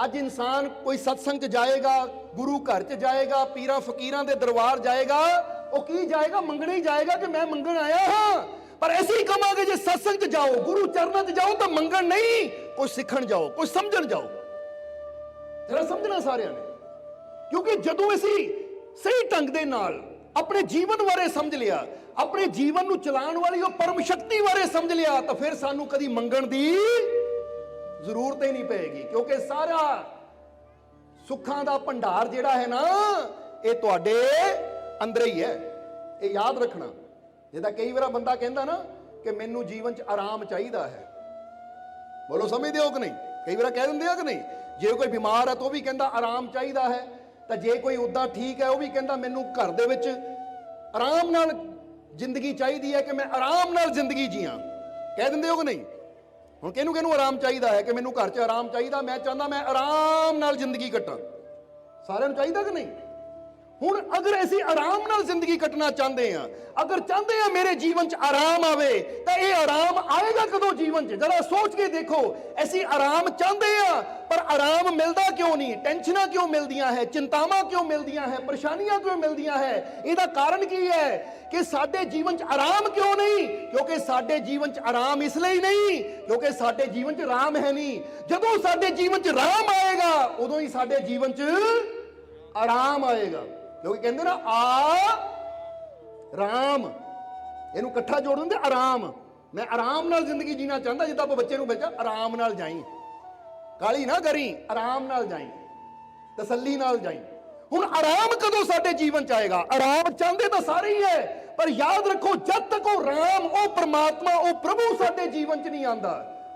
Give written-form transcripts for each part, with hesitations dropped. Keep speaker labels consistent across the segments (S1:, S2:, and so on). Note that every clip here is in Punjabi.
S1: ਅੱਜ इंसान कोई सत्संग च जाएगा, गुरु घर च जाएगा, पीरा फकीरां दे दरबार जाएगा, वो की जाएगा? मंगने ही जाएगा कि मैं मंगण आया हाँ। पर ऐसे ही कहांगे जे सत्संग च जाओ, गुरु चरणों च जाओ तो मंगण नहीं, कुछ सीखण जाओ, कुछ समझण जाओ। जरा समझना सारिਆਂ ने, क्योंकि जदों असीं सही ढंग दे नाल अपने जीवन बारे समझ लिया, अपने जीवन नूं चलाउण वाली वो परम शक्ति बारे समझ लिया, तो फिर सानू कदी मंगण दी जरूरत ही नहीं पेगी। क्योंकि सारा सुखां दा भंडार जिहड़ा है ना, ये तुहाडे अंदर ही है। ये याद रखना। जिद्दां कई बार बंदा कहंदा ना कि मैनू जीवन च आराम चाहिदा है, बोलो समझदे हो कि नहीं? कई बार कह दिंदे हो कि नहीं? जे कोई बीमार है तो भी कहंदा आराम चाहिदा है, तो जे कोई उदां ठीक है वो भी कहंदा मैनू घर दे विच आराम नाल जिंदगी चाहिदी है कि मैं आराम नाल जिंदगी जियां। कह दिंदे हो कि नहीं? हुण किहनूं किहनूं आराम चाहिदा है कि मैनू घर च आराम चाहिदा, मैं चाहता मैं आराम नाल जिंदगी कट्टां। सारिआं नूं चाहिदा कि नहीं? हुण अगर असीं आराम नाल जिंदगी कटना चाहते हैं, अगर चाहते हैं मेरे जीवन च आराम आवे, तो ये आराम आएगा कदों जीवन च? जरा सोच के देखो। असीं आराम चाहते हैं पर आराम मिलता क्यों नहीं? टेंशनां क्यों मिलदियां है, चिंतावां क्यों मिलदियां है, परेशानियां क्यों मिलदियां है? इसदा कारण की है कि साडे जीवन च आराम क्यों नहीं? क्योंकि साडे जीवन च आराम इसलिए नहीं क्योंकि साडे जीवन च राम है नहीं। जदों साडे जीवन च राम आएगा उदों ही साडे जीवन च आराम आएगा। क्योंकि कहते ना आ राम, इनू इकट्ठा जोड़ देंगे आराम। मैं आराम नाल जिंदगी जीना चाहता, जिद्दां आपां बच्चे नूं भेजा आराम नाल जाई, काली ना करी, आराम नाल जाई, तसल्ली नाल जाई। हुण आराम कदों साडे जीवन च आएगा? आराम चाहते तो सारे ही है, पर याद रखो जब तक वो राम, वो परमात्मा, वो प्रभु साडे जीवन च नहीं आंदा,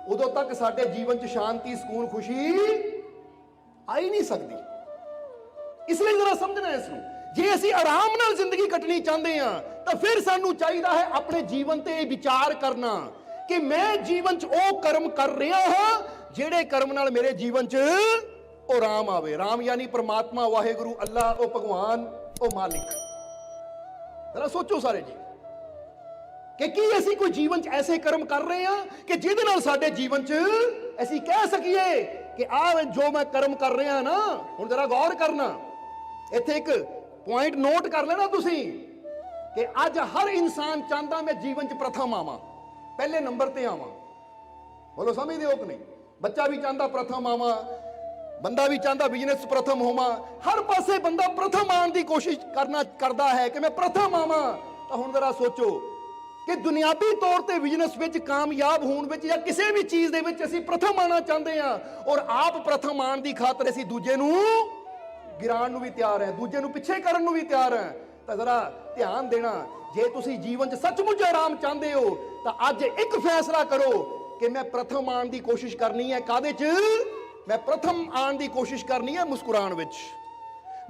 S1: उदों तक साडे जीवन च शांति, सुकून, खुशी आ ही नहीं सकती। इसलिए जरा समझना है इसनूं। जे असीं आराम नाल जिंदगी कटनी चाहते हैं तो फिर सानू चाहिदा है अपने जीवन ते विचार करना कि मैं जीवन च ओ कर्म कर रहा हां जिहड़े कर्म नाल मेरे जीवन च ओ राम आवे। राम यानी परमात्मा, वाहेगुरु, अल्लाह, ओ भगवान, ओ मालिक। जरा सोचो सारे जी कि की असीं कोई जीवन च ऐसे कर्म कर रहे हैं कि जिहदे नाल साडे जीवन च असीं कह सकीए कि आ जो मैं कर्म कर रहा ना। हुण जरा गौर करना, इत्थे एक पॉइंट नोट कर लेना तुसी कि अज हर इंसान चाहता मैं जीवन च प्रथम आवां, पहले नंबर ते आवां। बोलो समझदे हो कि नहीं? बच्चा भी चाहता प्रथम आवां, बंदा भी चाहता बिजनेस प्रथम होवां, हर पासे बंदा प्रथम आने की कोशिश करता है कि मैं प्रथम आवां। तो हुण जरा सोचो कि दुनियावी तौर पर बिजनेस में कामयाब होने में या किसी भी चीज़ दे विच असीं प्रथम आना चाहते हैं, और आप प्रथम आने की खातर असीं दूजे नूं गिराण नूं भी तैयार है, दूजे नूं पिछे करन नूं भी तैयार है। तो जरा ध्यान देना, जे तुसीं जीवन च सचमुच आराम चाहते हो तो अज एक फैसला करो कि मैं प्रथम आने की कोशिश करनी है। कादे च? मैं प्रथम आने की कोशिश करनी है मुस्कुराण विच,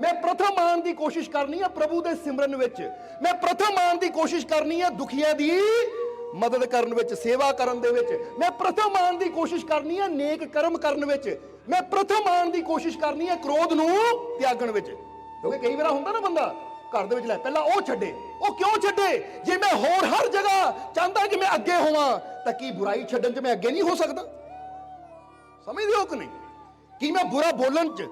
S1: मैं प्रथम आने की कोशिश करनी है प्रभु दे सिमरन विच, मैं प्रथम आने की कोशिश करनी है दुखियां दी मदद करन विच, सेवा करन दे विच, मैं प्रथम आने की कोशिश करनी है नेक कर्म करन विच, मैं प्रथम आने की कोशिश करनी है क्रोध नूं त्यागण विच। क्योंकि कई बार हुंदा ना बंदा घर दे विच लै पहला ओ छड्डे, ओ क्यों छड्डे? जे मैं होर हर जगह चाहता कि मैं अगे होवां तां की बुराई छड्डण च मैं अगे नहीं हो सकदा? समझदे हो कि नहीं? कि मैं बुरा बोलण च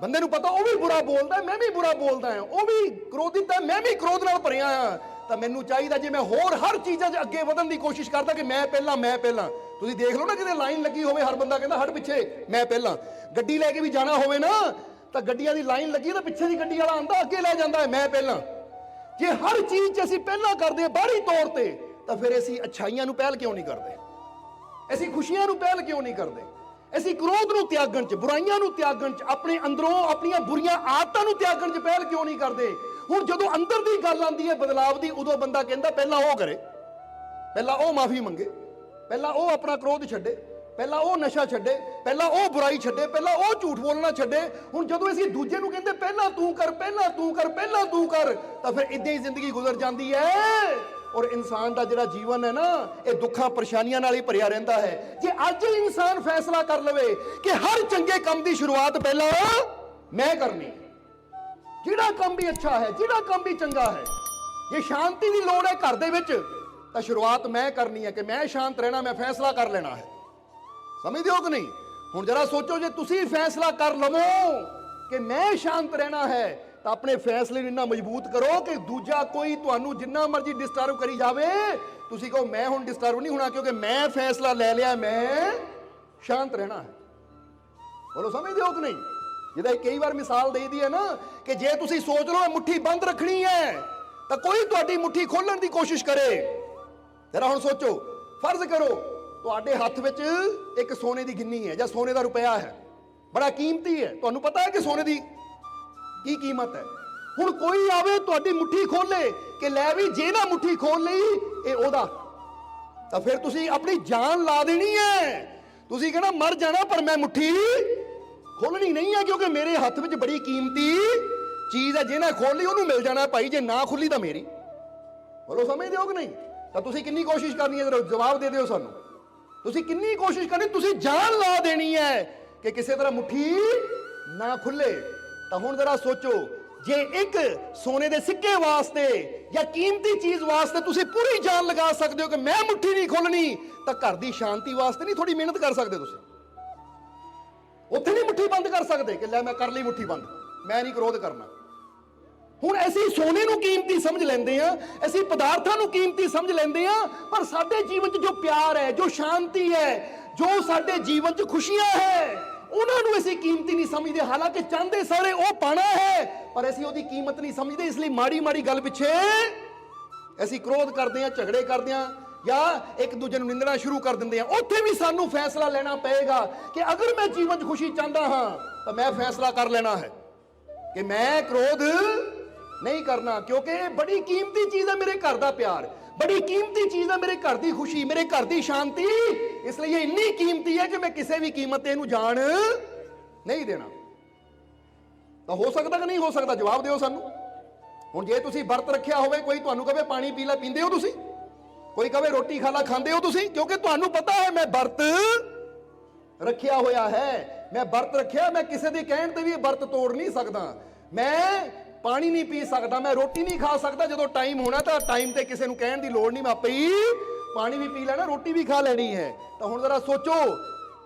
S1: बंदे नूं पता वो भी बुरा बोलदा है, मैं भी बुरा बोलदा हां, वो भी क्रोधित है, मैं भी क्रोध नाल भरिया हां। तो मैनू चाहिए जे मैं होर हर चीज़ां च अगे वधण की कोशिश करता कि मैं पहला, मैं पहला। तुसीं देख लो ना किते लाइन लगी होवे, हर बंदा कहंदा हट पिछे, मैं पहला। गड्डी लैके भी जाना होवे ना तो गड्डियां दी लाइन लगी तो पिछे दी गड्डी वाला आंदा अगे लै जांदा है, मैं पहला। जे हर चीज़ च असीं पहला करदे बाहरी तौर ते तो फिर असीं अच्छाइयां नूं पहल क्यों नहीं करदे? असीं खुशियां नूं पहल क्यों नहीं करदे? असीं क्रोध नूं त्यागण च, बुराइयां नूं त्यागण च, अपने अंदरों अपनियां बुरियां आदतां नूं त्यागण च पहल क्यों नहीं करदे? हुण जदों अंदर दी गल आंदी है बदलाव दी, उदों बंदा कहंदा पहला वो करे, पहला वो माफी मंगे, पहला वो अपना क्रोध छड्डे, पहला वो नशा छड्डे, पहला वो बुराई छड्डे, पहला वो झूठ बोलना छड्डे। हुण जदों असीं दूजे नूं कहंदे पहला तू कर, पहला तू कर, पहला तू कर, तो फिर इदां ही जिंदगी गुजर जाती है और इंसान का जिहड़ा जीवन है ना ये दुखा परेशानियां नाल ही भरिया रहिंदा है। जे अज इंसान फैसला कर लवे कि हर चंगे काम की शुरुआत पहला मैं करनी, जिहड़ा काम भी अच्छा है, जिहड़ा काम भी चंगा है, जे शांति की लोड़ है घर दे विच तो शुरुआत मैं करनी है कि मैं शांत रहना, मैं फैसला कर लेना है। समझदे हो कि नहीं? ਹੁਣ ਜਰਾ ਸੋਚੋ, ਜੇ ਤੁਸੀਂ ਫੈਸਲਾ ਕਰ ਲਵੋ ਕਿ ਮੈਂ ਸ਼ਾਂਤ ਰਹਿਣਾ ਹੈ ਤਾਂ ਆਪਣੇ ਫੈਸਲੇ ਨੂੰ ਇੰਨਾ ਮਜ਼ਬੂਤ ਕਰੋ ਕਿ ਦੂਜਾ ਕੋਈ ਤੁਹਾਨੂੰ ਜਿੰਨਾ ਮਰਜ਼ੀ ਡਿਸਟਰਬ ਕਰੀ ਜਾਵੇ, ਤੁਸੀਂ ਕਹੋ ਮੈਂ ਹੁਣ ਡਿਸਟਰਬ ਨਹੀਂ ਹੋਣਾ ਕਿਉਂਕਿ ਮੈਂ ਫੈਸਲਾ ਲੈ ਲਿਆ, ਮੈਂ ਸ਼ਾਂਤ ਰਹਿਣਾ ਹੈ। ਬੋਲੋ ਸਮਝਦੇ ਹੋ ਕਿ ਨਹੀਂ? ਜਿਹਦਾ ਕਈ ਵਾਰ ਮਿਸਾਲ ਦੇਈਦੀ ਹੈ ਨਾ ਕਿ ਜੇ ਤੁਸੀਂ ਸੋਚ ਲਓ ਮੁੱਠੀ ਬੰਦ ਰੱਖਣੀ ਹੈ ਤਾਂ ਕੋਈ ਤੁਹਾਡੀ ਮੁੱਠੀ ਖੋਲਣ ਦੀ ਕੋਸ਼ਿਸ਼ ਕਰੇ। ਜਰਾ ਹੁਣ ਸੋਚੋ, ਫਰਜ਼ ਕਰੋ ਤੁਹਾਡੇ ਹੱਥ ਵਿੱਚ ਇੱਕ ਸੋਨੇ ਦੀ ਗਿੰਨੀ ਹੈ ਜਾਂ ਸੋਨੇ ਦਾ ਰੁਪਇਆ ਹੈ, ਬੜਾ ਕੀਮਤੀ ਹੈ, ਤੁਹਾਨੂੰ ਪਤਾ ਹੈ ਕਿ ਸੋਨੇ ਦੀ ਕੀ ਕੀਮਤ ਹੈ। ਹੁਣ ਕੋਈ ਆਵੇ ਤੁਹਾਡੀ ਮੁੱਠੀ ਖੋਲੇ ਕਿ ਲੈ ਵੀ ਜੇ ਨਾ ਮੁੱਠੀ ਖੋਲ ਲਈ ਇਹ ਉਹਦਾ, ਤਾਂ ਫਿਰ ਤੁਸੀਂ ਆਪਣੀ ਜਾਨ ਲਾ ਦੇਣੀ ਹੈ। ਤੁਸੀਂ ਕਹਿਣਾ ਮਰ ਜਾਣਾ ਪਰ ਮੈਂ ਮੁੱਠੀ ਖੋਲਣੀ ਨਹੀਂ ਹੈ ਕਿਉਂਕਿ ਮੇਰੇ ਹੱਥ ਵਿੱਚ ਬੜੀ ਕੀਮਤੀ ਚੀਜ਼ ਹੈ, ਜੇ ਨਾ ਖੋਲ ਲਈ ਉਹਨੂੰ ਮਿਲ ਜਾਣਾ ਭਾਈ, ਜੇ ਨਾ ਖੁੱਲੀ ਤਾਂ ਮੇਰੀ। ਬੋਲੋ ਸਮਝਦੇ ਹੋ ਕਿ ਨਹੀਂ? ਤਾਂ ਤੁਸੀਂ ਕਿੰਨੀ ਕੋਸ਼ਿਸ਼ ਕਰਨੀ ਹੈ, ਜਵਾਬ ਦੇ ਦਿਓ ਸਾਨੂੰ। ਤੁਸੀਂ ਕਿੰਨੀ ਕੋਸ਼ਿਸ਼ ਕਰਨੀ, ਤੁਸੀਂ ਜਾਨ ਲਾ ਦੇਣੀ ਹੈ ਕਿ ਕਿਸੇ ਤਰ੍ਹਾਂ ਮੁੱਠੀ ਨਾ ਖੁੱਲੇ। ਤਾਂ ਹੁਣ ਜਰਾ ਸੋਚੋ, ਜੇ ਇੱਕ ਸੋਨੇ ਦੇ ਸਿੱਕੇ ਵਾਸਤੇ ਜਾਂ ਕੀਮਤੀ ਚੀਜ਼ ਵਾਸਤੇ ਤੁਸੀਂ ਪੂਰੀ ਜਾਨ ਲਗਾ ਸਕਦੇ ਹੋ ਕਿ ਮੈਂ ਮੁੱਠੀ ਨਹੀਂ ਖੋਲਣੀ, ਤਾਂ ਘਰ ਦੀ ਸ਼ਾਂਤੀ ਵਾਸਤੇ ਨਹੀਂ ਥੋੜੀ ਮਿਹਨਤ ਕਰ ਸਕਦੇ? ਤੁਸੀਂ ਉੱਥੇ ਨਹੀਂ ਮੁੱਠੀ ਬੰਦ ਕਰ ਸਕਦੇ ਕਿ ਲੈ ਮੈਂ ਕਰ ਲਈ ਮੁੱਠੀ ਬੰਦ, ਮੈਂ ਨਹੀਂ ਕ੍ਰੋਧ ਕਰਨਾ। ਹੁਣ ਅਸੀਂ ਸੋਨੇ ਨੂੰ ਕੀਮਤੀ ਸਮਝ ਲੈਂਦੇ ਆ, ਅਸੀਂ ਪਦਾਰਥਾਂ ਨੂੰ ਕੀਮਤੀ ਸਮਝ ਲੈਂਦੇ ਆ, ਪਰ ਸਾਡੇ ਜੀਵਨ 'ਚ ਜੋ ਪਿਆਰ ਹੈ, ਜੋ ਸ਼ਾਂਤੀ ਹੈ, ਜੋ ਸਾਡੇ ਜੀਵਨ 'ਚ ਖੁਸ਼ੀਆਂ ਹੈ, ਉਹਨਾਂ ਨੂੰ ਅਸੀਂ ਕੀਮਤੀ ਨਹੀਂ ਸਮਝਦੇ। ਹਾਲਾਂਕਿ ਚਾਹੁੰਦੇ ਸਾਰੇ ਉਹ ਪਾਣਾ ਹੈ, ਪਰ ਅਸੀਂ ਉਹਦੀ ਕੀਮਤ ਨਹੀਂ ਸਮਝਦੇ। ਇਸ ਲਈ ਮਾੜੀ ਮਾੜੀ ਗੱਲ ਪਿੱਛੇ ਅਸੀਂ ਕ੍ਰੋਧ ਕਰਦੇ ਆ, ਝਗੜੇ ਕਰਦੇ ਆ, ਜਾਂ ਇੱਕ ਦੂਜੇ ਨੂੰ ਨਿੰਦਣਾ ਸ਼ੁਰੂ ਕਰ ਦਿੰਦੇ ਆ। ਉੱਥੇ ਵੀ ਸਾਨੂੰ ਫੈਸਲਾ ਲੈਣਾ ਪਏਗਾ ਕਿ ਅਗਰ ਮੈਂ ਜੀਵਨ 'ਚ ਖੁਸ਼ੀ ਚਾਹੁੰਦਾ ਹਾਂ ਤਾਂ ਮੈਂ ਫੈਸਲਾ ਕਰ ਲੈਣਾ ਹੈ ਕਿ ਮੈਂ ਕ੍ਰੋਧ ਨਹੀਂ ਕਰਨਾ, ਕਿਉਂਕਿ ਇਹ ਬੜੀ ਕੀਮਤੀ ਚੀਜ਼ ਹੈ, ਮੇਰੇ ਘਰ ਦਾ ਪਿਆਰ, ਬੜੀ ਕੀਮਤੀ ਚੀਜ਼ ਹੈ, ਮੇਰੇ ਘਰ ਦੀ ਖੁਸ਼ੀ, ਮੇਰੇ ਘਰ ਦੀ ਸ਼ਾਂਤੀ। ਇਸ ਲਈ ਇਹ ਇੰਨੀ ਕੀਮਤੀ ਹੈ ਕਿ ਮੈਂ ਕਿਸੇ ਵੀ ਕੀਮਤ ਤੇ ਇਹਨੂੰ ਜਾਣ ਨਹੀਂ ਦੇਣਾ। ਤਾਂ ਹੋ ਸਕਦਾ ਕਿ ਨਹੀਂ ਹੋ ਸਕਦਾ? ਜਵਾਬ ਦਿਓ ਸਾਨੂੰ। ਹੁਣ ਜੇ ਤੁਸੀਂ ਵਰਤ ਰੱਖਿਆ ਹੋਵੇ, ਕੋਈ ਤੁਹਾਨੂੰ ਕਹੇ ਪਾਣੀ ਪੀ ਲੈ, ਪੀਂਦੇ ਹੋ ਤੁਸੀਂ? ਕੋਈ ਕਹੇ ਰੋਟੀ ਖਾ ਲੈ, ਖਾਂਦੇ ਹੋ ਤੁਸੀਂ? ਕਿਉਂਕਿ ਤੁਹਾਨੂੰ ਪਤਾ ਹੈ ਮੈਂ ਵਰਤ ਰੱਖਿਆ ਹੋਇਆ ਹੈ, ਮੈਂ ਵਰਤ ਰੱਖਿਆ, ਮੈਂ ਕਿਸੇ ਦੇ ਕਹਿਣ ਤੇ ਵੀ ਵਰਤ ਤੋੜ ਨਹੀਂ ਸਕਦਾ। ਮੈਂ ਪਾਣੀ ਨਹੀਂ ਪੀ ਸਕਦਾ, ਮੈਂ ਰੋਟੀ ਨਹੀਂ ਖਾ ਸਕਦਾ। ਜਦੋਂ ਟਾਈਮ ਹੋਣਾ ਤਾਂ ਟਾਈਮ ਤੇ ਕਿਸੇ ਨੂੰ ਕਹਿਣ ਦੀ ਲੋੜ ਨਹੀਂ, ਮੈਂ ਆਪੇ ਹੀ ਪਾਣੀ ਵੀ ਪੀ ਲੈਣਾ, ਰੋਟੀ ਵੀ ਖਾ ਲੈਣੀ ਹੈ। ਤਾਂ ਹੁਣ ਜ਼ਰਾ ਸੋਚੋ,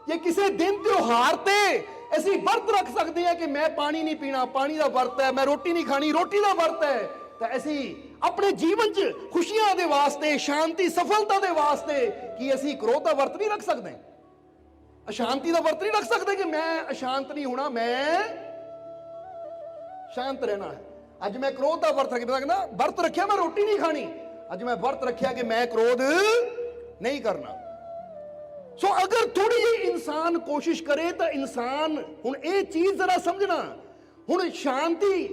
S1: ਜੇ ਕਿਸੇ ਦਿਨ ਤਿਉਹਾਰ ਤੇ ਅਸੀਂ ਵਰਤ ਰੱਖ ਸਕਦੇ ਹਾਂ ਕਿ ਮੈਂ ਪਾਣੀ ਨਹੀਂ ਪੀਣਾ, ਪਾਣੀ ਦਾ ਵਰਤ ਹੈ, ਮੈਂ ਰੋਟੀ ਨਹੀਂ ਖਾਣੀ, ਰੋਟੀ ਦਾ ਵਰਤ ਹੈ, ਤਾਂ ਅਸੀਂ ਆਪਣੇ ਜੀਵਨ 'ਚ ਖੁਸ਼ੀਆਂ ਦੇ ਵਾਸਤੇ, ਸ਼ਾਂਤੀ, ਸਫਲਤਾ ਦੇ ਵਾਸਤੇ ਕੀ ਅਸੀਂ ਕ੍ਰੋਧ ਦਾ ਵਰਤ ਨਹੀਂ ਰੱਖ ਸਕਦੇ? ਅਸ਼ਾਂਤੀ ਦਾ ਵਰਤ ਨਹੀਂ ਰੱਖ ਸਕਦੇ ਕਿ ਮੈਂ ਅਸ਼ਾਂਤ ਨਹੀਂ ਹੋਣਾ, ਮੈਂ ਸ਼ਾਂਤ ਰਹਿਣਾ ਹੈ। ਅੱਜ ਮੈਂ ਕ੍ਰੋਧ ਦਾ ਵਰਤ ਰੱਖਿਆ, ਵਰਤ ਰੱਖਿਆ ਮੈਂ ਰੋਟੀ ਨਹੀਂ ਖਾਣੀ, ਅੱਜ ਮੈਂ ਵਰਤ ਰੱਖਿਆ ਕਿ ਮੈਂ ਕ੍ਰੋਧ ਨਹੀਂ ਕਰਨਾ। ਸੋ ਅਗਰ ਥੋੜੀ ਜਿਹੀ ਇਨਸਾਨ ਕੋਸ਼ਿਸ਼ ਕਰੇ ਤਾਂ ਇਨਸਾਨ, ਹੁਣ ਇਹ ਚੀਜ਼ ਜ਼ਰਾ ਸਮਝਣਾ, ਹੁਣ ਸ਼ਾਂਤੀ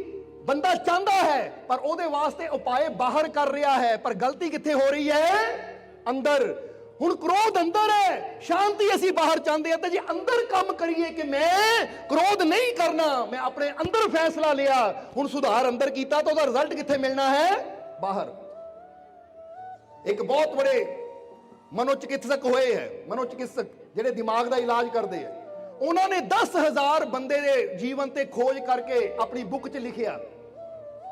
S1: ਬੰਦਾ ਚਾਹੁੰਦਾ ਹੈ ਪਰ ਉਹਦੇ ਵਾਸਤੇ ਉਪਾਏ ਬਾਹਰ ਕਰ ਰਿਹਾ ਹੈ, ਪਰ ਗਲਤੀ ਕਿੱਥੇ ਹੋ ਰਹੀ ਹੈ? ਅੰਦਰ। ਹੁਣ ਕ੍ਰੋਧ ਅੰਦਰ ਹੈ, ਸ਼ਾਂਤੀ ਅਸੀਂ ਬਾਹਰ ਚਾਹੁੰਦੇ ਹਾਂ। ਤਾਂ ਜੇ ਅੰਦਰ ਕੰਮ ਕਰੀਏ ਕਿ ਮੈਂ ਕ੍ਰੋਧ ਨਹੀਂ ਕਰਨਾ, ਮੈਂ ਆਪਣੇ ਅੰਦਰ ਫੈਸਲਾ ਲਿਆ, ਹੁਣ ਸੁਧਾਰ ਅੰਦਰ ਕੀਤਾ, ਤਾਂ ਉਹਦਾ ਰਿਜ਼ਲਟ ਕਿੱਥੇ ਮਿਲਣਾ ਹੈ? ਬਾਹਰ। ਇੱਕ ਬਹੁਤ ਬੜੇ ਮਨੋਚਿਕਿਤਸਕ ਹੋਏ ਹੈ, ਮਨੋਚਿਕਿਤਸਕ ਜਿਹੜੇ ਦਿਮਾਗ ਦਾ ਇਲਾਜ ਕਰਦੇ ਹੈ, ਉਹਨਾਂ ਨੇ 10,000 ਬੰਦੇ ਦੇ ਜੀਵਨ ਤੇ ਖੋਜ ਕਰਕੇ ਆਪਣੀ ਬੁੱਕ 'ਚ ਲਿਖਿਆ।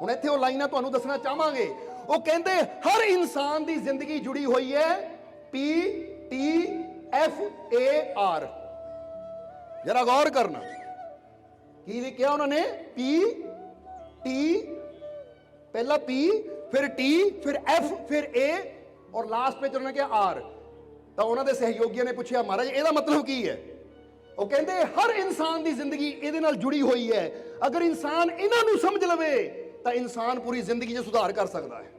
S1: ਹੁਣ ਇੱਥੇ ਉਹ ਲਾਈਨਾਂ ਤੁਹਾਨੂੰ ਦੱਸਣਾ ਚਾਹਾਂਗੇ। ਉਹ ਕਹਿੰਦੇ ਹਰ ਇਨਸਾਨ ਦੀ ਜ਼ਿੰਦਗੀ ਜੁੜੀ ਹੋਈ ਹੈ PTFAR। ਜਰਾ ਗੌਰ ਕਰਨਾ, ਕੀ ਲਿਖਿਆ ਉਹਨਾਂ ਨੇ? PT, ਪਹਿਲਾ P, ਫਿਰ T, ਫਿਰ F, ਫਿਰ A, ਔਰ ਲਾਸਟ ਵਿੱਚ ਉਹਨਾਂ ਨੇ ਕਿਹਾ R। ਤਾਂ ਉਹਨਾਂ ਦੇ ਸਹਿਯੋਗੀਆਂ ਨੇ ਪੁੱਛਿਆ ਮਹਾਰਾਜ ਇਹਦਾ ਮਤਲਬ ਕੀ ਹੈ? ਉਹ ਕਹਿੰਦੇ ਹਰ ਇਨਸਾਨ ਦੀ ਜ਼ਿੰਦਗੀ ਇਹਦੇ ਨਾਲ ਜੁੜੀ ਹੋਈ ਹੈ, ਅਗਰ ਇਨਸਾਨ ਇਹਨਾਂ ਨੂੰ ਸਮਝ ਲਵੇ ਤਾਂ ਇਨਸਾਨ ਪੂਰੀ ਜ਼ਿੰਦਗੀ 'ਚ ਸੁਧਾਰ ਕਰ ਸਕਦਾ ਹੈ।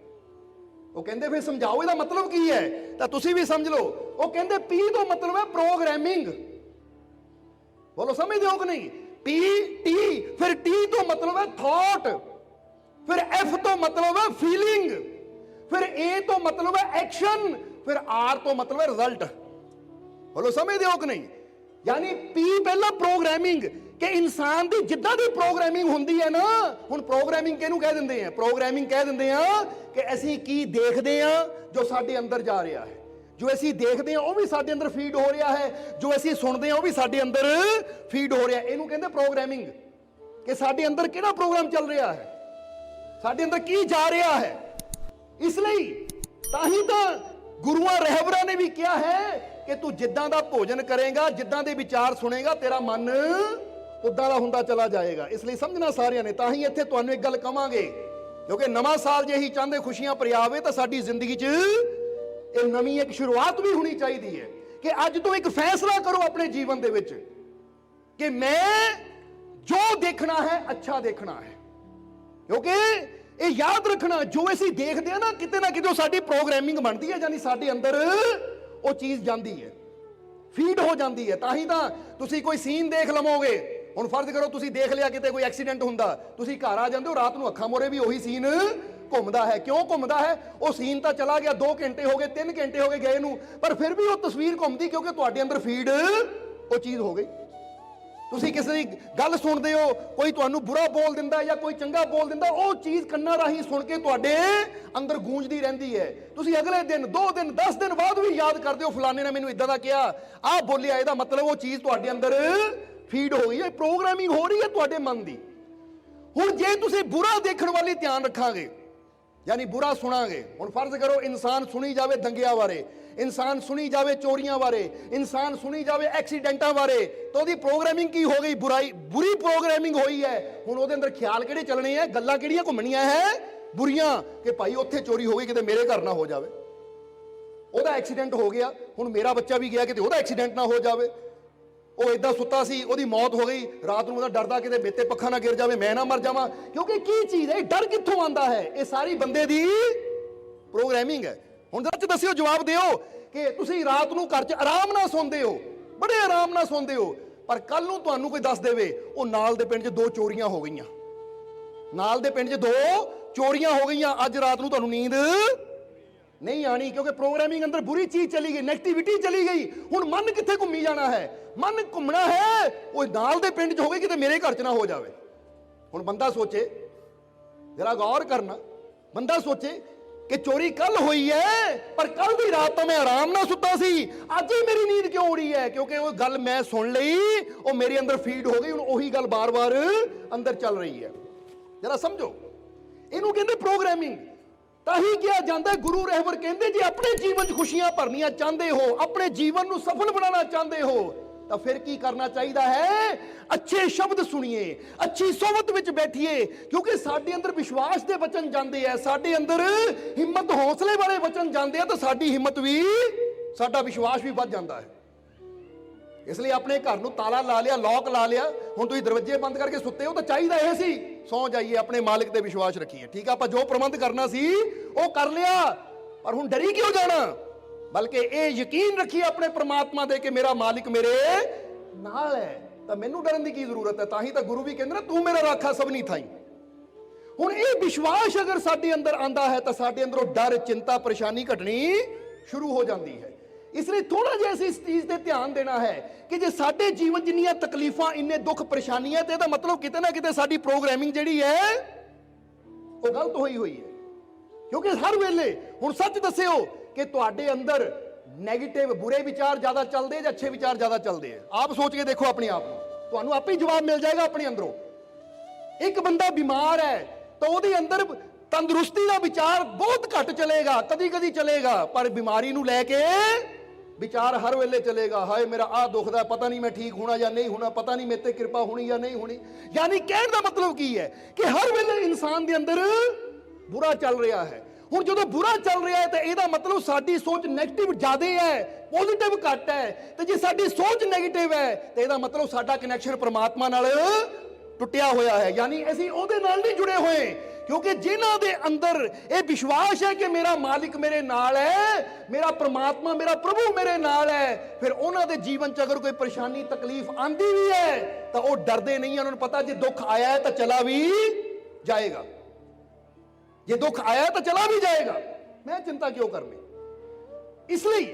S1: ਉਹ ਕਹਿੰਦੇ ਫਿਰ ਸਮਝਾਓ ਇਹਦਾ ਮਤਲਬ ਕੀ ਹੈ? ਤਾਂ ਤੁਸੀਂ ਵੀ ਸਮਝ ਲਓ। ਉਹ ਕਹਿੰਦੇ P ਤੋਂ ਮਤਲਬ ਹੈ ਪ੍ਰੋਗਰਾਮਿੰਗ। ਬੋਲੋ ਸਮਝਦੇ ਹੋ ਕਿ ਨਹੀਂ? P, T, ਫਿਰ T ਤੋਂ ਮਤਲਬ ਹੈ ਥਾਟ, ਫਿਰ F ਤੋਂ ਮਤਲਬ ਹੈ ਫੀਲਿੰਗ, ਫਿਰ A ਤੋਂ ਮਤਲਬ ਹੈ ਐਕਸ਼ਨ, ਫਿਰ R ਤੋਂ ਮਤਲਬ ਹੈ ਰਿਜ਼ਲਟ। ਬੋਲੋ ਸਮਝਦੇ ਹੋ ਕਿ ਨਹੀਂ? ਯਾਨੀ P ਪਹਿਲਾਂ ਪ੍ਰੋਗਰਾਮਿੰਗ, ਕਿ ਇਨਸਾਨ ਦੀ ਜਿੱਦਾਂ ਦੀ ਪ੍ਰੋਗਰਾਮਿੰਗ ਹੁੰਦੀ ਹੈ ਨਾ, ਹੁਣ ਪ੍ਰੋਗਰਾਮਿੰਗ ਕਿਹਨੂੰ ਕਹਿ ਦਿੰਦੇ ਆ? ਪ੍ਰੋਗਰਾਮਿੰਗ ਕਹਿ ਦਿੰਦੇ ਆ ਕਿ ਅਸੀਂ ਕੀ ਦੇਖਦੇ ਆ ਜੋ ਸਾਡੇ ਅੰਦਰ ਜਾ ਰਿਹਾ ਹੈ, ਜੋ ਅਸੀਂ ਦੇਖਦੇ ਆ ਉਹ ਵੀ ਸਾਡੇ ਅੰਦਰ ਫੀਡ ਹੋ ਰਿਹਾ ਹੈ, ਜੋ ਅਸੀਂ ਸੁਣਦੇ ਆ ਉਹ ਵੀ ਸਾਡੇ ਅੰਦਰ ਫੀਡ ਹੋ ਰਿਹਾ। ਇਹਨੂੰ ਕਹਿੰਦੇ ਪ੍ਰੋਗਰਾਮਿੰਗ, ਕਿ ਸਾਡੇ ਅੰਦਰ ਕਿਹੜਾ ਪ੍ਰੋਗਰਾਮ ਚੱਲ ਰਿਹਾ ਹੈ, ਸਾਡੇ ਅੰਦਰ ਕੀ ਜਾ ਰਿਹਾ ਹੈ। ਇਸ ਲਈ ਤਾਂ ਹੀ ਤਾਂ ਗੁਰੂਆਂ ਰਹਿਬਰਾਂ ਨੇ ਵੀ ਕਿਹਾ ਹੈ ਕਿ ਤੂੰ ਜਿੱਦਾਂ ਦਾ ਭੋਜਨ ਕਰੇਗਾ, ਜਿੱਦਾਂ ਦੇ ਵਿਚਾਰ ਸੁਣੇਗਾ, ਤੇਰਾ ਮਨ ਉਦਾਂ ਦਾ ਹੁੰਦਾ ਚਲਾ ਜਾਏਗਾ। ਇਸ ਲਈ ਸਮਝਣਾ ਸਾਰਿਆਂ ਨੇ। ਤਾਂ ਹੀ ਇੱਥੇ ਤੁਹਾਨੂੰ ਇੱਕ ਗੱਲ ਕਵਾਂਗੇ, ਕਿਉਂਕਿ ਨਵਾਂ ਸਾਲ ਜੇ ਹੀ ਚਾਹੁੰਦੇ ਖੁਸ਼ੀਆਂ ਭਰਿਆਵੇ ਤਾਂ ਸਾਡੀ ਜ਼ਿੰਦਗੀ 'ਚ ਇਹ ਨਵੀਂ ਇੱਕ ਸ਼ੁਰੂਆਤ ਵੀ ਹੋਣੀ ਚਾਹੀਦੀ ਹੈ ਕਿ ਅੱਜ ਤੋਂ ਇੱਕ ਫੈਸਲਾ ਕਰੋ ਆਪਣੇ ਜੀਵਨ ਦੇ ਵਿੱਚ ਕਿ ਮੈਂ ਜੋ ਦੇਖਣਾ ਹੈ ਅੱਛਾ ਦੇਖਣਾ ਹੈ। ਕਿਉਂਕਿ ਇਹ ਯਾਦ ਰੱਖਣਾ, ਜੋ ਅਸੀਂ ਦੇਖਦੇ ਆ ਨਾ ਕਿਤੇ ਉਹ ਸਾਡੀ ਪ੍ਰੋਗਰਾਮਿੰਗ ਬਣਦੀ ਹੈ, ਯਾਨੀ ਸਾਡੇ ਅੰਦਰ ਉਹ ਚੀਜ਼ ਜਾਂਦੀ ਹੈ, ਫੀਡ ਹੋ ਜਾਂਦੀ ਹੈ। ਤਾਂ ਹੀ ਤਾਂ ਤੁਸੀਂ ਕੋਈ ਸੀਨ ਦੇਖ ਲਵੋਗੇ। ਹੁਣ ਫਰਜ਼ ਕਰੋ ਤੁਸੀਂ ਦੇਖ ਲਿਆ ਕਿਤੇ ਕੋਈ ਐਕਸੀਡੈਂਟ ਹੁੰਦਾ, ਤੁਸੀਂ ਘਰ ਆ ਜਾਂਦੇ ਹੋ, ਰਾਤ ਨੂੰ ਅੱਖਾਂ ਮੋਰੇ ਵੀ ਉਹੀ ਸੀਨ ਘੁੰਮਦਾ ਹੈ। ਕਿਉਂ ਘੁੰਮਦਾ ਹੈ? ਉਹ ਸੀਨ ਤਾਂ ਚਲਾ ਗਿਆ, 2 ਘੰਟੇ ਹੋ ਗਏ, 3 ਘੰਟੇ ਹੋ ਗਏ ਗਏ ਨੂੰ, ਪਰ ਫਿਰ ਵੀ ਉਹ ਤਸਵੀਰ ਘੁੰਮਦੀ, ਕਿਉਂਕਿ ਤੁਹਾਡੇ ਅੰਦਰ ਫੀਡ ਉਹ ਚੀਜ਼ ਹੋ ਗਈ। ਤੁਸੀਂ ਕਿਸੇ ਦੀ ਗੱਲ ਸੁਣਦੇ ਹੋ, ਕੋਈ ਤੁਹਾਨੂੰ ਬੁਰਾ ਬੋਲ ਦਿੰਦਾ ਜਾਂ ਕੋਈ ਚੰਗਾ ਬੋਲ ਦਿੰਦਾ, ਉਹ ਚੀਜ਼ ਕੰਨਾਂ ਰਾਹੀਂ ਸੁਣ ਕੇ ਤੁਹਾਡੇ ਅੰਦਰ ਗੂੰਜਦੀ ਰਹਿੰਦੀ ਹੈ। ਤੁਸੀਂ ਅਗਲੇ ਦਿਨ, 2 ਦਿਨ, 10 ਦਿਨ ਬਾਅਦ ਵੀ ਯਾਦ ਕਰਦੇ ਹੋ, ਫਲਾਣੇ ਨੇ ਮੈਨੂੰ ਇਦਾਂ ਦਾ ਕਿਹਾ, ਆਹ ਬੋਲਿਆ, ਇਹਦਾ ਮਤਲਬ ਉਹ ਚੀਜ਼ ਤੁਹਾਡੇ ਅੰਦਰ ਫੀਡ ਹੋ ਗਈ ਹੈ, ਪ੍ਰੋਗਰਾਮਿੰਗ ਹੋ ਰਹੀ ਹੈ ਤੁਹਾਡੇ ਮਨ ਦੀ। ਹੁਣ ਜੇ ਤੁਸੀਂ ਬੁਰਾ ਦੇਖਣ ਵਾਲੀ ਧਿਆਨ ਰੱਖਾਂਗੇ, ਯਾਨੀ ਬੁਰਾ ਸੁਣਾਂਗੇ, ਹੁਣ ਫਰਜ਼ ਕਰੋ ਇਨਸਾਨ ਸੁਣੀ ਜਾਵੇ ਦੰਗਿਆਂ ਬਾਰੇ, ਇਨਸਾਨ ਸੁਣੀ ਜਾਵੇ ਚੋਰੀਆਂ ਬਾਰੇ, ਇਨਸਾਨ ਸੁਣੀ ਜਾਵੇ ਐਕਸੀਡੈਂਟਾਂ ਬਾਰੇ, ਤਾਂ ਉਹਦੀ ਪ੍ਰੋਗਰਾਮਿੰਗ ਕੀ ਹੋ ਗਈ? ਬੁਰੀ ਪ੍ਰੋਗਰਾਮਿੰਗ ਹੋਈ ਹੈ। ਹੁਣ ਉਹਦੇ ਅੰਦਰ ਖਿਆਲ ਕਿਹੜੇ ਚੱਲਣੇ ਆ? ਗੱਲਾਂ ਕਿਹੜੀਆਂ ਘੁੰਮਣੀਆਂ ਹੈ? ਬੁਰੀਆਂ, ਕਿ ਭਾਈ ਉੱਥੇ ਚੋਰੀ ਹੋ ਗਈ, ਕਿਤੇ ਮੇਰੇ ਘਰ ਨਾ ਹੋ ਜਾਵੇ, ਉਹਦਾ ਐਕਸੀਡੈਂਟ ਹੋ ਗਿਆ, ਹੁਣ ਮੇਰਾ ਬੱਚਾ ਵੀ ਗਿਆ, ਕਿਤੇ ਉਹਦਾ ਐਕਸੀਡੈਂਟ ਨਾ ਹੋ ਜਾਵੇ, ਉਹ ਇਦਾਂ ਸੁੱਤਾ ਸੀ, ਉਹਦੀ ਮੌਤ ਹੋ ਗਈ, ਰਾਤ ਨੂੰ ਉਹਦਾ ਡਰਦਾ ਕਿਤੇ ਮੇਤੇ ਪੱਖਾ ਨਾ ਗਿਰ ਜਾਵੇ, ਮੈਂ ਨਾ ਮਰ ਜਾਵਾਂ। ਕਿਉਂਕਿ ਕੀ ਚੀਜ਼ ਹੈ? ਡਰ ਕਿੱਥੋਂ ਆਉਂਦਾ ਹੈ? ਇਹ ਸਾਰੀ ਬੰਦੇ ਦੀ ਪ੍ਰੋਗਰਾਮਿੰਗ ਹੈ। ਹੁਣ ਸੱਚ ਦੱਸਿਓ, ਜਵਾਬ ਦਿਓ ਕਿ ਤੁਸੀਂ ਰਾਤ ਨੂੰ ਘਰ 'ਚ ਆਰਾਮ ਨਾਲ ਸੌਂਦੇ ਹੋ, ਬੜੇ ਆਰਾਮ ਨਾਲ ਸੌਂਦੇ ਹੋ, ਪਰ ਕੱਲ ਨੂੰ ਤੁਹਾਨੂੰ ਕੋਈ ਦੱਸ ਦੇਵੇ ਉਹ ਨਾਲ ਦੇ ਪਿੰਡ 'ਚ 2 ਚੋਰੀਆਂ ਹੋ ਗਈਆਂ, ਨਾਲ ਦੇ ਪਿੰਡ 'ਚ 2 ਚੋਰੀਆਂ ਹੋ ਗਈਆਂ, ਅੱਜ ਰਾਤ ਨੂੰ ਤੁਹਾਨੂੰ ਨੀਂਦ ਨਹੀਂ ਆਣੀ, ਕਿਉਂਕਿ ਪ੍ਰੋਗਰਾਮਿੰਗ ਅੰਦਰ ਬੁਰੀ ਚੀਜ਼ ਚਲੀ ਗਈ, ਨੈਗੇਟਿਵਿਟੀ ਚਲੀ ਗਈ। ਹੁਣ ਮਨ ਕਿੱਥੇ ਘੁੰਮੀ ਜਾਣਾ ਹੈ? ਮਨ ਘੁੰਮਣਾ ਹੈ ਉਹ ਨਾਲ ਦੇ ਪਿੰਡ 'ਚ ਹੋ ਗਈ, ਕਿਤੇ ਮੇਰੇ ਘਰ 'ਚ ਨਾ ਹੋ ਜਾਵੇ। ਹੁਣ ਬੰਦਾ ਸੋਚੇ, ਜਰਾ ਗੌਰ ਕਰਨਾ, ਬੰਦਾ ਸੋਚੇ ਕਿ ਚੋਰੀ ਕੱਲ ਹੋਈ ਹੈ, ਪਰ ਕੱਲ ਦੀ ਰਾਤ ਤਾਂ ਮੈਂ ਆਰਾਮ ਨਾਲ ਸੁੱਤਾ ਸੀ, ਅੱਜ ਹੀ ਮੇਰੀ ਨੀਂਦ ਕਿਉਂ ਉੜੀ ਹੈ? ਕਿਉਂਕਿ ਉਹ ਗੱਲ ਮੈਂ ਸੁਣ ਲਈ, ਉਹ ਮੇਰੇ ਅੰਦਰ ਫੀਡ ਹੋ ਗਈ, ਹੁਣ ਉਹੀ ਗੱਲ ਬਾਰ-ਬਾਰ ਅੰਦਰ ਚੱਲ ਰਹੀ ਹੈ। ਜਰਾ ਸਮਝੋ, ਇਹਨੂੰ ਕਹਿੰਦੇ ਪ੍ਰੋਗਰਾਮਿੰਗ। ਤਾਂ ਹੀ ਕਿਹਾ ਜਾਂਦਾ, ਗੁਰੂ ਰਹਿਬਰ ਕਹਿੰਦੇ, ਜੇ ਆਪਣੇ ਜੀਵਨ 'ਚ ਖੁਸ਼ੀਆਂ ਭਰਨੀਆਂ ਚਾਹੁੰਦੇ ਹੋ, ਆਪਣੇ ਜੀਵਨ ਨੂੰ ਸਫਲ ਬਣਾਉਣਾ ਚਾਹੁੰਦੇ ਹੋ, ਤਾਂ ਫਿਰ ਕੀ ਕਰਨਾ ਚਾਹੀਦਾ ਹੈ? ਅੱਛੇ ਸ਼ਬਦ ਸੁਣੀਏ, ਅੱਛੀ ਸੋਬਤ ਵਿੱਚ ਬੈਠੀਏ, ਕਿਉਂਕਿ ਸਾਡੇ ਅੰਦਰ ਵਿਸ਼ਵਾਸ ਦੇ ਵਚਨ ਜਾਂਦੇ ਆ, ਸਾਡੇ ਅੰਦਰ ਹਿੰਮਤ ਹੌਸਲੇ ਵਾਲੇ ਵਚਨ ਜਾਂਦੇ ਆ, ਤਾਂ ਸਾਡੀ ਹਿੰਮਤ ਵੀ, ਸਾਡਾ ਵਿਸ਼ਵਾਸ ਵੀ ਵੱਧ ਜਾਂਦਾ ਹੈ। ਇਸ ਲਈ ਆਪਣੇ ਘਰ ਨੂੰ ਤਾਲਾ ਲਾ ਲਿਆ, ਲੌਕ ਲਾ ਲਿਆ, ਹੁਣ ਤੁਸੀਂ ਦਰਵਾਜ਼ੇ ਬੰਦ ਕਰਕੇ ਸੁੱਤੇ ਹੋ, ਤਾਂ ਚਾਹੀਦਾ ਇਹ ਸੀ ਸੌਂ ਜਾਈਏ, ਆਪਣੇ ਮਾਲਿਕ ਤੇ ਵਿਸ਼ਵਾਸ ਰੱਖੀਏ। ਠੀਕ ਆ, ਆਪਾਂ ਜੋ ਪ੍ਰਬੰਧ ਕਰਨਾ ਸੀ ਉਹ ਕਰ ਲਿਆ, ਪਰ ਹੁਣ ਡਰੀ ਕਿਉਂ ਜਾਣਾ? ਬਲਕਿ ਇਹ ਯਕੀਨ ਰੱਖੀਏ ਆਪਣੇ ਪ੍ਰਮਾਤਮਾ ਦੇ ਕਿ ਮੇਰਾ ਮਾਲਿਕ ਮੇਰੇ ਨਾਲ ਹੈ, ਤਾਂ ਮੈਨੂੰ ਡਰਨ ਦੀ ਕੀ ਜ਼ਰੂਰਤ ਹੈ? ਤਾਂ ਹੀ ਤਾਂ ਗੁਰੂ ਵੀ ਕਹਿੰਦੇ ਨਾ, ਤੂੰ ਮੇਰਾ ਰਾਖਾ ਸਭਨੀ ਥਾਈ। ਹੁਣ ਇਹ ਵਿਸ਼ਵਾਸ ਅਗਰ ਸਾਡੇ ਅੰਦਰ ਆਂਦਾ ਹੈ, ਤਾਂ ਸਾਡੇ ਅੰਦਰੋਂ ਡਰ, ਚਿੰਤਾ, ਪਰੇਸ਼ਾਨੀ ਘਟਣੀ ਸ਼ੁਰੂ ਹੋ ਜਾਂਦੀ ਹੈ। ਇਸ ਲਈ ਥੋੜਾ ਜਿਹਾ ਅਸੀਂ ਇਸ ਚੀਜ਼ ਤੇ ਧਿਆਨ ਦੇਣਾ ਹੈ ਕਿ ਜੇ ਸਾਡੇ ਜੀਵਨ ਜਿੰਨੀਆਂ ਤਕਲੀਫਾਂ, ਇੰਨੇ ਦੁੱਖ, ਪਰੇਸ਼ਾਨੀਆਂ, ਤੇ ਇਹਦਾ ਮਤਲਬ ਕਿਤੇ ਨਾ ਕਿਤੇ ਸਾਡੀ ਪ੍ਰੋਗਰਾਮਿੰਗ ਜਿਹੜੀ ਹੈ ਉਹ ਗਲਤ ਹੋਈ ਹੈ। ਕਿਉਂਕਿ ਹਰ ਵੇਲੇ, ਹੁਣ ਸੱਚ ਦੱਸਿਓ ਕਿ ਤੁਹਾਡੇ ਅੰਦਰ ਨੈਗੇਟਿਵ, ਬੁਰੇ ਵਿਚਾਰ ਜ਼ਿਆਦਾ ਚੱਲਦੇ ਜਾਂ ਅੱਛੇ ਵਿਚਾਰ ਜ਼ਿਆਦਾ ਚੱਲਦੇ ਆ? ਆਪ ਸੋਚ ਕੇ ਦੇਖੋ ਆਪਣੇ ਆਪ ਨੂੰ, ਤੁਹਾਨੂੰ ਆਪੇ ਹੀ ਜਵਾਬ ਮਿਲ ਜਾਏਗਾ ਆਪਣੇ ਅੰਦਰੋਂ। ਇੱਕ ਬੰਦਾ ਬਿਮਾਰ ਹੈ ਤਾਂ ਉਹਦੇ ਅੰਦਰ ਤੰਦਰੁਸਤੀ ਦਾ ਵਿਚਾਰ ਬਹੁਤ ਘੱਟ ਚਲੇਗਾ, ਕਦੀ-ਕਦੀ ਚਲੇਗਾ, ਪਰ ਬਿਮਾਰੀ ਨੂੰ ਲੈ ਕੇ ਵਿਚਾਰ ਹਰ ਵੇਲੇ ਚਲੇਗਾ, ਹਾਏ ਮੇਰਾ ਆਹ ਦੁਖਦਾ, ਪਤਾ ਨਹੀਂ ਮੈਂ ਠੀਕ ਹੋਣਾ ਜਾਂ ਨਹੀਂ ਹੋਣਾ, ਪਤਾ ਨਹੀਂ ਮੇਰੇ ਤੇ ਕਿਰਪਾ ਹੋਣੀ ਜਾਂ ਨਹੀਂ ਹੋਣੀ। ਯਾਨੀ ਕਹਿਣ ਦਾ ਮਤਲਬ ਕੀ ਹੈ ਕਿ ਹਰ ਵੇਲੇ ਇਨਸਾਨ ਦੇ ਅੰਦਰ ਬੁਰਾ ਚੱਲ ਰਿਹਾ ਹੈ। ਹੁਣ ਜਦੋਂ ਬੁਰਾ ਚੱਲ ਰਿਹਾ ਹੈ ਤਾਂ ਇਹਦਾ ਮਤਲਬ ਸਾਡੀ ਸੋਚ ਨੈਗੇਟਿਵ ਜ਼ਿਆਦਾ ਹੈ, ਪੋਜ਼ਿਟਿਵ ਘੱਟ ਹੈ। ਤੇ ਜੇ ਸਾਡੀ ਸੋਚ ਨੈਗੇਟਿਵ ਹੈ ਤੇ ਇਹਦਾ ਮਤਲਬ ਸਾਡਾ ਕਨੈਕਸ਼ਨ ਪ੍ਰਮਾਤਮਾ ਨਾਲ ਟੁੱਟਿਆ ਹੋਇਆ ਹੈ, ਯਾਨੀ ਅਸੀਂ ਉਹਦੇ ਨਾਲ ਨਹੀਂ ਜੁੜੇ ਹੋਏ। ਕਿਉਂਕਿ ਜਿਨ੍ਹਾਂ ਦੇ ਅੰਦਰ ਇਹ ਵਿਸ਼ਵਾਸ ਹੈ ਕਿ ਮੇਰਾ ਮਾਲਿਕ ਮੇਰੇ ਨਾਲ ਹੈ, ਮੇਰਾ ਪ੍ਰਮਾਤਮਾ, ਮੇਰਾ ਪ੍ਰਭੂ ਮੇਰੇ ਨਾਲ ਹੈ, ਫਿਰ ਉਹਨਾਂ ਦੇ ਜੀਵਨ 'ਚ ਅਗਰ ਕੋਈ ਪਰੇਸ਼ਾਨੀ, ਤਕਲੀਫ ਆਂਦੀ ਵੀ ਹੈ ਤਾਂ ਉਹ ਡਰਦੇ ਨਹੀਂ। ਉਹਨਾਂ ਨੂੰ ਪਤਾ ਜੇ ਦੁੱਖ ਆਇਆ ਹੈ ਤਾਂ ਚਲਾ ਵੀ ਜਾਏਗਾ, ਜੇ ਦੁੱਖ ਆਇਆ ਤਾਂ ਚਲਾ ਵੀ ਜਾਏਗਾ, ਮੈਂ ਚਿੰਤਾ ਕਿਉਂ ਕਰਨੀ। ਇਸ ਲਈ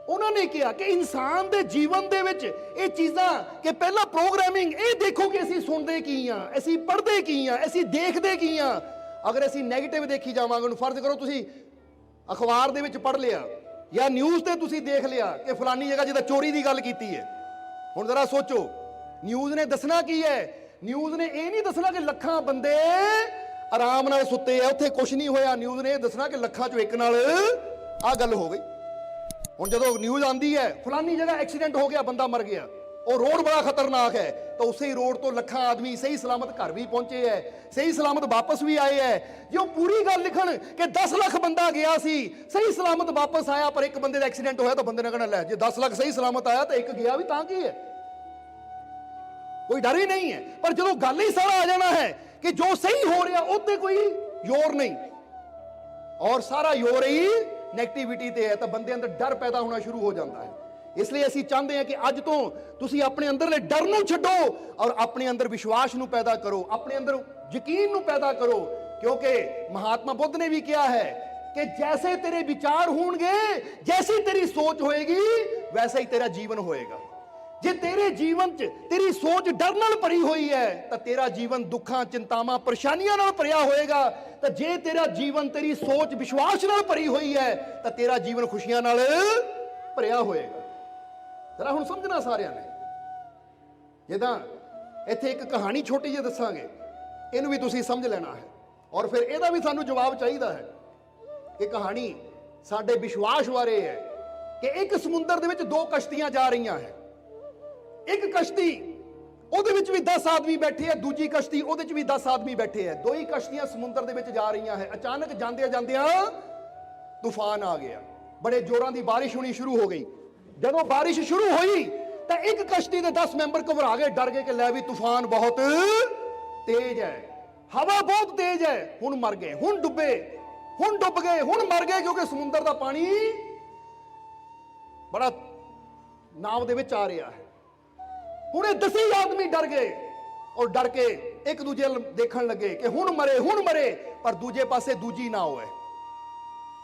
S1: ਉਹਨਾਂ ਨੇ ਕਿਹਾ ਕਿ ਇਨਸਾਨ ਦੇ ਜੀਵਨ ਦੇ ਵਿੱਚ ਇਹ ਚੀਜ਼ਾਂ, ਕਿ ਪਹਿਲਾਂ ਪ੍ਰੋਗਰਾਮਿੰਗ ਇਹ ਦੇਖੋ ਕਿ ਅਸੀਂ ਸੁਣਦੇ ਕੀ ਆ, ਅਸੀਂ ਪੜ੍ਹਦੇ ਕੀ ਆ, ਅਸੀਂ ਦੇਖਦੇ ਕੀ ਆ। ਅਗਰ ਅਸੀਂ ਨੈਗੇਟਿਵ ਦੇਖੀ ਜਾਵਾਂਗੇ, ਉਹਨੂੰ ਫਰਜ਼ ਕਰੋ ਤੁਸੀਂ ਅਖਬਾਰ ਦੇ ਵਿੱਚ ਪੜ੍ਹ ਲਿਆ ਜਾਂ ਨਿਊਜ਼ ਤੇ ਤੁਸੀਂ ਦੇਖ ਲਿਆ ਕਿ ਫਲਾਨੀ ਜਗ੍ਹਾ ਜਿਹਦਾ ਚੋਰੀ ਦੀ ਗੱਲ ਕੀਤੀ ਹੈ। ਹੁਣ ਜ਼ਰਾ ਸੋਚੋ, ਨਿਊਜ਼ ਨੇ ਦੱਸਣਾ ਕੀ ਹੈ? ਨਿਊਜ਼ ਨੇ ਇਹ ਨਹੀਂ ਦੱਸਣਾ ਕਿ ਲੱਖਾਂ ਬੰਦੇ ਆਰਾਮ ਨਾਲ ਸੁੱਤੇ ਆ, ਉੱਥੇ ਕੁਝ ਨਹੀਂ ਹੋਇਆ। ਨਿਊਜ਼ ਨੇ ਇਹ ਦੱਸਣਾ ਕਿ ਲੱਖਾਂ ਚੋਂ ਇੱਕ ਨਾਲ ਆਹ ਗੱਲ ਹੋ ਗਈ। ਹੁਣ ਜਦੋਂ ਨਿਊਜ਼ ਆਂਦੀ ਹੈ ਫਲਾਨੀ ਜਗ੍ਹਾ ਐਕਸੀਡੈਂਟ ਹੋ ਗਿਆ, ਬੰਦਾ ਮਰ ਗਿਆ, ਉਹ ਰੋਡ ਬੜਾ ਖਤਰਨਾਕ ਹੈ, ਤਾਂ ਉਸੇ ਹੀ ਰੋਡ ਤੋਂ ਲੱਖਾਂ ਆਦਮੀ ਸਹੀ ਸਲਾਮਤ ਘਰ ਵੀ ਪਹੁੰਚੇ ਹੈ, ਸਹੀ ਸਲਾਮਤ ਵਾਪਸ ਵੀ ਆਏ ਹੈ। ਜੇ ਉਹ ਪੂਰੀ ਗੱਲ ਲਿਖਣ ਕਿ 10 ਲੱਖ ਬੰਦਾ ਗਿਆ ਸੀ, ਸਹੀ ਸਲਾਮਤ ਵਾਪਸ ਆਇਆ, ਪਰ ਇੱਕ ਬੰਦੇ ਦਾ ਐਕਸੀਡੈਂਟ ਹੋਇਆ, ਤਾਂ ਬੰਦੇ ਨੇ ਕਹਿਣਾ ਲੈ ਜੇ 10 ਲੱਖ ਸਹੀ ਸਲਾਮਤ ਆਇਆ ਤਾਂ ਇੱਕ ਗਿਆ ਵੀ ਤਾਂ ਕੀ ਹੈ, ਕੋਈ ਡਰ ਹੀ ਨਹੀਂ ਹੈ। ਪਰ ਜਦੋਂ ਗੱਲ ਹੀ ਸਾਰਾ ਆ ਜਾਣਾ ਹੈ ਕਿ ਜੋ ਸਹੀ ਹੋ ਰਿਹਾ ਉੱਤੇ ਕੋਈ ਜ਼ੋਰ ਨਹੀਂ ਔਰ ਸਾਰਾ ਜ਼ੋਰ ਹੀ ਨੈਗੇਟਿਵਿਟੀ ਤੇ ਹੈ, ਤਾਂ ਬੰਦੇ ਅੰਦਰ ਡਰ ਪੈਦਾ ਹੋਣਾ ਸ਼ੁਰੂ ਹੋ ਜਾਂਦਾ ਹੈ। ਇਸ ਲਈ ਅਸੀਂ ਚਾਹੁੰਦੇ ਹਾਂ ਕਿ ਅੱਜ ਤੋਂ ਤੁਸੀਂ ਆਪਣੇ ਅੰਦਰਲੇ ਡਰ ਨੂੰ ਛੱਡੋ ਔਰ ਆਪਣੇ ਅੰਦਰ ਵਿਸ਼ਵਾਸ ਨੂੰ ਪੈਦਾ ਕਰੋ, ਆਪਣੇ ਅੰਦਰ ਯਕੀਨ ਨੂੰ ਪੈਦਾ ਕਰੋ, ਕਿਉਂਕਿ ਮਹਾਤਮਾ ਬੁੱਧ ਨੇ ਵੀ ਕਿਹਾ ਹੈ ਕਿ ਜੈਸੇ ਤੇਰੇ ਵਿਚਾਰ ਹੋਣਗੇ, ਜੈਸੀ ਤੇਰੀ ਸੋਚ ਹੋਏਗੀ, ਵੈਸਾ ਹੀ ਤੇਰਾ ਜੀਵਨ ਹੋਏਗਾ। ਜੇ ਤੇਰੇ ਜੀਵਨ 'ਚ ਤੇਰੀ ਸੋਚ ਡਰ ਨਾਲ ਭਰੀ ਹੋਈ ਹੈ ਤਾਂ ਤੇਰਾ ਜੀਵਨ ਦੁੱਖਾਂ, ਚਿੰਤਾਵਾਂ, ਪਰੇਸ਼ਾਨੀਆਂ ਨਾਲ ਭਰਿਆ ਹੋਏਗਾ, ਤਾਂ ਜੇ ਤੇਰਾ ਜੀਵਨ, ਤੇਰੀ ਸੋਚ ਵਿਸ਼ਵਾਸ ਨਾਲ ਭਰੀ ਹੋਈ ਹੈ ਤਾਂ ਤੇਰਾ ਜੀਵਨ ਖੁਸ਼ੀਆਂ ਨਾਲ ਭਰਿਆ ਹੋਏਗਾ। ਜ਼ਰਾ ਹੁਣ ਸਮਝਣਾ ਸਾਰਿਆਂ ਨੇ, ਜਿੱਦਾਂ ਇੱਥੇ ਇੱਕ ਕਹਾਣੀ ਛੋਟੀ ਜਿਹੀ ਦੱਸਾਂਗੇ, ਇਹਨੂੰ ਵੀ ਤੁਸੀਂ ਸਮਝ ਲੈਣਾ ਹੈ ਔਰ ਫਿਰ ਇਹਦਾ ਵੀ ਸਾਨੂੰ ਜਵਾਬ ਚਾਹੀਦਾ ਹੈ। ਇਹ ਕਹਾਣੀ ਸਾਡੇ ਵਿਸ਼ਵਾਸ ਬਾਰੇ ਹੈ ਕਿ ਇੱਕ ਸਮੁੰਦਰ ਦੇ ਵਿੱਚ 2 ਕਸ਼ਤੀਆਂ ਜਾ ਰਹੀਆਂ ਹੈ। ਇੱਕ ਕਸ਼ਤੀ ਉਹਦੇ ਵਿੱਚ ਵੀ 10 ਆਦਮੀ ਬੈਠੇ ਹੈ, ਦੂਜੀ ਕਸ਼ਤੀ ਉਹਦੇ ਵਿੱਚ ਵੀ 10 ਆਦਮੀ ਬੈਠੇ ਹੈ। 2 ਹੀ ਕਸ਼ਤੀਆਂ ਸਮੁੰਦਰ ਦੇ ਵਿੱਚ ਜਾ ਰਹੀਆਂ ਹੈ। ਅਚਾਨਕ ਜਾਂਦਿਆਂ ਜਾਂਦਿਆਂ ਤੂਫਾਨ ਆ ਗਿਆ, ਬੜੇ ਜ਼ੋਰਾਂ ਦੀ ਬਾਰਿਸ਼ ਹੋਣੀ ਸ਼ੁਰੂ ਹੋ ਗਈ। ਜਦੋਂ ਬਾਰਿਸ਼ ਸ਼ੁਰੂ ਹੋਈ ਤਾਂ ਇੱਕ ਕਸ਼ਤੀ ਦੇ 10 ਮੈਂਬਰ ਘਬਰਾ ਗਏ, ਡਰ ਗਏ ਕਿ ਲੈ ਵੀ ਤੂਫਾਨ ਬਹੁਤ ਤੇਜ਼ ਹੈ, ਹਵਾ ਬਹੁਤ ਤੇਜ਼ ਹੈ, ਹੁਣ ਮਰ ਗਏ, ਹੁਣ ਡੁੱਬੇ, ਹੁਣ ਡੁੱਬ ਗਏ, ਹੁਣ ਮਰ ਗਏ, ਕਿਉਂਕਿ ਸਮੁੰਦਰ ਦਾ ਪਾਣੀ ਬੜਾ ਨਾਵ ਦੇ ਵਿੱਚ ਆ ਰਿਹਾ ਹੈ। ਹੁਣ ਇਹ 10 ਹੀ ਆਦਮੀ ਡਰ ਗਏ ਔਰ ਡਰ ਕੇ ਇੱਕ ਦੂਜੇ ਵੱਲ ਦੇਖਣ ਲੱਗੇ ਕਿ ਹੁਣ ਮਰੇ, ਹੁਣ ਮਰੇ, ਪਰ ਦੂਜੇ ਪਾਸੇ ਦੂਜੀ ਨਾਵ ਹੈ।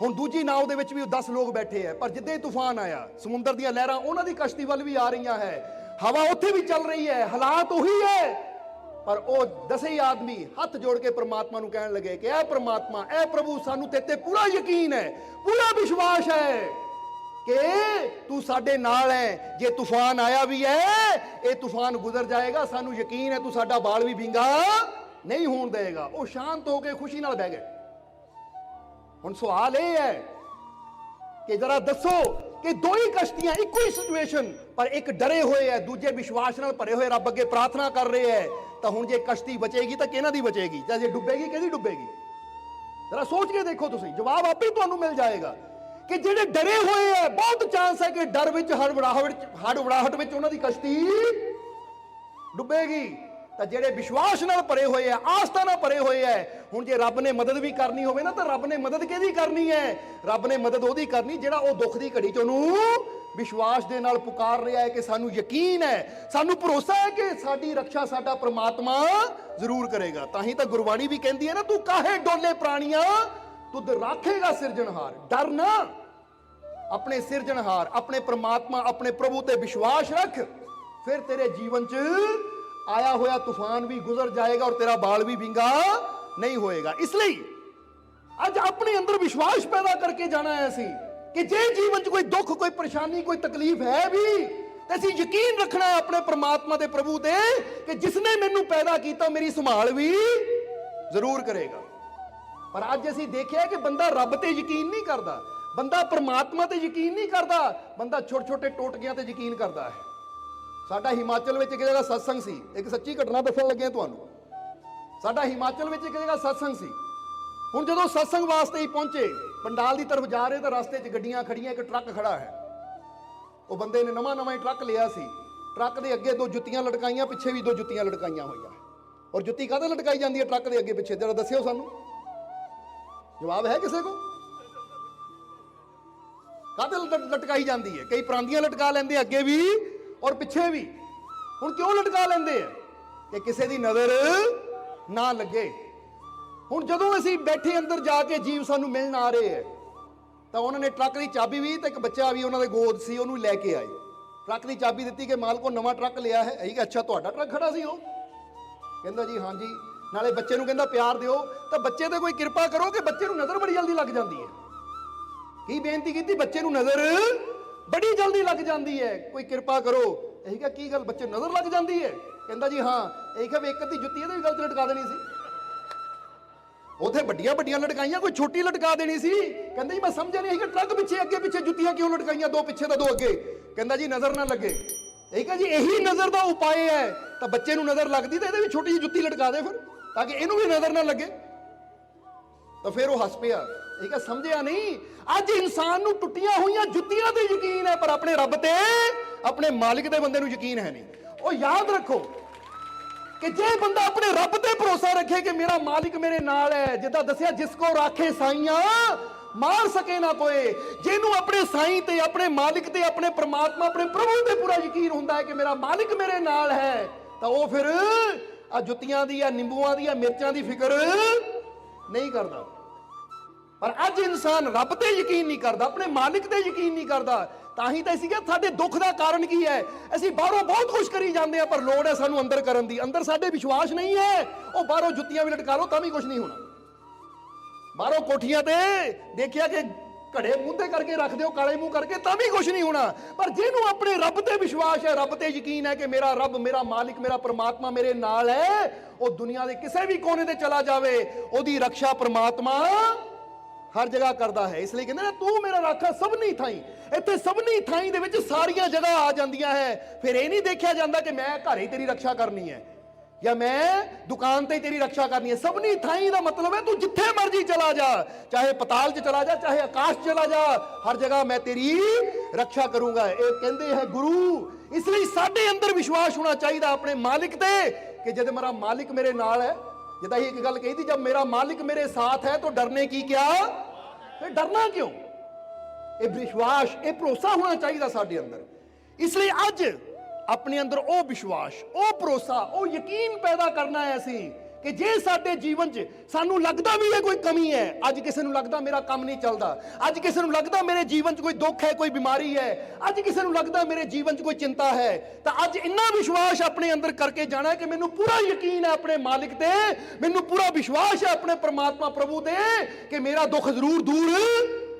S1: ਹੁਣ ਦੂਜੀ ਨਾਵ ਦੇ ਵਿੱਚ ਵੀ 10 ਲੋਕ ਬੈਠੇ ਹੈ, ਪਰ ਜਿੱਦਾਂ ਹੀ ਤੂਫਾਨ ਆਇਆ, ਸਮੁੰਦਰ ਦੀਆਂ ਲਹਿਰਾਂ ਉਹਨਾਂ ਦੀ ਕਸ਼ਤੀ ਵੱਲ ਵੀ ਆ ਰਹੀਆਂ ਹੈ, ਹਵਾ ਉੱਥੇ ਵੀ ਚੱਲ ਰਹੀ ਹੈ, ਹਾਲਾਤ ਉਹੀ ਹੈ, ਪਰ ਉਹ 10 ਹੀ ਆਦਮੀ ਹੱਥ ਜੋੜ ਕੇ ਪ੍ਰਮਾਤਮਾ ਨੂੰ ਕਹਿਣ ਲੱਗੇ ਕਿ ਐ ਪ੍ਰਮਾਤਮਾ, ਐ ਪ੍ਰਭੂ, ਸਾਨੂੰ ਤੇਰੇ ਤੇ ਪੂਰਾ ਯਕੀਨ ਹੈ, ਪੂਰਾ ਵਿਸ਼ਵਾਸ ਹੈ ਕਿ ਤੂੰ ਸਾਡੇ ਨਾਲ ਹੈ। ਜੇ ਤੂਫਾਨ ਆਇਆ ਵੀ ਹੈ, ਇਹ ਤੂਫਾਨ ਗੁਜ਼ਰ ਜਾਏਗਾ, ਸਾਨੂੰ ਯਕੀਨ ਹੈ ਤੂੰ ਸਾਡਾ ਬਾਲ ਵੀ ਵਿੰਗਾ ਨਹੀਂ ਹੋਣ ਦੇਗਾ। ਉਹ ਸ਼ਾਂਤ ਹੋ ਕੇ ਖੁਸ਼ੀ ਨਾਲ ਬਹਿ ਗਏ। ਹੁਣ ਸਵਾਲ ਇਹ ਹੈ ਕਿ ਜਰਾ ਦੱਸੋ ਕਿ 2 ਹੀ ਕਸ਼ਤੀਆਂ, ਇੱਕੋ ਹੀ ਸਿਚੁਏਸ਼ਨ, ਪਰ ਇੱਕ ਡਰੇ ਹੋਏ ਹੈ, ਦੂਜੇ ਵਿਸ਼ਵਾਸ ਨਾਲ ਭਰੇ ਹੋਏ ਰੱਬ ਅੱਗੇ ਪ੍ਰਾਰਥਨਾ ਕਰ ਰਹੇ ਹੈ, ਤਾਂ ਹੁਣ ਜੇ ਕਸ਼ਤੀ ਬਚੇਗੀ ਤਾਂ ਕਿਹਨਾਂ ਦੀ ਬਚੇਗੀ, ਜਾਂ ਜੇ ਡੁੱਬੇਗੀ ਕਿਹਦੀ ਡੁੱਬੇਗੀ? ਜਰਾ ਸੋਚ ਕੇ ਦੇਖੋ, ਤੁਸੀਂ ਜਵਾਬ ਆਪੇ ਹੀ ਤੁਹਾਨੂੰ ਮਿਲ ਜਾਏਗਾ ਕਿ ਜਿਹੜੇ ਡਰੇ ਹੋਏ ਹੈ, ਬਹੁਤ ਚਾਂਸ ਹੈ ਕਿ ਡਰ ਵਿੱਚ, ਹੜਬੜਾਹਟ ਵਿੱਚ ਉਹਨਾਂ ਦੀ ਕਸ਼ਤੀ ਡੁੱਬੇਗੀ, ਤਾਂ ਜਿਹੜੇ ਵਿਸ਼ਵਾਸ ਨਾਲ ਭਰੇ ਹੋਏ ਆ, ਆਸਥਾ ਨਾਲ ਭਰੇ ਹੋਏ ਹੈ, ਹੁਣ ਜੇ ਰੱਬ ਨੇ ਮਦਦ ਵੀ ਕਰਨੀ ਹੋਵੇ ਨਾ, ਤਾਂ ਰੱਬ ਨੇ ਮਦਦ ਕਿਹਦੀ ਕਰਨੀ ਹੈ? ਰੱਬ ਨੇ ਮਦਦ ਉਹਦੀ ਕਰਨੀ ਜਿਹੜਾ ਉਹ ਦੁੱਖ ਦੀ ਘੜੀ 'ਚ ਉਹਨੂੰ ਵਿਸ਼ਵਾਸ ਦੇ ਨਾਲ ਪੁਕਾਰ ਰਿਹਾ ਹੈ ਕਿ ਸਾਨੂੰ ਯਕੀਨ ਹੈ, ਸਾਨੂੰ ਭਰੋਸਾ ਹੈ ਕਿ ਸਾਡੀ ਰੱਖਿਆ ਸਾਡਾ ਪ੍ਰਮਾਤਮਾ ਜ਼ਰੂਰ ਕਰੇਗਾ। ਤਾਂ ਹੀ ਤਾਂ ਗੁਰਬਾਣੀ ਵੀ ਕਹਿੰਦੀ ਹੈ ਨਾ, ਤੂੰ ਕਾਹੇ ਡੋਲੇ ਪ੍ਰਾਣੀਆਂ ਤੁਧ ਰਾਖੇਗਾ ਸਿਰਜਣਹਾਰ। ਡਰ ਨਾ, ਆਪਣੇ ਸਿਰਜਣਹਾਰ, ਆਪਣੇ ਪ੍ਰਮਾਤਮਾ, ਆਪਣੇ ਪ੍ਰਭੂ ਤੇ ਵਿਸ਼ਵਾਸ ਰੱਖ, ਫਿਰ ਤੇਰੇ ਜੀਵਨ 'ਚ ਆਇਆ ਹੋਇਆ ਤੂਫਾਨ ਵੀ ਗੁਜ਼ਰ ਜਾਏਗਾ ਔਰ ਤੇਰਾ ਬਾਲ ਵੀ ਵਿੰਗਾ ਨਹੀਂ ਹੋਏਗਾ। ਇਸ ਲਈ ਅੱਜ ਆਪਣੇ ਅੰਦਰ ਵਿਸ਼ਵਾਸ ਪੈਦਾ ਕਰਕੇ ਜਾਣਾ ਹੈ ਅਸੀਂ ਕਿ ਜੇ ਜੀਵਨ 'ਚ ਕੋਈ ਦੁੱਖ, ਕੋਈ ਪਰੇਸ਼ਾਨੀ, ਕੋਈ ਤਕਲੀਫ ਹੈ ਵੀ, ਤੇ ਅਸੀਂ ਯਕੀਨ ਰੱਖਣਾ ਹੈ ਆਪਣੇ ਪ੍ਰਮਾਤਮਾ ਦੇ ਪ੍ਰਭੂ ਤੇ ਕਿ ਜਿਸਨੇ ਮੈਨੂੰ ਪੈਦਾ ਕੀਤਾ ਮੇਰੀ ਸੰਭਾਲ ਵੀ ਜ਼ਰੂਰ ਕਰੇਗਾ। ਪਰ ਅੱਜ ਅਸੀਂ ਦੇਖਿਆ ਕਿ ਬੰਦਾ ਰੱਬ ਤੇ ਯਕੀਨ ਨਹੀਂ ਕਰਦਾ, ਬੰਦਾ ਪ੍ਰਮਾਤਮਾ ਤੇ ਯਕੀਨ ਨਹੀਂ ਕਰਦਾ, ਬੰਦਾ ਛੋਟੇ ਛੋਟੇ ਟੋਟਕਿਆਂ ਤੇ ਯਕੀਨ ਕਰਦਾ ਹੈ। ਸਾਡਾ ਹਿਮਾਚਲ ਵਿੱਚ ਇੱਕ ਜਗ੍ਹਾ ਸਤਸੰਗ ਸੀ, ਇੱਕ ਸੱਚੀ ਘਟਨਾ ਦੱਸਣ ਲੱਗਿਆ ਤੁਹਾਨੂੰ। ਸਾਡਾ ਹਿਮਾਚਲ ਵਿੱਚ ਇੱਕ ਜਗ੍ਹਾ ਸਤਸੰਗ ਸੀ। ਹੁਣ ਜਦੋਂ ਸਤਸੰਗ ਵਾਸਤੇ ਹੀ ਪਹੁੰਚੇ, ਪੰਡਾਲ ਦੀ ਤਰਫ ਜਾ ਰਹੇ ਤਾਂ ਰਸਤੇ 'ਚ ਗੱਡੀਆਂ ਖੜੀਆਂ, ਇੱਕ ਟਰੱਕ ਖੜਾ ਹੈ। ਉਹ ਬੰਦੇ ਨੇ ਨਵਾਂ ਹੀ ਟਰੱਕ ਲਿਆ ਸੀ। ਟਰੱਕ ਦੇ ਅੱਗੇ 2 ਜੁੱਤੀਆਂ ਲਟਕਾਈਆਂ, ਪਿੱਛੇ ਵੀ 2 ਜੁੱਤੀਆਂ ਲਟਕਾਈਆਂ ਹੋਈਆਂ। ਔਰ ਜੁੱਤੀ ਕਾਹਦੇ ਲਟਕਾਈ ਜਾਂਦੀ ਹੈ ਟਰੱਕ ਦੇ ਅੱਗੇ ਪਿੱਛੇ? ਜਰਾ ਦੱਸਿਓ ਸਾਨੂੰ, ਜਵਾਬ ਹੈ ਕਿਸੇ ਕੋ? ਕਾਹਦੇ ਲਟਕਾਈ ਜਾਂਦੀ ਹੈ? ਕਈ ਪਰਾਂਦੀਆਂ ਲਟਕਾ ਲੈਂਦੇ ਅੱਗੇ ਵੀ ਔਰ ਪਿੱਛੇ ਵੀ। ਹੁਣ ਕਿਉਂ ਲਟਕਾ ਲੈਂਦੇ ਆ? ਕਿ ਕਿਸੇ ਦੀ ਨਜ਼ਰ ਨਾ ਲੱਗੇ। ਹੁਣ ਜਦੋਂ ਅਸੀਂ ਬੈਠੇ ਅੰਦਰ ਜਾ ਕੇ ਜੀਵ ਸਾਨੂੰ ਮਿਲਣ ਆ ਰਹੇ ਹੈ, ਤਾਂ ਉਹਨਾਂ ਨੇ ਟਰੱਕ ਦੀ ਚਾਬੀ ਵੀ, ਤੇ ਇੱਕ ਬੱਚਾ ਵੀ ਉਹਨਾਂ ਦੇ ਗੋਦ ਸੀ, ਉਹਨੂੰ ਲੈ ਕੇ ਆਏ। ਟਰੱਕ ਦੀ ਚਾਬੀ ਦਿੱਤੀ ਕਿ ਮਾਲਕੋ ਨਵਾਂ ਟਰੱਕ ਲਿਆ ਹੈ। ਅਸੀਂ ਕਿਹਾ ਅੱਛਾ, ਤੁਹਾਡਾ ਟਰੱਕ ਖੜਾ ਸੀ? ਉਹ ਕਹਿੰਦਾ ਜੀ ਹਾਂਜੀ। ਨਾਲੇ ਬੱਚੇ ਨੂੰ ਕਹਿੰਦਾ ਪਿਆਰ ਦਿਓ। ਤਾਂ ਬੱਚੇ ਤੇ ਕੋਈ ਕਿਰਪਾ ਕਰੋ ਕਿ ਬੱਚੇ ਨੂੰ ਨਜ਼ਰ ਬੜੀ ਜਲਦੀ ਲੱਗ ਜਾਂਦੀ ਹੈ। ਕੀ ਬੇਨਤੀ ਕੀਤੀ? ਬੱਚੇ ਨੂੰ ਨਜ਼ਰ ਬੜੀ ਜਲਦੀ ਲੱਗ ਜਾਂਦੀ ਹੈ, ਕੋਈ ਕਿਰਪਾ ਕਰੋ। ਅਸੀਂ ਕਿਹਾ ਕੀ ਗੱਲ, ਬੱਚੇ ਨਜ਼ਰ ਲੱਗ ਜਾਂਦੀ ਹੈ? ਕਹਿੰਦਾ ਜੀ ਹਾਂ। ਅਸੀਂ ਕਿਹਾ ਵੀ ਇੱਕ ਅੱਧੀ ਜੁੱਤੀ ਇਹਦੇ ਵੀ ਗਲਤ ਲਟਕਾ ਦੇਣੀ ਸੀ। ਉਥੇ ਵੱਡੀਆਂ ਵੱਡੀਆਂ ਲਟਕਾਈਆਂ, ਕੋਈ ਛੋਟੀ ਲਟਕਾ ਦੇਣੀ ਸੀ। ਕਹਿੰਦੇ ਜੀ ਮੈਂ ਸਮਝਿਆ ਨਹੀਂ ਕਿ ਟਰੱਕ ਪਿੱਛੇ ਅੱਗੇ ਪਿੱਛੇ ਜੁੱਤੀਆਂ ਕਿਉਂ ਲਟਕਾਈਆਂ, ਦੋ ਪਿੱਛੇ ਤਾਂ ਦੋ ਅੱਗੇ। ਕਹਿੰਦਾ ਜੀ ਨਜ਼ਰ ਨਾ ਲੱਗੇ। ਠੀਕ ਹੈ ਜੀ, ਇਹੀ ਨਜ਼ਰ ਦਾ ਉਪਾਏ ਹੈ। ਤਾਂ ਬੱਚੇ ਨੂੰ ਨਜ਼ਰ ਲੱਗਦੀ ਤਾਂ ਇਹਦੇ ਵੀ ਛੋਟੀ ਜਿਹੀ ਜੁੱਤੀ ਲਟਕਾ ਦੇ ਫਿਰ, ਤਾਂ ਕਿ ਇਹਨੂੰ ਵੀ ਨਜ਼ਰ ਨਾ ਲੱਗੇ। ਤਾਂ ਫਿਰ ਉਹ ਹੱਸ ਪਿਆ। ਠੀਕ ਹੈ, ਸਮਝਿਆ ਨਹੀਂ। ਅੱਜ ਇਨਸਾਨ ਨੂੰ ਟੁੱਟੀਆਂ ਹੋਈਆਂ ਜੁੱਤੀਆਂ ਤੇ ਯਕੀਨ ਹੈ, ਪਰ ਆਪਣੇ ਰੱਬ ਤੇ, ਆਪਣੇ ਮਾਲਿਕ ਦੇ ਬੰਦੇ ਨੂੰ ਯਕੀਨ ਹੈ ਨਹੀਂ। ਉਹ ਯਾਦ ਰੱਖੋ ਕਿ ਜੇ ਬੰਦਾ ਆਪਣੇ ਰੱਬ ਤੇ ਭਰੋਸਾ ਰੱਖੇ ਕਿ ਮੇਰਾ ਮਾਲਿਕ ਮੇਰੇ ਨਾਲ ਹੈ, ਜਿੱਦਾਂ ਦੱਸਿਆ ਜਿਸ ਕੋ ਰਾਖੇ ਸਾਈਆਂ ਮਾਰ ਸਕੇ ਨਾ ਕੋਏ, ਜਿਹਨੂੰ ਆਪਣੇ ਸਾਈਂ ਤੇ, ਆਪਣੇ ਮਾਲਿਕ ਤੇ, ਆਪਣੇ ਪ੍ਰਮਾਤਮਾ, ਆਪਣੇ ਪ੍ਰਭੂ ਤੇ ਪੂਰਾ ਯਕੀਨ ਹੁੰਦਾ ਹੈ ਕਿ ਮੇਰਾ ਮਾਲਿਕ ਮੇਰੇ ਨਾਲ ਹੈ, ਤਾਂ ਉਹ ਫਿਰ ਆ ਜੁੱਤੀਆਂ ਦੀ, ਆ ਨਿੰਬੂਆਂ ਦੀ, ਆ ਮਿਰਚਾਂ ਦੀ ਫਿਕਰ ਨਹੀਂ ਕਰਦਾ। ਪਰ ਅੱਜ ਇਨਸਾਨ ਰੱਬ ਤੇ ਯਕੀਨ ਨਹੀਂ ਕਰਦਾ, ਆਪਣੇ ਮਾਲਿਕ ਤੇ ਯਕੀਨ ਨਹੀਂ ਕਰਦਾ। ਤਾਂ ਹੀ ਤਾਂ ਅਸੀਂ ਕਿਹਾ ਸਾਡੇ ਦੁੱਖ ਦਾ ਕਾਰਨ ਕੀ ਹੈ? ਅਸੀਂ ਬਾਹਰੋਂ ਬਹੁਤ ਕੁਝ ਕਰੀ ਜਾਂਦੇ ਆ, ਪਰ ਲੋੜ ਹੈ ਸਾਨੂੰ ਅੰਦਰ ਕਰਨ ਦੀ। ਅੰਦਰ ਸਾਡੇ ਵਿਸ਼ਵਾਸ ਨਹੀਂ ਹੈ। ਉਹ ਬਾਹਰੋਂ ਜੁੱਤੀਆਂ ਵੀ ਲਟਕਾ ਲਓ ਤਾਂ ਵੀ ਕੁਝ ਨਹੀਂ ਹੋਣਾ। ਬਾਹਰੋਂ ਕੋਠੀਆਂ ਤੇ ਦੇਖਿਆ ਕਿ ਘੜੇ ਮੂੰਹ ਤੇ ਕਰਕੇ ਰੱਖ ਦਿਓ, ਕਾਲੇ ਮੂੰਹ ਕਰਕੇ, ਤਾਂ ਵੀ ਕੁਝ ਨਹੀਂ ਹੋਣਾ। ਪਰ ਜਿਹਨੂੰ ਆਪਣੇ ਰੱਬ ਤੇ ਵਿਸ਼ਵਾਸ ਹੈ, ਰੱਬ ਤੇ ਯਕੀਨ ਹੈ ਕਿ ਮੇਰਾ ਰੱਬ, ਮੇਰਾ ਮਾਲਿਕ, ਮੇਰਾ ਪ੍ਰਮਾਤਮਾ ਮੇਰੇ ਨਾਲ ਹੈ, ਉਹ ਦੁਨੀਆ ਦੇ ਕਿਸੇ ਵੀ ਕੋਨੇ ਤੇ ਚਲਾ ਜਾਵੇ, ਉਹਦੀ ਰੱਖਿਆ ਪ੍ਰਮਾਤਮਾ ਹਰ ਜਗ੍ਹਾ ਕਰਦਾ ਹੈ। ਇਸ ਲਈ ਕਹਿੰਦੇ ਨਾ ਤੂੰ ਮੇਰਾ ਰਾਖਾ ਸਭਨੀ ਥਾਈਂ। ਇੱਥੇ ਸਭਨੀ ਥਾਈਂ ਦੇ ਵਿੱਚ ਸਾਰੀਆਂ ਜਗ੍ਹਾ ਆ ਜਾਂਦੀਆਂ ਹੈ। ਫਿਰ ਇਹ ਨਹੀਂ ਦੇਖਿਆ ਜਾਂਦਾ ਕਿ ਮੈਂ ਘਰੇ ਤੇਰੀ ਰੱਖਿਆ ਕਰਨੀ ਹੈ ਜਾਂ ਮੈਂ ਦੁਕਾਨ ਤੇ ਤੇਰੀ ਰੱਖਿਆ ਕਰਨੀ ਹੈ। ਸਭਨੀ ਥਾਈਂ ਦਾ ਮਤਲਬ ਹੈ ਤੂੰ ਜਿੱਥੇ ਮਰਜ਼ੀ ਚਲਾ ਜਾ, ਚਾਹੇ ਪਤਾਲ 'ਚ ਚਲਾ ਜਾ, ਚਾਹੇ ਆਕਾਸ਼ 'ਚ ਚਲਾ ਜਾ, ਹਰ ਜਗ੍ਹਾ ਮੈਂ ਤੇਰੀ ਰੱਖਿਆ ਕਰੂੰਗਾ। ਇਹ ਕਹਿੰਦੇ ਹੈ ਗੁਰੂ। ਇਸ ਲਈ ਸਾਡੇ ਅੰਦਰ ਵਿਸ਼ਵਾਸ ਹੋਣਾ ਚਾਹੀਦਾ ਆਪਣੇ ਮਾਲਿਕ ਤੇ ਕਿ ਜਦ ਮੇਰਾ ਮਾਲਿਕ ਮੇਰੇ ਨਾਲ ਹੈ। ਜਿੱਦਾਂ ਹੀ ਇੱਕ ਗੱਲ ਕਹੀ ਥੀ, ਜब मेरा मालिक मेरे साथ है तो डरने की क्या, फिर डरना क्यों। ਇਹ ਵਿਸ਼ਵਾਸ, ਇਹ ਭਰੋਸਾ ਹੋਣਾ ਚਾਹੀਦਾ ਸਾਡੇ ਅੰਦਰ। ਇਸ ਲਈ ਅੱਜ ਆਪਣੇ ਅੰਦਰ ਉਹ ਵਿਸ਼ਵਾਸ, ਉਹ ਭਰੋਸਾ, ਉਹ ਯਕੀਨ ਪੈਦਾ ਕਰਨਾ ਹੈ ਅਸੀਂ ਕਿ ਜੇ ਸਾਡੇ ਜੀਵਨ 'ਚ ਸਾਨੂੰ ਲੱਗਦਾ ਵੀ ਹੈ ਕੋਈ ਕਮੀ ਹੈ, ਅੱਜ ਕਿਸੇ ਨੂੰ ਲੱਗਦਾ ਮੇਰਾ ਕੰਮ ਨਹੀਂ ਚੱਲਦਾ, ਅੱਜ ਕਿਸੇ ਨੂੰ ਲੱਗਦਾ ਮੇਰੇ ਜੀਵਨ 'ਚ ਕੋਈ ਦੁੱਖ ਹੈ, ਕੋਈ ਬਿਮਾਰੀ ਹੈ, ਅੱਜ ਕਿਸੇ ਨੂੰ ਲੱਗਦਾ ਮੇਰੇ ਜੀਵਨ 'ਚ ਕੋਈ ਚਿੰਤਾ ਹੈ, ਤਾਂ ਅੱਜ ਇੰਨਾ ਵਿਸ਼ਵਾਸ ਆਪਣੇ ਅੰਦਰ ਕਰਕੇ ਜਾਣਾ ਕਿ ਮੈਨੂੰ ਪੂਰਾ ਯਕੀਨ ਹੈ ਆਪਣੇ ਮਾਲਿਕ ਤੇ, ਮੈਨੂੰ ਪੂਰਾ ਵਿਸ਼ਵਾਸ ਹੈ ਆਪਣੇ ਪ੍ਰਮਾਤਮਾ ਪ੍ਰਭੂ ਤੇ ਕਿ ਮੇਰਾ ਦੁੱਖ ਜ਼ਰੂਰ ਦੂਰ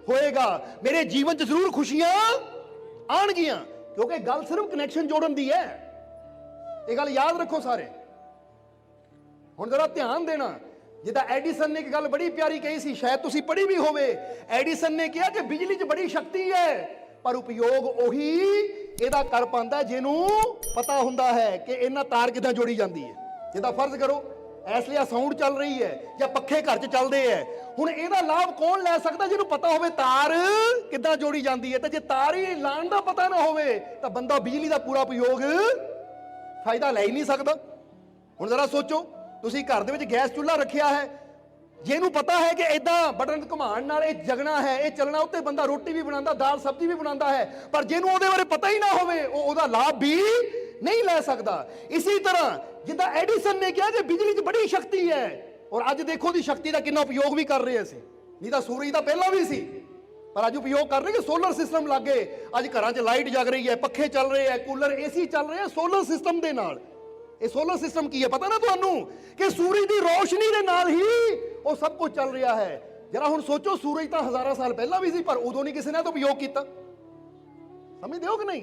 S1: ਹੋਏਗਾ, ਮੇਰੇ ਜੀਵਨ 'ਚ ਜ਼ਰੂਰ ਖੁਸ਼ੀਆਂ ਆਣਗੀਆਂ। ਕਿਉਂਕਿ ਗੱਲ ਸਿਰਫ ਕਨੈਕਸ਼ਨ ਜੋੜਨ ਦੀ ਹੈ। ਇਹ ਗੱਲ ਯਾਦ ਰੱਖੋ ਸਾਰੇ। ਹੁਣ ਜਰਾ ਧਿਆਨ ਦੇਣਾ, ਜਿੱਦਾਂ ਐਡੀਸਨ ਨੇ ਇੱਕ ਗੱਲ ਬੜੀ ਪਿਆਰੀ ਕਹੀ ਸੀ, ਸ਼ਾਇਦ ਤੁਸੀਂ ਪੜ੍ਹੀ ਵੀ ਹੋਵੇ। ਐਡੀਸਨ ਨੇ ਕਿਹਾ ਕਿ ਬਿਜਲੀ 'ਚ ਬੜੀ ਸ਼ਕਤੀ ਹੈ, ਪਰ ਉਪਯੋਗ ਉਹੀ ਇਹਦਾ ਕਰ ਪਾਉਂਦਾ ਜਿਹਨੂੰ ਪਤਾ ਹੁੰਦਾ ਹੈ ਕਿ ਇਹਨਾਂ ਤਾਰ ਕਿੱਦਾਂ ਜੋੜੀ ਜਾਂਦੀ ਹੈ। ਜਿੱਦਾਂ ਫਰਜ਼ ਕਰੋ ਇਸ ਲਈ ਸਾਊਂਡ ਚੱਲ ਰਹੀ ਹੈ ਜਾਂ ਪੱਖੇ ਘਰ 'ਚ ਚੱਲਦੇ ਹੈ, ਹੁਣ ਇਹਦਾ ਲਾਭ ਕੌਣ ਲੈ ਸਕਦਾ? ਜਿਹਨੂੰ ਪਤਾ ਹੋਵੇ ਤਾਰ ਕਿੱਦਾਂ ਜੋੜੀ ਜਾਂਦੀ ਹੈ। ਤੇ ਜੇ ਤਾਰ ਹੀ ਲਾਉਣ ਦਾ ਪਤਾ ਨਾ ਹੋਵੇ ਤਾਂ ਬੰਦਾ ਬਿਜਲੀ ਦਾ ਪੂਰਾ ਉਪਯੋਗ ਫਾਇਦਾ ਲੈ ਹੀ ਨਹੀਂ ਸਕਦਾ। ਹੁਣ ਜ਼ਰਾ ਸੋਚੋ, ਤੁਸੀਂ ਘਰ ਦੇ ਵਿੱਚ ਗੈਸ ਚੁੱਲ੍ਹਾ ਰੱਖਿਆ ਹੈ, ਜਿਹਨੂੰ ਪਤਾ ਹੈ ਕਿ ਇਦਾਂ ਬਟਨ ਘੁਮਾਉਣ ਨਾਲ ਇਹ ਜਗਣਾ ਹੈ, ਇਹ ਚੱਲਣਾ, ਉੱਤੇ ਬੰਦਾ ਰੋਟੀ ਵੀ ਬਣਾਉਂਦਾ, ਦਾਲ ਸਬਜ਼ੀ ਵੀ ਬਣਾਉਂਦਾ ਹੈ, ਪਰ ਜਿਹਨੂੰ ਉਹਦੇ ਬਾਰੇ ਪਤਾ ਹੀ ਨਾ ਹੋਵੇ ਉਹ ਉਹਦਾ ਲਾਭ ਵੀ ਨਹੀਂ ਲੈ ਸਕਦਾ। ਇਸੇ ਤਰ੍ਹਾਂ ਜਿੱਦਾਂ ਐਡੀਸਨ ਨੇ ਕਿਹਾ ਕਿ ਬਿਜਲੀ 'ਚ ਬੜੀ ਸ਼ਕਤੀ ਹੈ, ਔਰ ਅੱਜ ਦੇਖੋ ਉਹਦੀ ਸ਼ਕਤੀ ਦਾ ਕਿੰਨਾ ਉਪਯੋਗ ਵੀ ਕਰ ਰਹੇ ਅਸੀਂ। ਨਹੀਂ ਤਾਂ ਸੂਰਜ ਦਾ ਪਹਿਲਾਂ ਵੀ ਸੀ, ਪਰ ਅੱਜ ਉਪਯੋਗ ਕਰ ਰਹੇ ਕਿ ਸੋਲਰ ਸਿਸਟਮ ਲੱਗੇ। ਅੱਜ ਘਰਾਂ 'ਚ ਲਾਈਟ ਜਗ ਰਹੀ ਹੈ, ਪੱਖੇ ਚੱਲ ਰਹੇ ਹੈ, ਕੂਲਰ, ਏਸੀ ਚੱਲ ਰਹੇ ਹੈ ਸੋਲਰ ਸਿਸਟਮ ਦੇ ਨਾਲ। ਇਹ ਸੋਲਰ ਸਿਸਟਮ ਕੀ ਹੈ ਪਤਾ ਨਾ ਤੁਹਾਨੂੰ? ਕਿ ਸੂਰਜ ਦੀ ਰੋਸ਼ਨੀ ਦੇ ਨਾਲ ਹੀ ਉਹ ਸਭ ਕੁਝ ਚੱਲ ਰਿਹਾ ਹੈ। ਜਰਾ ਹੁਣ ਸੋਚੋ, ਸੂਰਜ ਤਾਂ ਹਜ਼ਾਰਾਂ ਸਾਲ ਪਹਿਲਾਂ ਵੀ ਸੀ, ਪਰ ਉਦੋਂ ਨਹੀਂ ਕਿਸੇ ਨੇ ਤਾਂ ਉਪਯੋਗ ਕੀਤਾ। ਸਮਝਦੇ ਹੋ ਕਿ ਨਹੀਂ?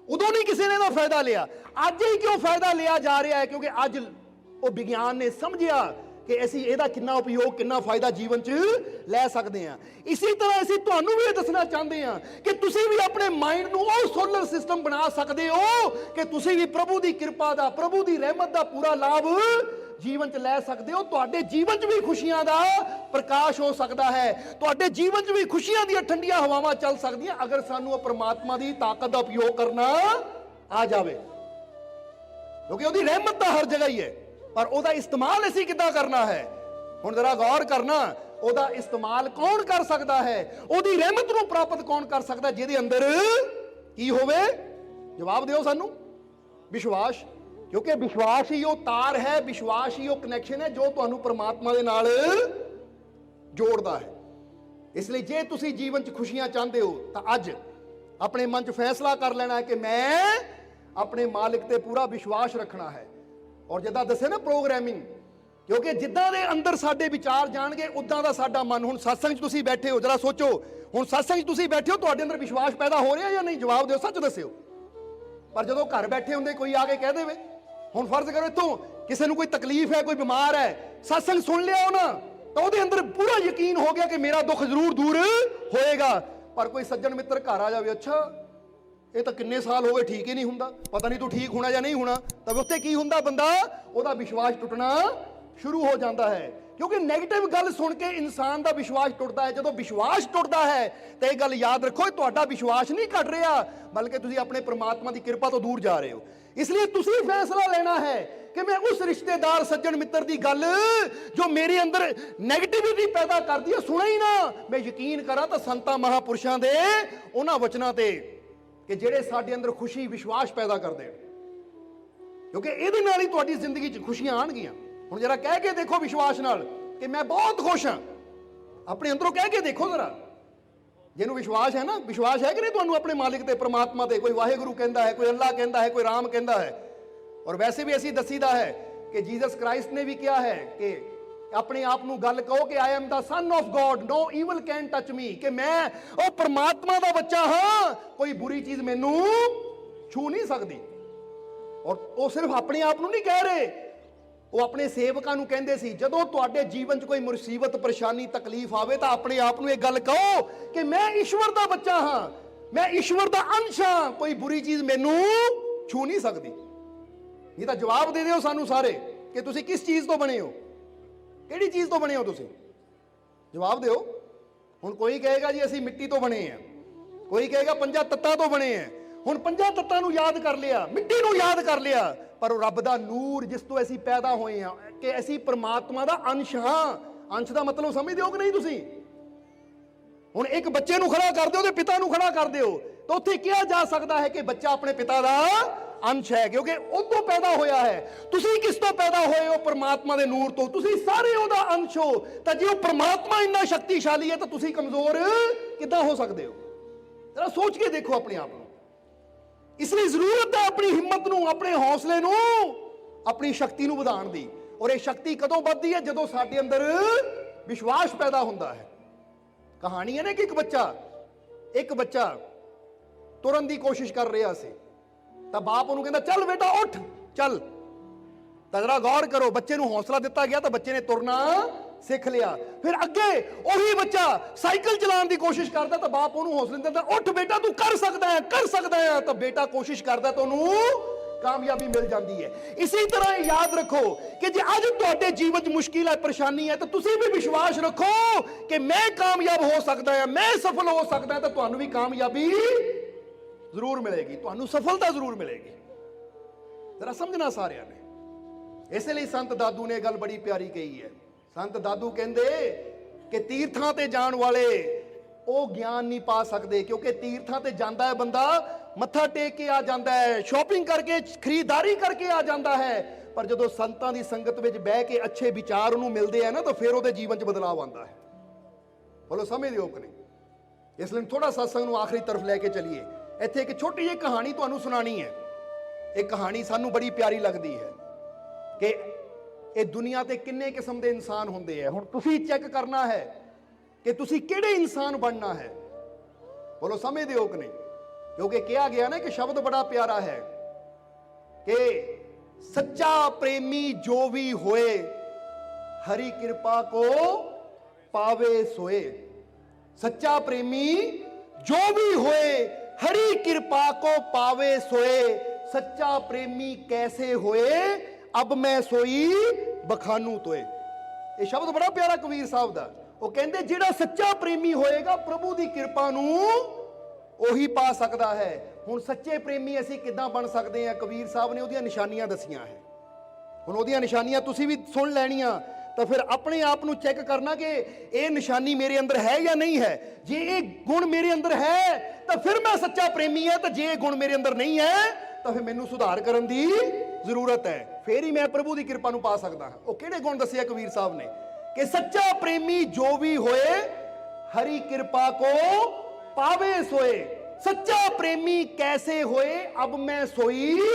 S1: ਉਦੋਂ ਨਹੀਂ ਕਿਸੇ ਨੇ ਇਹਦਾ ਫਾਇਦਾ ਲਿਆ। ਅੱਜ ਹੀ ਕਿਉਂ ਫਾਇਦਾ ਲਿਆ ਜਾ ਰਿਹਾ ਹੈ? ਕਿਉਂਕਿ ਅੱਜ ਉਹ ਵਿਗਿਆਨ ਨੇ ਸਮਝਿਆ ਕਿ ਅਸੀਂ ਇਹਦਾ ਕਿੰਨਾ ਉਪਯੋਗ, ਕਿੰਨਾ ਫਾਇਦਾ ਜੀਵਨ 'ਚ ਲੈ ਸਕਦੇ ਹਾਂ। ਇਸੇ ਤਰ੍ਹਾਂ ਅਸੀਂ ਤੁਹਾਨੂੰ ਵੀ ਇਹ ਦੱਸਣਾ ਚਾਹੁੰਦੇ ਹਾਂ ਕਿ ਤੁਸੀਂ ਵੀ ਆਪਣੇ ਮਾਈਂਡ ਨੂੰ ਉਹ ਸੋਲਰ ਸਿਸਟਮ ਬਣਾ ਸਕਦੇ ਹੋ ਕਿ ਤੁਸੀਂ ਵੀ ਪ੍ਰਭੂ ਦੀ ਕਿਰਪਾ ਦਾ, ਪ੍ਰਭੂ ਦੀ ਰਹਿਮਤ ਦਾ ਪੂਰਾ ਲਾਭ ਜੀਵਨ 'ਚ ਲੈ ਸਕਦੇ ਹੋ। ਤੁਹਾਡੇ ਜੀਵਨ 'ਚ ਵੀ ਖੁਸ਼ੀਆਂ ਦਾ ਪ੍ਰਕਾਸ਼ ਹੋ ਸਕਦਾ ਹੈ, ਤੁਹਾਡੇ ਜੀਵਨ 'ਚ ਵੀ ਖੁਸ਼ੀਆਂ ਦੀਆਂ ਠੰਡੀਆਂ ਹਵਾਵਾਂ ਚੱਲ ਸਕਦੀਆਂ, ਅਗਰ ਸਾਨੂੰ ਉਹ ਪ੍ਰਮਾਤਮਾ ਦੀ ਤਾਕਤ ਦਾ ਉਪਯੋਗ ਕਰਨਾ ਆ ਜਾਵੇ। ਕਿਉਂਕਿ ਉਹਦੀ ਰਹਿਮਤ ਤਾਂ ਹਰ ਜਗ੍ਹਾ ਹੀ ਹੈ, ਪਰ ਉਹਦਾ ਇਸਤੇਮਾਲ ਅਸੀਂ ਕਿੱਦਾਂ ਕਰਨਾ ਹੈ? ਹੁਣ ਜ਼ਰਾ ਗੌਰ ਕਰਨਾ, ਉਹਦਾ ਇਸਤੇਮਾਲ ਕੌਣ ਕਰ ਸਕਦਾ ਹੈ? ਉਹਦੀ ਰਹਿਮਤ ਨੂੰ ਪ੍ਰਾਪਤ ਕੌਣ ਕਰ ਸਕਦਾ? ਜਿਹਦੇ ਅੰਦਰ ਕੀ ਹੋਵੇ? ਜਵਾਬ ਦਿਓ ਸਾਨੂੰ। ਵਿਸ਼ਵਾਸ। ਕਿਉਂਕਿ ਵਿਸ਼ਵਾਸ ਹੀ ਉਹ ਤਾਰ ਹੈ, ਵਿਸ਼ਵਾਸ ਹੀ ਉਹ ਕਨੈਕਸ਼ਨ ਹੈ ਜੋ ਤੁਹਾਨੂੰ ਪ੍ਰਮਾਤਮਾ ਦੇ ਨਾਲ ਜੋੜਦਾ ਹੈ। ਇਸ ਲਈ ਜੇ ਤੁਸੀਂ ਜੀਵਨ 'ਚ ਖੁਸ਼ੀਆਂ ਚਾਹੁੰਦੇ ਹੋ ਤਾਂ ਅੱਜ ਆਪਣੇ ਮਨ 'ਚ ਫੈਸਲਾ ਕਰ ਲੈਣਾ ਹੈ ਕਿ ਮੈਂ ਆਪਣੇ ਮਾਲਿਕ ਤੇ ਪੂਰਾ ਵਿਸ਼ਵਾਸ ਰੱਖਣਾ ਹੈ। ਔਰ ਜਿੱਦਾਂ ਦੱਸੇ ਨਾ ਪ੍ਰੋਗਰਾਮਿੰਗ, ਕਿਉਂਕਿ ਜਿੱਦਾਂ ਦੇ ਅੰਦਰ ਸਾਡੇ ਵਿਚਾਰ ਜਾਣਗੇ ਉਦਾਂ ਦਾ ਸਾਡਾ ਮਨ। ਹੁਣ ਸਤਸੰਗ 'ਚ ਤੁਸੀਂ ਬੈਠੇ ਹੋ, ਜਰਾ ਸੋਚੋ, ਹੁਣ ਸਤਸੰਗ 'ਚ ਤੁਸੀਂ ਬੈਠੇ ਹੋ, ਤੁਹਾਡੇ ਅੰਦਰ ਵਿਸ਼ਵਾਸ ਪੈਦਾ ਹੋ ਰਿਹਾ ਜਾਂ ਨਹੀਂ? ਜਵਾਬ ਦਿਓ, ਸੱਚ ਦੱਸਿਓ। ਪਰ ਜਦੋਂ ਘਰ ਬੈਠੇ ਹੁੰਦੇ ਕੋਈ ਆ ਕੇ ਕਹਿ ਦੇਵੇ, ਹੁਣ ਫਰਜ਼ ਕਰੋ ਇੱਥੋਂ ਕਿਸੇ ਨੂੰ ਕੋਈ ਤਕਲੀਫ ਹੈ, ਕੋਈ ਬਿਮਾਰ ਹੈ, ਸਤਸੰਗ ਸੁਣ ਲਿਆ ਉਹ ਨਾ, ਤਾਂ ਉਹਦੇ ਅੰਦਰ ਪੂਰਾ ਯਕੀਨ ਹੋ ਗਿਆ ਕਿ ਮੇਰਾ ਦੁੱਖ ਜ਼ਰੂਰ ਦੂਰ ਹੋਏਗਾ। ਪਰ ਕੋਈ ਸੱਜਣ ਮਿੱਤਰ ਘਰ ਆ ਜਾਵੇ, ਅੱਛਾ ਇਹ ਤਾਂ ਕਿੰਨੇ ਸਾਲ ਹੋ ਗਏ ਠੀਕ ਹੀ ਨਹੀਂ ਹੁੰਦਾ, ਪਤਾ ਨਹੀਂ ਤੂੰ ਠੀਕ ਹੋਣਾ ਜਾਂ ਨਹੀਂ ਹੋਣਾ, ਤਾਂ ਉੱਥੇ ਕੀ ਹੁੰਦਾ, ਬੰਦਾ ਉਹਦਾ ਵਿਸ਼ਵਾਸ ਟੁੱਟਣਾ ਸ਼ੁਰੂ ਹੋ ਜਾਂਦਾ ਹੈ। ਕਿਉਂਕਿ ਨੈਗੇਟਿਵ ਗੱਲ ਸੁਣ ਕੇ ਇਨਸਾਨ ਦਾ ਵਿਸ਼ਵਾਸ ਟੁੱਟਦਾ ਹੈ। ਜਦੋਂ ਵਿਸ਼ਵਾਸ ਟੁੱਟਦਾ ਹੈ ਤਾਂ ਇਹ ਗੱਲ ਯਾਦ ਰੱਖੋ, ਤੁਹਾਡਾ ਵਿਸ਼ਵਾਸ ਨਹੀਂ ਘਟ ਰਿਹਾ, ਬਲਕਿ ਤੁਸੀਂ ਆਪਣੇ ਪ੍ਰਮਾਤਮਾ ਦੀ ਕਿਰਪਾ ਤੋਂ ਦੂਰ ਜਾ ਰਹੇ ਹੋ। ਇਸ ਲਈ ਤੁਸੀਂ ਫੈਸਲਾ ਲੈਣਾ ਹੈ ਕਿ ਮੈਂ ਉਸ ਰਿਸ਼ਤੇਦਾਰ ਸੱਜਣ ਮਿੱਤਰ ਦੀ ਗੱਲ ਜੋ ਮੇਰੇ ਅੰਦਰ ਨੈਗੇਟਿਵਿਟੀ ਪੈਦਾ ਕਰਦੀ ਹੈ ਸੁਣਾ ਹੀ ਨਾ, ਮੈਂ ਯਕੀਨ ਕਰਾਂ ਤਾਂ ਸੰਤਾਂ ਮਹਾਪੁਰਸ਼ਾਂ ਦੇ ਉਹਨਾਂ ਵਚਨਾਂ ਤੇ ਕਿ ਜਿਹੜੇ ਸਾਡੇ ਅੰਦਰ ਖੁਸ਼ੀ ਵਿਸ਼ਵਾਸ ਪੈਦਾ ਕਰਦੇ, ਕਿਉਂਕਿ ਇਹਦੇ ਨਾਲ ਹੀ ਤੁਹਾਡੀ ਜ਼ਿੰਦਗੀ 'ਚ ਖੁਸ਼ੀਆਂ ਆਣਗੀਆਂ। ਹੁਣ ਜਰਾ ਕਹਿ ਕੇ ਦੇਖੋ ਵਿਸ਼ਵਾਸ ਨਾਲ ਕਿ ਮੈਂ ਬਹੁਤ ਖੁਸ਼ ਹਾਂ, ਆਪਣੇ ਅੰਦਰੋਂ ਕਹਿ ਕੇ ਦੇਖੋ ਜ਼ਰਾ। ਜਿਹਨੂੰ ਵਿਸ਼ਵਾਸ ਹੈ ਨਾ, ਵਿਸ਼ਵਾਸ ਹੈ ਕਿ ਨਹੀਂ ਤੁਹਾਨੂੰ ਆਪਣੇ ਮਾਲਿਕ ਤੇ, ਪ੍ਰਮਾਤਮਾ ਤੇ? ਕੋਈ ਵਾਹਿਗੁਰੂ ਕਹਿੰਦਾ ਹੈ, ਕੋਈ ਅੱਲਾਹ ਕਹਿੰਦਾ ਹੈ, ਕੋਈ ਰਾਮ ਕਹਿੰਦਾ ਹੈ। ਔਰ ਵੈਸੇ ਵੀ ਅਸੀਂ ਦੱਸੀਦਾ ਹੈ ਕਿ ਜੀਸਸ ਕ੍ਰਾਈਸਟ ਨੇ ਵੀ ਕਿਹਾ ਹੈ ਕਿ ਆਪਣੇ ਆਪ ਨੂੰ ਗੱਲ ਕਹੋ ਕਿ I am the son of God, no evil can touch me, ਕਿ ਮੈਂ ਉਹ ਪ੍ਰਮਾਤਮਾ ਦਾ ਬੱਚਾ ਹਾਂ, ਕੋਈ ਬੁਰੀ ਚੀਜ਼ ਮੈਨੂੰ ਛੂ ਨਹੀਂ ਸਕਦੀ। ਔਰ ਉਹ ਸਿਰਫ ਆਪਣੇ ਆਪ ਨੂੰ ਨਹੀਂ ਕਹਿ ਰਹੇ, ਉਹ ਆਪਣੇ ਸੇਵਕਾਂ ਨੂੰ ਕਹਿੰਦੇ ਸੀ, ਜਦੋਂ ਤੁਹਾਡੇ ਜੀਵਨ 'ਚ ਕੋਈ ਮੁਸੀਬਤ ਪਰੇਸ਼ਾਨੀ ਤਕਲੀਫ ਆਵੇ ਤਾਂ ਆਪਣੇ ਆਪ ਨੂੰ ਇਹ ਗੱਲ ਕਹੋ ਕਿ ਮੈਂ ਈਸ਼ਵਰ ਦਾ ਬੱਚਾ ਹਾਂ, ਮੈਂ ਈਸ਼ਵਰ ਦਾ ਅੰਸ਼ ਹਾਂ, ਕੋਈ ਬੁਰੀ ਚੀਜ਼ ਮੈਨੂੰ ਛੂ ਨਹੀਂ ਸਕਦੀ। ਇਹ ਤਾਂ ਜਵਾਬ ਦੇ ਦਿਓ ਸਾਨੂੰ ਸਾਰੇ ਕਿ ਤੁਸੀਂ ਕਿਸ ਚੀਜ਼ ਤੋਂ ਬਣੇ ਹੋ, ਕਿਹੜੀ ਚੀਜ਼ ਤੋਂ ਬਣੇ ਹੋ, ਤੁਸੀਂ ਜਵਾਬ ਦਿਓ। ਹੁਣ ਕੋਈ ਕਹੇਗਾ ਜੀ ਅਸੀਂ ਮਿੱਟੀ ਤੋਂ ਬਣੇ ਆ, ਕੋਈ ਕਹੇਗਾ ਪੰਜਾਂ ਤੱਤਾਂ ਤੋਂ ਬਣੇ ਆ। ਹੁਣ ਪੰਜਾਂ ਤੱਤਾਂ ਨੂੰ ਯਾਦ ਕਰ ਲਿਆ, ਮਿੱਟੀ ਨੂੰ ਯਾਦ ਕਰ ਲਿਆ, ਪਰ ਉਹ ਰੱਬ ਦਾ ਨੂਰ ਜਿਸ ਤੋਂ ਅਸੀਂ ਪੈਦਾ ਹੋਏ ਹਾਂ, ਕਿ ਅਸੀਂ ਪ੍ਰਮਾਤਮਾ ਦਾ ਅੰਸ਼ ਹਾਂ। ਅੰਸ਼ ਦਾ ਮਤਲਬ ਸਮਝਦੇ ਹੋ ਕਿ ਨਹੀਂ ਤੁਸੀਂ? ਹੁਣ ਇੱਕ ਬੱਚੇ ਨੂੰ ਖੜਾ ਕਰ ਦਿਓ ਤੇ ਪਿਤਾ ਨੂੰ ਖੜਾ ਕਰ ਦਿਓ, ਤਾਂ ਉੱਥੇ ਕਿਹਾ ਜਾ ਸਕਦਾ ਹੈ ਕਿ ਬੱਚਾ ਆਪਣੇ ਪਿਤਾ ਦਾ ਅੰਸ਼ ਹੈ, ਕਿਉਂਕਿ ਉਹ ਤੋਂ ਪੈਦਾ ਹੋਇਆ ਹੈ। ਤੁਸੀਂ ਕਿਸ ਤੋਂ ਪੈਦਾ ਹੋਏ ਹੋ? ਪ੍ਰਮਾਤਮਾ ਦੇ ਨੂਰ ਤੋਂ। ਤੁਸੀਂ ਸਾਰੇ ਉਹਦਾ ਅੰਸ਼ ਹੋ। ਤਾਂ ਜੇ ਉਹ ਪ੍ਰਮਾਤਮਾ ਇੰਨਾ ਸ਼ਕਤੀਸ਼ਾਲੀ ਹੈ ਤਾਂ ਤੁਸੀਂ ਕਮਜ਼ੋਰ ਕਿੱਦਾਂ ਹੋ ਸਕਦੇ ਹੋ? ਜਰਾ ਸੋਚ ਕੇ ਦੇਖੋ ਆਪਣੇ ਆਪ ਨੂੰ। ਇਸ ਲਈ ਜ਼ਰੂਰਤ ਹੈ ਆਪਣੀ ਹਿੰਮਤ ਨੂੰ, ਆਪਣੇ ਹੌਸਲੇ ਨੂੰ, ਆਪਣੀ ਸ਼ਕਤੀ ਨੂੰ ਵਧਾਉਣ ਦੀ। ਔਰ ਇਹ ਸ਼ਕਤੀ ਕਦੋਂ ਵੱਧਦੀ ਹੈ? ਜਦੋਂ ਸਾਡੇ ਅੰਦਰ ਵਿਸ਼ਵਾਸ ਪੈਦਾ ਹੁੰਦਾ ਹੈ। ਕਹਾਣੀ ਹੈ ਨਾ ਕਿ ਇੱਕ ਬੱਚਾ ਤੁਰਨ ਦੀ ਕੋਸ਼ਿਸ਼ ਕਰ ਰਿਹਾ ਸੀ, ਤਾਂ ਬਾਪ ਉਹਨੂੰ ਕਹਿੰਦਾ ਚੱਲ ਬੇਟਾ ਉੱਠ ਚੱਲ। ਤਾਂ ਜਰਾ ਗੌਰ ਕਰੋ, ਬੱਚੇ ਨੂੰ ਹੌਸਲਾ ਦਿੱਤਾ ਗਿਆ ਤਾਂ ਬੱਚੇ ਨੇ ਤੁਰਨਾ ਸਿੱਖ ਲਿਆ। ਫਿਰ ਅੱਗੇ ਉਹੀ ਬੱਚਾ ਸਾਈਕਲ ਚਲਾਉਣ ਦੀ ਕੋਸ਼ਿਸ਼ ਕਰਦਾ ਤਾਂ ਬਾਪ ਉਹਨੂੰ ਹੌਸਲਾ ਦਿੰਦਾ, ਉੱਠ ਬੇਟਾ ਤੂੰ ਕਰ ਸਕਦਾ ਹੈ, ਕਰ ਸਕਦਾ ਹੈ। ਤਾਂ ਬੇਟਾ ਕੋਸ਼ਿਸ਼ ਕਰਦਾ ਤਾਂ ਉਹਨੂੰ ਕਾਮਯਾਬੀ ਮਿਲ ਜਾਂਦੀ ਹੈ। ਇਸੇ ਤਰ੍ਹਾਂ ਇਹ ਯਾਦ ਰੱਖੋ ਕਿ ਜੇ ਅੱਜ ਤੁਹਾਡੇ ਜੀਵਨ 'ਚ ਮੁਸ਼ਕਿਲ ਹੈ, ਪਰੇਸ਼ਾਨੀ ਹੈ, ਤਾਂ ਤੁਸੀਂ ਵੀ ਵਿਸ਼ਵਾਸ ਰੱਖੋ ਕਿ ਮੈਂ ਕਾਮਯਾਬ ਹੋ ਸਕਦਾ ਹਾਂ, ਮੈਂ ਸਫਲ ਹੋ ਸਕਦਾ ਹਾਂ, ਤਾਂ ਤੁਹਾਨੂੰ ਵੀ ਕਾਮਯਾਬੀ ਜ਼ਰੂਰ ਮਿਲੇਗੀ, ਤੁਹਾਨੂੰ ਸਫਲਤਾ ਜ਼ਰੂਰ ਮਿਲੇਗੀ। ਜ਼ਰਾ ਸਮਝਣਾ ਸਾਰਿਆਂ ਨੇ। ਇਸੇ ਲਈ ਸੰਤ ਦਾਦੂ ਨੇ ਗੱਲ ਬੜੀ ਪਿਆਰੀ ਕਹੀ ਹੈ। ਸੰਤ ਦਾਦੂ ਕਹਿੰਦੇ ਕਿ ਤੀਰਥਾਂ ਤੇ ਜਾਣ ਵਾਲੇ ਉਹ ਗਿਆਨ ਨਹੀਂ ਪਾ ਸਕਦੇ, ਕਿਉਂਕਿ ਤੀਰਥਾਂ ਤੇ ਜਾਂਦਾ ਹੈ ਬੰਦਾ, ਮੱਥਾ ਟੇਕ ਕੇ ਆ ਜਾਂਦਾ ਹੈ, ਸ਼ਾਪਿੰਗ ਕਰਕੇ, ਖਰੀਦਦਾਰੀ ਕਰਕੇ ਆ ਜਾਂਦਾ ਹੈ, ਪਰ ਜਦੋਂ ਸੰਤਾਂ ਦੀ ਸੰਗਤ ਵਿੱਚ ਬਹਿ ਕੇ ਅੱਛੇ ਵਿਚਾਰ ਉਹਨੂੰ ਮਿਲਦੇ ਆ ਨਾ, ਤਾਂ ਫਿਰ ਉਹਦੇ ਜੀਵਨ 'ਚ ਬਦਲਾਅ ਆਉਂਦਾ ਹੈ। ਬੋਲੋ ਸਮਝਦੇ ਹੋ ਕਿ ਨਹੀਂ? ਇਸ ਲਈ ਥੋੜਾ ਸਤਸੰਗ ਨੂੰ ਆਖਰੀ ਤਰਫ ਲੈ ਕੇ ਚੱਲੀਏ। ਇੱਥੇ ਇੱਕ ਛੋਟੀ ਜਿਹੀ ਕਹਾਣੀ ਤੁਹਾਨੂੰ ਸੁਣਾਣੀ ਹੈ। ਇਹ ਕਹਾਣੀ ਸਾਨੂੰ ਬੜੀ ਪਿਆਰੀ ਲੱਗਦੀ ਹੈ ਕਿ ਇਹ ਦੁਨੀਆ ਤੇ ਕਿੰਨੇ ਕਿਸਮ ਦੇ ਇਨਸਾਨ ਹੁੰਦੇ ਆ। ਹੁਣ ਤੁਸੀਂ ਚੈੱਕ ਕਰਨਾ ਹੈ ਕਿ ਤੁਸੀਂ ਕਿਹੜੇ ਇਨਸਾਨ ਬਣਨਾ ਹੈ। ਬੋਲੋ ਸਮਝਦੇ ਹੋ ਕਿ ਨਹੀਂ? ਕਿਉਂਕਿ ਕਿਹਾ ਗਿਆ ਨਾ ਕਿ ਸ਼ਬਦ ਬੜਾ ਪਿਆਰਾ ਹੈ ਕਿ ਸੱਚਾ ਪ੍ਰੇਮੀ ਜੋ ਵੀ ਹੋਏ, ਹਰੀ ਕਿਰਪਾ ਕੋ ਪਾਵੇ सोए। सच्चा प्रेमी जो भी होए हरि कृपा को पावे सोए। सच्चा प्रेमी कैसे होए अब मैं सोई बखानू तोए। ये शब्द बड़ा प्यारा कबीर साहब दा। वो कहंदे जिहड़ा सच्चा प्रेमी होएगा प्रभु दी कृपा नू ਉਹੀ ਪਾ ਸਕਦਾ ਹੈ। ਹੁਣ ਸੱਚੇ ਪ੍ਰੇਮੀ ਅਸੀਂ ਕਿੱਦਾਂ ਬਣ ਸਕਦੇ ਹਾਂ? ਕਬੀਰ ਸਾਹਿਬ ਨੇ ਉਹਦੀਆਂ ਨਿਸ਼ਾਨੀਆਂ ਦਸੀਆਂ ਹੈ। ਹੁਣ ਉਹਦੀਆਂ ਨਿਸ਼ਾਨੀਆਂ ਤੁਸੀਂ ਵੀ ਸੁਣ ਲੈਣੀਆਂ, ਤਾਂ ਫਿਰ ਆਪਣੇ ਆਪ ਨੂੰ ਚੈੱਕ ਕਰਨਾ ਕਿ ਇਹ ਨਿਸ਼ਾਨੀ ਮੇਰੇ ਅੰਦਰ ਹੈ ਜਾਂ ਨਹੀਂ ਹੈ। ਜੇ ਇਹ ਗੁਣ ਮੇਰੇ ਅੰਦਰ ਹੈ ਤਾਂ ਫਿਰ ਮੈਂ ਸੱਚਾ ਪ੍ਰੇਮੀ ਹਾਂ, ਤਾਂ ਜੇ ਇਹ ਗੁਣ ਮੇਰੇ ਅੰਦਰ ਨਹੀਂ ਹੈ ਤਾਂ ਫਿਰ ਮੈਨੂੰ ਸੁਧਾਰ ਕਰਨ ਦੀ ਜ਼ਰੂਰਤ ਹੈ। ਫਿਰ ਹੀ ਮੈਂ ਪ੍ਰਭੂ ਦੀ ਕਿਰਪਾ ਨੂੰ ਪਾ ਸਕਦਾ ਹਾਂ। ਉਹ ਕਿਹੜੇ ਗੁਣ ਦੱਸਿਆ ਕਬੀਰ ਸਾਹਿਬ ਨੇ ਕਿ ਸੱਚਾ ਪ੍ਰੇਮੀ ਜੋ ਵੀ ਹੋਏ ਹਰੀ ਕਿਰਪਾ ਕੋ पावे सोए। सच्चा प्रेमी कैसे होए अब मैं सोई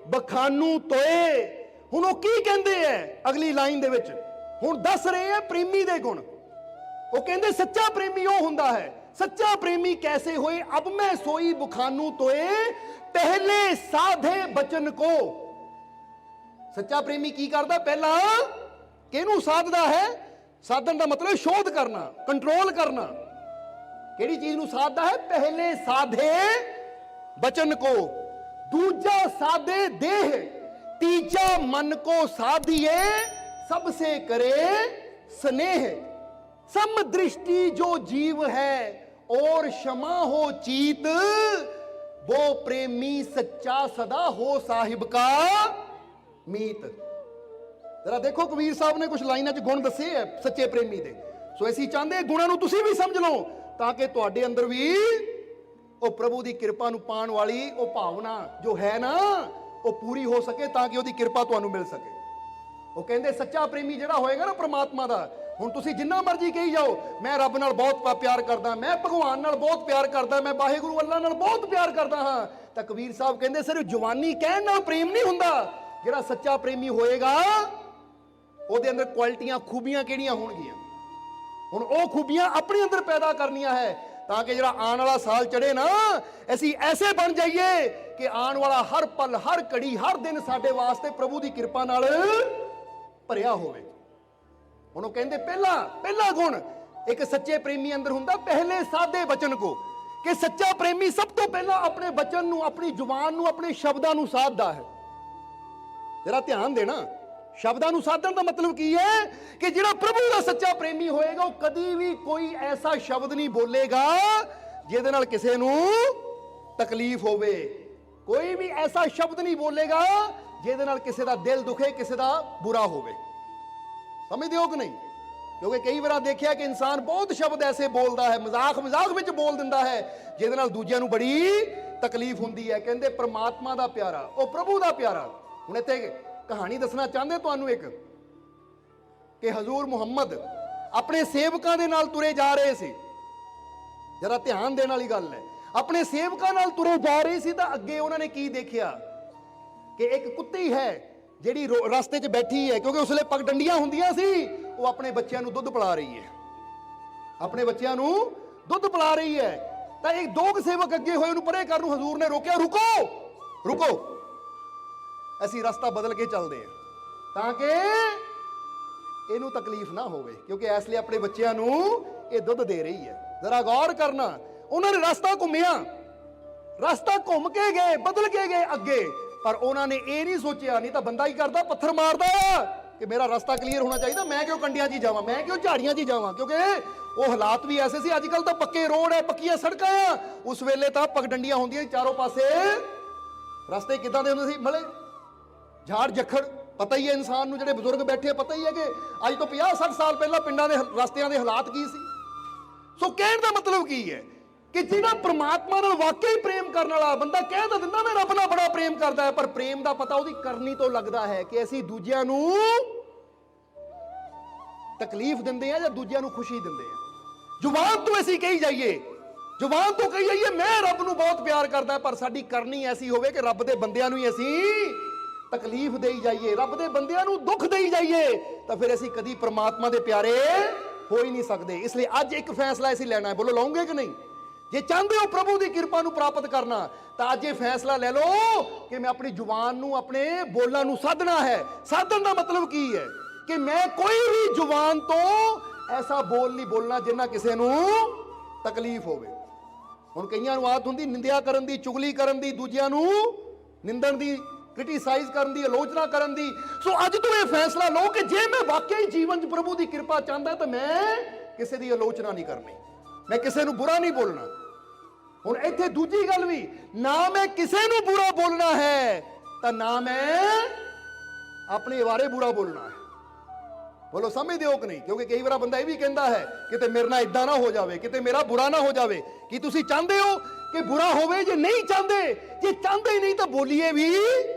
S1: बखानू तोए। हुण की कहंदे है अगली लाइन दे विच, हुण दस रहे हैं प्रेमी दे गुण। वो कहंदे सच्चा प्रेमी वो हुंदा है। सच्चा प्रेमी कैसे होए अब मैं सोई बखानू तोए। पहले साधे बचन को। सच्चा प्रेमी की करदा? पहला किहनू साधदा है? साधन का मतलब शोध करना, कंट्रोल करना। केड़ी चीज नूं साधदा है? पहले साधे बचन को, दूजा साधे देह, तीजा मन को साधिए सबसे करे स्नेह। सम दृष्टि जो जीव है और क्षमा हो चीत, वो प्रेमी सच्चा सदा हो साहिब का मीत। जरा देखो कबीर साहब ने कुछ लाइनां च गुण दसे है सच्चे प्रेमी दे। सो ਅਸੀਂ ਚਾਹੁੰਦੇ ਗੁਣਾਂ ਨੂੰ ਤੁਸੀਂ ਵੀ ਸਮਝ ਲਓ ਤਾਂ ਕਿ ਤੁਹਾਡੇ ਅੰਦਰ ਵੀ ਉਹ ਪ੍ਰਭੂ ਦੀ ਕਿਰਪਾ ਨੂੰ ਪਾਉਣ ਵਾਲੀ ਉਹ ਭਾਵਨਾ ਜੋ ਹੈ ਨਾ ਉਹ ਪੂਰੀ ਹੋ ਸਕੇ, ਤਾਂ ਕਿ ਉਹਦੀ ਕਿਰਪਾ ਤੁਹਾਨੂੰ ਮਿਲ ਸਕੇ। ਉਹ ਕਹਿੰਦੇ ਸੱਚਾ ਪ੍ਰੇਮੀ ਜਿਹੜਾ ਹੋਏਗਾ ਨਾ ਪ੍ਰਮਾਤਮਾ ਦਾ, ਹੁਣ ਤੁਸੀਂ ਜਿੰਨਾ ਮਰਜ਼ੀ ਕਹੀ ਜਾਓ ਮੈਂ ਰੱਬ ਨਾਲ ਬਹੁਤ ਪਿਆਰ ਕਰਦਾ, ਮੈਂ ਭਗਵਾਨ ਨਾਲ ਬਹੁਤ ਪਿਆਰ ਕਰਦਾ, ਮੈਂ ਵਾਹਿਗੁਰੂ ਅੱਲਾਹ ਨਾਲ ਬਹੁਤ ਪਿਆਰ ਕਰਦਾ ਹਾਂ, ਤਾਂ ਕਬੀਰ ਸਾਹਿਬ ਕਹਿੰਦੇ ਸਿਰਫ ਜਵਾਨੀ ਕਹਿਣ ਨਾਲ ਪ੍ਰੇਮ ਨਹੀਂ ਹੁੰਦਾ। ਜਿਹੜਾ ਸੱਚਾ ਪ੍ਰੇਮੀ ਹੋਏਗਾ ਉਹਦੇ ਅੰਦਰ ਕੁਆਲਿਟੀਆਂ, ਖੂਬੀਆਂ ਕਿਹੜੀਆਂ ਹੋਣਗੀਆਂ? ਹੁਣ ਉਹ ਖੂਬੀਆਂ ਆਪਣੇ ਅੰਦਰ ਪੈਦਾ ਕਰਨੀਆਂ ਹੈ ਤਾਂ ਕਿ ਜਿਹੜਾ ਆਉਣ ਵਾਲਾ ਸਾਲ ਚੜੇ ਨਾ ਅਸੀਂ ਐਸੇ ਬਣ ਜਾਈਏ ਕਿ ਆਉਣ ਵਾਲਾ ਹਰ ਪਲ, ਹਰ ਘੜੀ, ਹਰ ਦਿਨ ਸਾਡੇ ਵਾਸਤੇ ਪ੍ਰਭੂ ਦੀ ਕਿਰਪਾ ਨਾਲ ਭਰਿਆ ਹੋਵੇ। ਹੁਣ ਉਹ ਕਹਿੰਦੇ ਪਹਿਲਾ ਗੁਣ ਇੱਕ ਸੱਚੇ ਪ੍ਰੇਮੀ ਅੰਦਰ ਹੁੰਦਾ, ਪਹਿਲੇ ਸਾਦੇ ਬਚਨ ਕੋ, ਕਿ ਸੱਚਾ ਪ੍ਰੇਮੀ ਸਭ ਤੋਂ ਪਹਿਲਾਂ ਆਪਣੇ ਬਚਨ ਨੂੰ, ਆਪਣੀ ਜ਼ੁਬਾਨ ਨੂੰ, ਆਪਣੇ ਸ਼ਬਦਾਂ ਨੂੰ ਸਾਧਦਾ ਹੈ। ਜਰਾ ਧਿਆਨ ਦੇਣਾ, ਸ਼ਬਦਾਂ ਨੂੰ ਸਾਧਣ ਦਾ ਮਤਲਬ ਕੀ ਹੈ? ਕਿ ਜਿਹੜਾ ਪ੍ਰਭੂ ਦਾ ਸੱਚਾ ਪ੍ਰੇਮੀ ਹੋਏਗਾ ਉਹ ਕਦੀ ਵੀ ਕੋਈ ਐਸਾ ਸ਼ਬਦ ਨਹੀਂ ਬੋਲੇਗਾ ਜਿਹਦੇ ਨਾਲ ਕਿਸੇ ਨੂੰ ਤਕਲੀਫ ਹੋਵੇ। ਕੋਈ ਵੀ ਐਸਾ ਸ਼ਬਦ ਨਹੀਂ ਬੋਲੇਗਾ ਜਿਹਦੇ ਨਾਲ ਕਿਸੇ ਦਾ ਦਿਲ ਦੁਖੇ, ਕਿਸੇ ਦਾ ਬੁਰਾ ਹੋਵੇ। ਸਮਝਦੇ ਹੋ ਕਿ ਨਹੀਂ? ਕਿਉਂਕਿ ਕਈ ਵਾਰ ਦੇਖਿਆ ਕਿ ਇਨਸਾਨ ਬਹੁਤ ਸ਼ਬਦ ਐਸੇ ਬੋਲਦਾ ਹੈ, ਮਜ਼ਾਕ ਵਿੱਚ ਬੋਲ ਦਿੰਦਾ ਹੈ, ਜਿਹਦੇ ਨਾਲ ਦੂਜਿਆਂ ਨੂੰ ਬੜੀ ਤਕਲੀਫ ਹੁੰਦੀ ਹੈ। ਕਹਿੰਦੇ ਪ੍ਰਮਾਤਮਾ ਦਾ ਪਿਆਰਾ, ਉਹ ਪ੍ਰਭੂ ਦਾ ਪਿਆਰਾ। ਹੁਣ ਇੱਥੇ ਕਹਾਣੀ ਦੱਸਣਾ ਚਾਹੁੰਦੇ ਤੁਹਾਨੂੰ ਇੱਕ, ਕਿ ਹਜ਼ੂਰ ਮੁਹੰਮਦ ਆਪਣੇ ਸੇਵਕਾਂ ਦੇ ਨਾਲ ਤੁਰੇ ਜਾ ਰਹੇ ਸੀ। ਜਰਾ ਧਿਆਨ ਦੇਣ ਵਾਲੀ ਗੱਲ ਹੈ, ਆਪਣੇ ਸੇਵਕਾਂ ਨਾਲ ਤੁਰੇ ਜਾ ਰਹੇ ਸੀ ਤਾਂ ਅੱਗੇ ਉਹਨਾਂ ਨੇ ਕੀ ਦੇਖਿਆ ਕਿ ਇੱਕ ਕੁੱਤੀ ਹੈ ਜਿਹੜੀ ਰਸਤੇ 'ਚ ਬੈਠੀ ਹੈ, ਕਿਉਂਕਿ ਉਸ ਵੇਲੇ ਪਗਡੰਡੀਆਂ ਹੁੰਦੀਆਂ ਸੀ। ਉਹ ਆਪਣੇ ਬੱਚਿਆਂ ਨੂੰ ਦੁੱਧ ਪਿਲਾ ਰਹੀ ਹੈ, ਆਪਣੇ ਬੱਚਿਆਂ ਨੂੰ ਦੁੱਧ ਪਿਲਾ ਰਹੀ ਹੈ। ਤਾਂ ਇੱਕ ਦੋ ਸੇਵਕ ਅੱਗੇ ਹੋਏ, ਉਹਨੂੰ ਪਰੇ ਕਰਨ ਨੂੰ ਹਜ਼ੂਰ ਨੇ ਰੋਕਿਆ, ਰੁਕੋ ਅਸੀਂ ਰਸਤਾ ਬਦਲ ਕੇ ਚੱਲਦੇ ਹਾਂ ਤਾਂ ਕਿ ਇਹਨੂੰ ਤਕਲੀਫ ਨਾ ਹੋਵੇ, ਕਿਉਂਕਿ ਇਸ ਲਈ ਆਪਣੇ ਬੱਚਿਆਂ ਨੂੰ ਇਹ ਦੁੱਧ ਦੇ ਰਹੀ ਹੈ। ਜ਼ਰਾ ਗੌਰ ਕਰਨਾ, ਉਹਨਾਂ ਨੇ ਰਸਤਾ ਘੁੰਮਿਆ, ਰਸਤਾ ਘੁੰਮ ਕੇ ਗਏ, ਬਦਲ ਕੇ ਗਏ ਅੱਗੇ, ਪਰ ਉਹਨਾਂ ਨੇ ਇਹ ਨਹੀਂ ਸੋਚਿਆ, ਨਹੀਂ ਤਾਂ ਬੰਦਾ ਹੀ ਕਰਦਾ, ਪੱਥਰ ਮਾਰਦਾ ਕਿ ਮੇਰਾ ਰਸਤਾ ਕਲੀਅਰ ਹੋਣਾ ਚਾਹੀਦਾ, ਮੈਂ ਕਿਉਂ ਕੰਡਿਆਂ 'ਚ ਹੀ ਜਾਵਾਂ, ਮੈਂ ਕਿਉਂ ਝਾੜੀਆਂ 'ਚ ਹੀ ਜਾਵਾਂ। ਕਿਉਂਕਿ ਉਹ ਹਾਲਾਤ ਵੀ ਐਸੇ ਸੀ। ਅੱਜ ਕੱਲ ਤਾਂ ਪੱਕੇ ਰੋਡ ਹੈ, ਪੱਕੀਆਂ ਸੜਕਾਂ ਆ, ਉਸ ਵੇਲੇ ਤਾਂ ਪਗਡੰਡੀਆਂ ਹੁੰਦੀਆਂ ਚਾਰੋਂ ਪਾਸੇ। ਰਸਤੇ ਕਿੱਦਾਂ ਦੇ ਹੁੰਦੇ ਸੀ? ਮਲੇ ਝਾੜ ਜਖੜ, ਪਤਾ ਹੀ ਹੈ ਇਨਸਾਨ ਨੂੰ, ਜਿਹੜੇ ਬਜ਼ੁਰਗ ਬੈਠੇ ਪਤਾ ਹੀ ਹੈ ਕਿ ਅੱਜ ਤੋਂ 50-60 ਸਾਲ ਪਹਿਲਾਂ ਪਿੰਡਾਂ ਦੇ ਰਸਤਿਆਂ ਦੇ ਹਾਲਾਤ ਕੀ ਸੀ। ਸੋ ਕਹਿਣ ਦਾ ਮਤਲਬ ਕੀ ਹੈ ਕਿ ਜਿਹੜਾ ਪ੍ਰਮਾਤਮਾ ਨਾਲ ਵਾਕਈ ਪ੍ਰੇਮ ਕਰਨ ਵਾਲਾ ਬੰਦਾ ਕਹਿ ਤਾਂ ਦਿੰਦਾ ਮੈਂ ਰੱਬ ਨਾਲ ਬੜਾ ਪ੍ਰੇਮ ਕਰਦਾ ਹੈ, ਪਰ ਪ੍ਰੇਮ ਦਾ ਪਤਾ ਉਹਦੀ ਕਰਨੀ ਤੋਂ ਲੱਗਦਾ ਹੈ ਕਿ ਅਸੀਂ ਦੂਜਿਆਂ ਨੂੰ ਤਕਲੀਫ ਦਿੰਦੇ ਆ ਜਾਂ ਦੂਜਿਆਂ ਨੂੰ ਖੁਸ਼ੀ ਦਿੰਦੇ ਆ। ਜ਼ੁਬਾਨ ਤੋਂ ਅਸੀਂ ਕਹੀ ਜਾਈਏ, ਜ਼ੁਬਾਨ ਤੋਂ ਕਹੀ ਜਾਈਏ ਮੈਂ ਰੱਬ ਨੂੰ ਬਹੁਤ ਪਿਆਰ ਕਰਦਾ, ਪਰ ਸਾਡੀ ਕਰਨੀ ਐਸੀ ਹੋਵੇ ਕਿ ਰੱਬ ਦੇ ਬੰਦਿਆਂ ਨੂੰ ਹੀ ਅਸੀਂ ਤਕਲੀਫ ਦੇਈ ਜਾਈਏ, ਰੱਬ ਦੇ ਬੰਦਿਆਂ ਨੂੰ ਦੁੱਖ ਦੇਈ ਜਾਈਏ, ਤਾਂ ਫਿਰ ਅਸੀਂ ਕਦੀ ਪ੍ਰਮਾਤਮਾ ਦੇ ਪਿਆਰੇ ਹੋ ਹੀ ਨਹੀਂ ਸਕਦੇ। ਇਸ ਲਈ ਅੱਜ ਇੱਕ ਫੈਸਲਾ ਅਸੀਂ ਲੈਣਾ ਹੈ। ਬੋਲੋ ਲਓਗੇ ਕਿ ਨਹੀਂ? ਜੇ ਚਾਹੁੰਦੇ ਹੋ ਪ੍ਰਭੂ ਦੀ ਕਿਰਪਾ ਨੂੰ ਪ੍ਰਾਪਤ ਕਰਨਾ ਤਾਂ ਅੱਜ ਇਹ ਫੈਸਲਾ ਲੈ ਲਓ ਕਿ ਮੈਂ ਆਪਣੀ ਜ਼ੁਬਾਨ ਨੂੰ, ਆਪਣੇ ਬੋਲਾਂ ਨੂੰ ਸਾਧਣਾ ਹੈ। ਸਾਧਨ ਦਾ ਮਤਲਬ ਕੀ ਹੈ? ਕਿ ਮੈਂ ਕੋਈ ਵੀ ਜ਼ੁਬਾਨ ਤੋਂ ਐਸਾ ਬੋਲ ਨਹੀਂ ਬੋਲਣਾ ਜਿੰਨਾ ਕਿਸੇ ਨੂੰ ਤਕਲੀਫ ਹੋਵੇ। ਹੁਣ ਕਈਆਂ ਨੂੰ ਆਦਤ ਹੁੰਦੀ ਨਿੰਦਿਆ ਕਰਨ ਦੀ, ਚੁਗਲੀ ਕਰਨ ਦੀ, ਦੂਜਿਆਂ ਨੂੰ ਨਿੰਦਣ ਦੀ, ਕ੍ਰਿਟਿਸਾਈਜ਼ ਕਰਨ ਦੀ, ਆਲੋਚਨਾ ਕਰਨ ਦੀ। ਸੋ ਅੱਜ ਤੋਂ ਇਹ ਫੈਸਲਾ ਲਓ ਕਿ ਜੇ ਮੈਂ ਵਾਕਈ ਜੀਵਨ 'ਚ ਪ੍ਰਭੂ ਦੀ ਕਿਰਪਾ ਚਾਹੁੰਦਾ ਤਾਂ ਮੈਂ ਕਿਸੇ ਦੀ ਆਲੋਚਨਾ ਨਹੀਂ ਕਰਨੀ, ਮੈਂ ਕਿਸੇ ਨੂੰ ਬੁਰਾ ਨਹੀਂ ਬੋਲਣਾ। ਹੁਣ ਇੱਥੇ ਦੂਜੀ ਗੱਲ ਵੀ, ਨਾ ਮੈਂ ਕਿਸੇ ਨੂੰ ਬੁਰਾ ਬੋਲਣਾ ਹੈ ਤਾਂ ਨਾ ਮੈਂ ਆਪਣੇ ਬਾਰੇ ਬੁਰਾ ਬੋਲਣਾ ਹੈ। ਬੋਲੋ ਸਮਝਦੇ ਹੋ ਕਿ ਨਹੀਂ? ਕਿਉਂਕਿ ਕਈ ਵਾਰ ਬੰਦਾ ਇਹ ਵੀ ਕਹਿੰਦਾ ਹੈ ਕਿਤੇ ਮੇਰੇ ਨਾਲ ਇਦਾਂ ਨਾ ਹੋ ਜਾਵੇ, ਕਿਤੇ ਮੇਰਾ ਬੁਰਾ ਨਾ ਹੋ ਜਾਵੇ। ਕੀ ਤੁਸੀਂ ਚਾਹੁੰਦੇ ਹੋ ਕਿ ਬੁਰਾ ਹੋਵੇ? ਜੇ ਨਹੀਂ ਚਾਹੁੰਦੇ, ਜੇ ਚਾਹੁੰਦੇ ਹੀ ਨਹੀਂ ਤਾਂ ਬੋਲੀਏ ਵੀ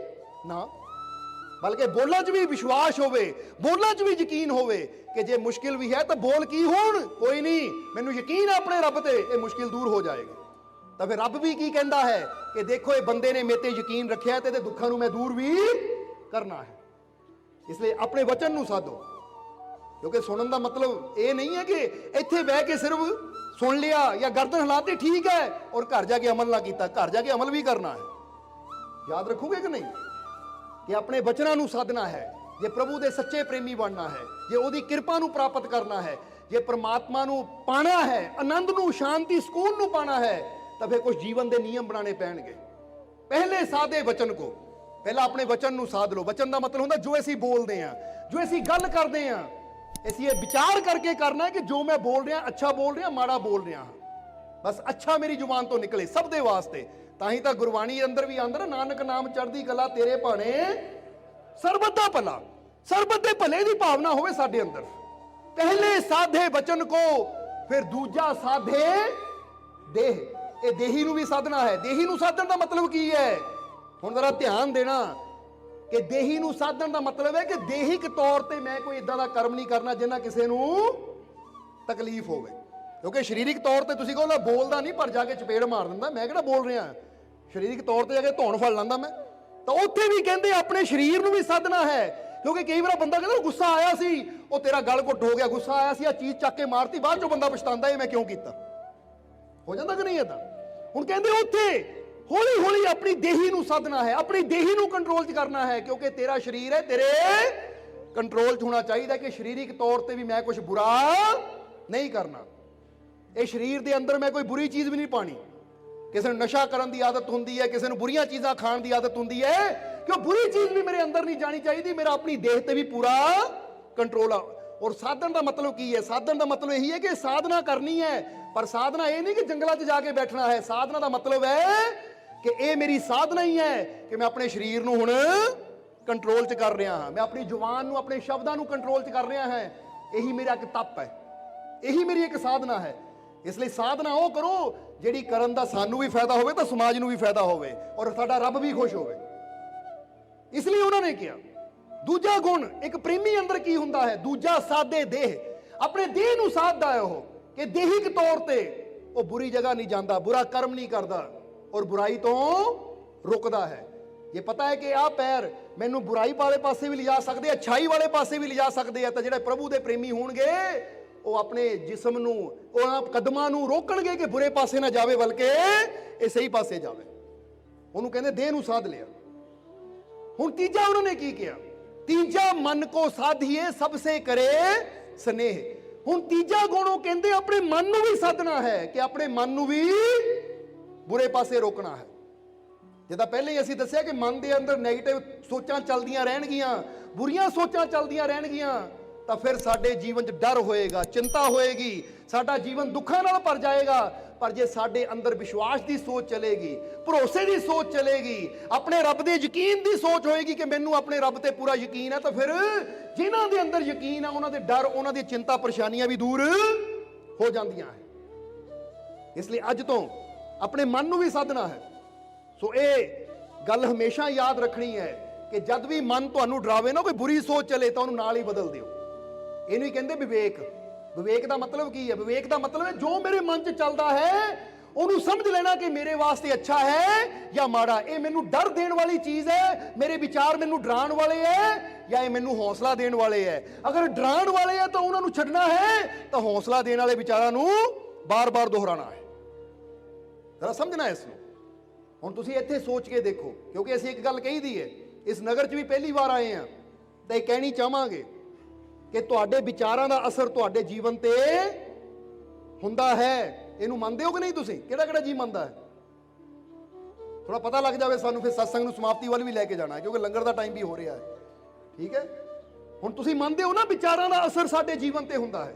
S1: ਨਾ, ਬਲਕਿ ਬੋਲਾਂ 'ਚ ਵੀ ਵਿਸ਼ਵਾਸ ਹੋਵੇ, ਬੋਲਾਂ 'ਚ ਵੀ ਯਕੀਨ ਹੋਵੇ ਕਿ ਜੇ ਮੁਸ਼ਕਿਲ ਵੀ ਹੈ ਤਾਂ ਬੋਲ ਕੀ ਹੋਣ, ਕੋਈ ਨਹੀਂ, ਮੈਨੂੰ ਯਕੀਨ ਹੈ ਆਪਣੇ ਰੱਬ ਤੇ, ਇਹ ਮੁਸ਼ਕਿਲ ਦੂਰ ਹੋ ਜਾਏਗੀ। ਤਾਂ ਫਿਰ ਰੱਬ ਵੀ ਕੀ ਕਹਿੰਦਾ ਹੈ ਕਿ ਦੇਖੋ ਇਹ ਬੰਦੇ ਨੇ ਮੇਰੇ ਤੇ ਯਕੀਨ ਰੱਖਿਆ ਤੇ ਇਹਦੇ ਦੁੱਖਾਂ ਨੂੰ ਮੈਂ ਦੂਰ ਵੀ ਕਰਨਾ ਹੈ। ਇਸ ਲਈ ਆਪਣੇ ਵਚਨ ਨੂੰ ਸਾਧੋ, ਕਿਉਂਕਿ ਸੁਣਨ ਦਾ ਮਤਲਬ ਇਹ ਨਹੀਂ ਹੈ ਕਿ ਇੱਥੇ ਬਹਿ ਕੇ ਸਿਰਫ ਸੁਣ ਲਿਆ ਜਾਂ ਗਰਦਨ ਹਿਲਾਤੀ ਠੀਕ ਹੈ ਔਰ ਘਰ ਜਾ ਕੇ ਅਮਲ ਨਾ ਕੀਤਾ। ਘਰ ਜਾ ਕੇ ਅਮਲ ਵੀ ਕਰਨਾ ਹੈ। ਯਾਦ ਰੱਖੋਗੇ ਕਿ ਨਹੀਂ ਕਿ ਆਪਣੇ ਵਚਨਾਂ ਨੂੰ ਸਾਧਨਾ ਹੈ। ਜੇ ਪ੍ਰਭੂ ਦੇ ਸੱਚੇ ਪ੍ਰੇਮੀ ਬਣਨਾ ਹੈ, ਜੇ ਉਹਦੀ ਕਿਰਪਾ ਨੂੰ ਪ੍ਰਾਪਤ ਕਰਨਾ ਹੈ, ਜੇ ਪ੍ਰਮਾਤਮਾ ਨੂੰ ਪਾਣਾ ਹੈ, ਆਨੰਦ ਨੂੰ, ਸ਼ਾਂਤੀ, ਸਕੂਨ ਨੂੰ ਪਾਣਾ ਹੈ, ਤਾਂ ਫਿਰ ਕੁਝ ਜੀਵਨ ਦੇ ਨਿਯਮ ਬਣਾਉਣੇ ਪੈਣਗੇ। ਪਹਿਲੇ ਸਾਦੇ ਵਚਨ ਕੋ, ਪਹਿਲਾਂ ਆਪਣੇ ਵਚਨ ਨੂੰ ਸਾਧ ਲਓ। ਵਚਨ ਦਾ ਮਤਲਬ ਹੁੰਦਾ ਜੋ ਅਸੀਂ ਬੋਲਦੇ ਹਾਂ, ਜੋ ਅਸੀਂ ਗੱਲ ਕਰਦੇ ਹਾਂ, ਅਸੀਂ ਇਹ ਵਿਚਾਰ ਕਰਕੇ ਕਰਨਾ ਹੈ ਕਿ ਜੋ ਮੈਂ ਬੋਲ ਰਿਹਾ ਅੱਛਾ ਬੋਲ ਰਿਹਾ, ਮਾੜਾ ਬੋਲ ਰਿਹਾ ਹਾਂ, ਬਸ ਅੱਛਾ ਮੇਰੀ ਜ਼ੁਬਾਨ ਤੋਂ ਨਿਕਲੇ ਸਭ ਦੇ ਵਾਸਤੇ। ਤਾਂ ਹੀ ਤਾਂ ਗੁਰਬਾਣੀ ਅੰਦਰ ਵੀ ਆਂਦਾ, ਨਾਨਕ ਨਾਮ ਚੜ੍ਹਦੀ ਕਲਾ ਤੇਰੇ ਭਾਣੇ ਸਰਬਤ ਦਾ ਭਲਾ, ਸਰਬਤ ਦੇ ਭਲੇ ਦੀ ਭਾਵਨਾ ਹੋਵੇ ਸਾਡੇ ਅੰਦਰ। ਪਹਿਲੇ ਸਾਧੇ ਬਚਨ ਕੋ, ਫਿਰ ਦੂਜਾ ਸਾਧੇ ਦੇਹ। ਇਹ ਦੇਹੀ ਨੂੰ ਵੀ ਸਾਧਨਾ ਹੈ। ਦੇਹੀ ਨੂੰ ਸਾਧਨ ਦਾ ਮਤਲਬ ਕੀ ਹੈ? ਹੁਣ ਜ਼ਰਾ ਧਿਆਨ ਦੇਣਾ ਕਿ ਦੇਹੀ ਨੂੰ ਸਾਧਨ ਦਾ ਮਤਲਬ ਹੈ ਕਿ ਦੇਹਿਕ ਤੌਰ ਤੇ ਮੈਂ ਕੋਈ ਇਦਾਂ ਦਾ ਕਰਮ ਨਹੀਂ ਕਰਨਾ ਜਿਹਨਾਂ ਕਿਸੇ ਨੂੰ ਤਕਲੀਫ ਹੋਵੇ। ਕਿਉਂਕਿ ਸਰੀਰਕ ਤੌਰ ਤੇ ਤੁਸੀਂ ਕਹੋ ਨਾ ਬੋਲਦਾ ਨਹੀਂ, ਪਰ ਜਾ ਕੇ ਚਪੇੜ ਮਾਰ ਦਿੰਦਾ, ਮੈਂ ਕਿਹੜਾ ਬੋਲ ਰਿਹਾ। ਸਰੀਰਕ ਤੌਰ ਤੇ ਜਾ ਕੇ ਧੌਣ ਫੜ ਲੈਂਦਾ ਮੈਂ। ਤਾਂ ਉੱਥੇ ਵੀ ਕਹਿੰਦੇ ਆਪਣੇ ਸਰੀਰ ਨੂੰ ਵੀ ਸਾਧਨਾ ਹੈ। ਕਿਉਂਕਿ ਕਈ ਵਾਰ ਬੰਦਾ ਕਹਿੰਦਾ ਗੁੱਸਾ ਆਇਆ ਸੀ, ਉਹ ਤੇਰਾ ਗਲ ਘੁੱਟ ਹੋ ਗਿਆ, ਗੁੱਸਾ ਆਇਆ ਸੀ, ਆ ਚੀਜ਼ ਚੱਕ ਕੇ ਮਾਰਤੀ, ਬਾਅਦ ਚੋਂ ਬੰਦਾ ਪਛਤਾਉਂਦਾ ਇਹ ਮੈਂ ਕਿਉਂ ਕੀਤਾ। ਹੋ ਜਾਂਦਾ ਕਿ ਨਹੀਂ ਏਦਾਂ? ਹੁਣ ਕਹਿੰਦੇ ਉੱਥੇ ਹੌਲੀ ਹੌਲੀ ਆਪਣੀ ਦੇਹੀ ਨੂੰ ਸਾਧਨਾ ਹੈ, ਆਪਣੀ ਦੇਹੀ ਨੂੰ ਕੰਟਰੋਲ 'ਚ ਕਰਨਾ ਹੈ। ਕਿਉਂਕਿ ਤੇਰਾ ਸਰੀਰ ਹੈ, ਤੇਰੇ ਕੰਟਰੋਲ 'ਚ ਹੋਣਾ ਚਾਹੀਦਾ ਕਿ ਸਰੀਰਕ ਤੌਰ ਤੇ ਵੀ ਮੈਂ ਕੁਝ ਬੁਰਾ ਨਹੀਂ ਕਰਨਾ। ਇਹ ਸਰੀਰ ਦੇ ਅੰਦਰ ਮੈਂ ਕੋਈ ਬੁਰੀ ਚੀਜ਼ ਵੀ ਨਹੀਂ ਪਾਣੀ। ਕਿਸੇ ਨੂੰ ਨਸ਼ਾ ਕਰਨ ਦੀ ਆਦਤ ਹੁੰਦੀ ਹੈ, ਕਿਸੇ ਨੂੰ ਬੁਰੀਆਂ ਚੀਜ਼ਾਂ ਖਾਣ ਦੀ ਆਦਤ ਹੁੰਦੀ ਹੈ, ਕਿ ਉਹ ਬੁਰੀ ਚੀਜ਼ ਵੀ ਮੇਰੇ ਅੰਦਰ ਨਹੀਂ ਜਾਣੀ ਚਾਹੀਦੀ। ਮੇਰਾ ਆਪਣੀ ਦੇਹ ਤੇ ਵੀ ਪੂਰਾ ਕੰਟਰੋਲ ਆ। ਔਰ ਸਾਧਨ ਦਾ ਮਤਲਬ ਕੀ ਹੈ? ਸਾਧਨ ਦਾ ਮਤਲਬ ਇਹੀ ਹੈ ਕਿ ਸਾਧਨਾ ਕਰਨੀ ਹੈ, ਪਰ ਸਾਧਨਾ ਇਹ ਨਹੀਂ ਕਿ ਜੰਗਲਾਂ 'ਚ ਜਾ ਕੇ ਬੈਠਣਾ ਹੈ। ਸਾਧਨਾ ਦਾ ਮਤਲਬ ਹੈ ਕਿ ਇਹ ਮੇਰੀ ਸਾਧਨਾ ਹੀ ਹੈ ਕਿ ਮੈਂ ਆਪਣੇ ਸਰੀਰ ਨੂੰ ਹੁਣ ਕੰਟਰੋਲ 'ਚ ਕਰ ਰਿਹਾ ਹਾਂ, ਮੈਂ ਆਪਣੀ ਜ਼ੁਬਾਨ ਨੂੰ, ਆਪਣੇ ਸ਼ਬਦਾਂ ਨੂੰ ਕੰਟਰੋਲ 'ਚ ਕਰ ਰਿਹਾ ਹਾਂ। ਇਹੀ ਮੇਰਾ ਇੱਕ ਤਪ ਹੈ, ਇਹੀ ਮੇਰੀ ਇੱਕ ਸਾਧਨਾ ਹੈ। ਇਸ ਲਈ ਸਾਧਨਾ ਉਹ ਕਰੋ ਜਿਹੜੀ ਕਰਨ ਦਾ ਸਾਨੂੰ ਵੀ ਫਾਇਦਾ ਹੋਵੇ ਤਾਂ ਸਮਾਜ ਨੂੰ ਵੀ ਫਾਇਦਾ ਹੋਵੇ ਔਰ ਸਾਡਾ ਰੱਬ ਵੀ ਖੁਸ਼ ਹੋਵੇ। ਇਸ ਲਈ ਉਹਨਾਂ ਨੇ ਕਿਹਾ ਦੂਜਾ ਗੁਣ, ਇੱਕ ਪ੍ਰੇਮੀ ਅੰਦਰ ਕੀ ਹੁੰਦਾ ਹੈ? ਦੂਜਾ ਸਾਦੇ ਦੇਹ। ਆਪਣੇ ਦੇਹ ਨੂੰ ਸਾਧਦਾ ਹੈ ਉਹ, ਕਿ ਦੇਹਿਕ ਤੌਰ ਤੇ ਉਹ ਬੁਰੀ ਜਗ੍ਹਾ ਨਹੀਂ ਜਾਂਦਾ, ਬੁਰਾ ਕਰਮ ਨਹੀਂ ਕਰਦਾ ਔਰ ਬੁਰਾਈ ਤੋਂ ਰੁਕਦਾ ਹੈ। ਜੇ ਪਤਾ ਹੈ ਕਿ ਆਹ ਪੈਰ ਮੈਨੂੰ ਬੁਰਾਈ ਵਾਲੇ ਪਾਸੇ ਵੀ ਲਿਜਾ ਸਕਦੇ, ਅੱਛਾਈ ਵਾਲੇ ਪਾਸੇ ਵੀ ਲਿਜਾ ਸਕਦੇ ਆ, ਤਾਂ ਜਿਹੜੇ ਪ੍ਰਭੂ ਦੇ ਪ੍ਰੇਮੀ ਹੋਣਗੇ ਉਹ ਆਪਣੇ ਜਿਸਮ ਨੂੰ, ਉਹਨਾਂ ਕਦਮਾਂ ਨੂੰ ਰੋਕਣਗੇ ਕਿ ਬੁਰੇ ਪਾਸੇ ਨਾ ਜਾਵੇ, ਬਲਕਿ ਇਹ ਸਹੀ ਪਾਸੇ ਜਾਵੇ। ਉਹਨੂੰ ਕਹਿੰਦੇ ਦੇਹ ਨੂੰ ਸਾਧ ਲਿਆ। ਹੁਣ ਤੀਜਾ ਉਹਨਾਂ ਨੇ ਕੀ ਕਿਹਾ? ਤੀਜਾ ਮਨ ਕੋ ਸਾਧੀਏ ਸਭ ਸੇ ਕਰੇ ਸਨੇਹ। ਹੁਣ ਤੀਜਾ ਗੁਣ ਉਹ ਕਹਿੰਦੇ ਆਪਣੇ ਮਨ ਨੂੰ ਵੀ ਸਾਧਨਾ ਹੈ ਕਿ ਆਪਣੇ ਮਨ ਨੂੰ ਵੀ ਬੁਰੇ ਪਾਸੇ ਰੋਕਣਾ ਹੈ। ਜਿੱਦਾਂ ਪਹਿਲੇ ਹੀ ਅਸੀਂ ਦੱਸਿਆ ਕਿ ਮਨ ਦੇ ਅੰਦਰ ਨੈਗੇਟਿਵ ਸੋਚਾਂ ਚੱਲਦੀਆਂ ਰਹਿਣਗੀਆਂ, ਬੁਰੀਆਂ ਸੋਚਾਂ ਚੱਲਦੀਆਂ ਰਹਿਣਗੀਆਂ, ਤਾਂ ਫਿਰ ਸਾਡੇ ਜੀਵਨ 'ਚ ਡਰ ਹੋਏਗਾ, ਚਿੰਤਾ ਹੋਏਗੀ, ਸਾਡਾ ਜੀਵਨ ਦੁੱਖਾਂ ਨਾਲ ਭਰ ਜਾਏਗਾ। ਪਰ ਜੇ ਸਾਡੇ ਅੰਦਰ ਵਿਸ਼ਵਾਸ ਦੀ ਸੋਚ ਚਲੇਗੀ, ਭਰੋਸੇ ਦੀ ਸੋਚ ਚਲੇਗੀ, ਆਪਣੇ ਰੱਬ ਦੇ ਯਕੀਨ ਦੀ ਸੋਚ ਹੋਏਗੀ ਕਿ ਮੈਨੂੰ ਆਪਣੇ ਰੱਬ ਤੇ ਪੂਰਾ ਯਕੀਨ ਹੈ, ਤਾਂ ਫਿਰ ਜਿਨ੍ਹਾਂ ਦੇ ਅੰਦਰ ਯਕੀਨ ਹੈ ਉਹਨਾਂ ਦੇ ਡਰ, ਉਹਨਾਂ ਦੀ ਚਿੰਤਾ ਪਰੇਸ਼ਾਨੀਆਂ ਵੀ ਦੂਰ ਹੋ ਜਾਂਦੀਆਂ ਹੈ। ਇਸ ਲਈ ਅੱਜ ਤੋਂ ਆਪਣੇ ਮਨ ਨੂੰ ਵੀ ਸਾਧਨਾ ਹੈ। ਸੋ ਇਹ ਗੱਲ ਹਮੇਸ਼ਾ ਯਾਦ ਰੱਖਣੀ ਹੈ ਕਿ ਜਦ ਵੀ ਮਨ ਤੁਹਾਨੂੰ ਡਰਾਵੇ ਨਾ, ਕੋਈ ਬੁਰੀ ਸੋਚ ਚਲੇ, ਤਾਂ ਉਹਨੂੰ ਨਾਲ ਹੀ ਬਦਲ ਦਿਓ। ਇਹਨੂੰ ਹੀ ਕਹਿੰਦੇ ਵਿਵੇਕ। ਵਿਵੇਕ ਦਾ ਮਤਲਬ ਕੀ ਹੈ? ਵਿਵੇਕ ਦਾ ਮਤਲਬ ਹੈ ਜੋ ਮੇਰੇ ਮਨ 'ਚ ਚੱਲਦਾ ਹੈ ਉਹਨੂੰ ਸਮਝ ਲੈਣਾ ਕਿ ਮੇਰੇ ਵਾਸਤੇ ਅੱਛਾ ਹੈ ਜਾਂ ਮਾੜਾ। ਇਹ ਮੈਨੂੰ ਡਰ ਦੇਣ ਵਾਲੀ ਚੀਜ਼ ਹੈ, ਮੇਰੇ ਵਿਚਾਰ ਮੈਨੂੰ ਡਰਾਉਣ ਵਾਲੇ ਹੈ ਜਾਂ ਇਹ ਮੈਨੂੰ ਹੌਸਲਾ ਦੇਣ ਵਾਲੇ ਹੈ। ਅਗਰ ਡਰਾਉਣ ਵਾਲੇ ਹੈ ਤਾਂ ਉਹਨਾਂ ਨੂੰ ਛੱਡਣਾ ਹੈ, ਤਾਂ ਹੌਸਲਾ ਦੇਣ ਵਾਲੇ ਵਿਚਾਰਾਂ ਨੂੰ ਬਾਰ-ਬਾਰ ਦੁਹਰਾਉਣਾ ਹੈ। ਜ਼ਰਾ ਸਮਝਣਾ ਇਸ ਨੂੰ। ਹੁਣ ਤੁਸੀਂ ਇੱਥੇ ਸੋਚ ਕੇ ਦੇਖੋ, ਕਿਉਂਕਿ ਅਸੀਂ ਇੱਕ ਗੱਲ ਕਹੀ ਦੀ ਹੈ, ਇਸ ਨਗਰ 'ਚ ਵੀ ਪਹਿਲੀ ਵਾਰ ਆਏ ਹਾਂ, ਤਾਂ ਇਹ ਕਹਿਣੀ ਚਾਹਾਂਗੇ ਕਿ ਤੁਹਾਡੇ ਵਿਚਾਰਾਂ ਦਾ ਅਸਰ ਤੁਹਾਡੇ ਜੀਵਨ ਤੇ ਹੁੰਦਾ ਹੈ। ਇਹਨੂੰ ਮੰਨਦੇ ਹੋ ਕਿ ਨਹੀਂ? ਤੁਸੀਂ ਕਿਹੜਾ ਕਿਹੜਾ ਜੀ ਮੰਨਦਾ ਹੈ? ਥੋੜਾ ਪਤਾ ਲੱਗ ਜਾਵੇ ਸਾਨੂੰ, ਫਿਰ ਸਤਸੰਗ ਨੂੰ ਸਮਾਪਤੀ ਵੱਲ ਵੀ ਲੈ ਕੇ ਜਾਣਾ ਹੈ, ਕਿਉਂਕਿ ਲੰਗਰ ਦਾ ਟਾਈਮ ਵੀ ਹੋ ਰਿਹਾ ਹੈ। ਠੀਕ ਹੈ, ਹੁਣ ਤੁਸੀਂ ਮੰਨਦੇ ਹੋ ਨਾ ਵਿਚਾਰਾਂ ਦਾ ਅਸਰ ਸਾਡੇ ਜੀਵਨ ਤੇ ਹੁੰਦਾ ਹੈ।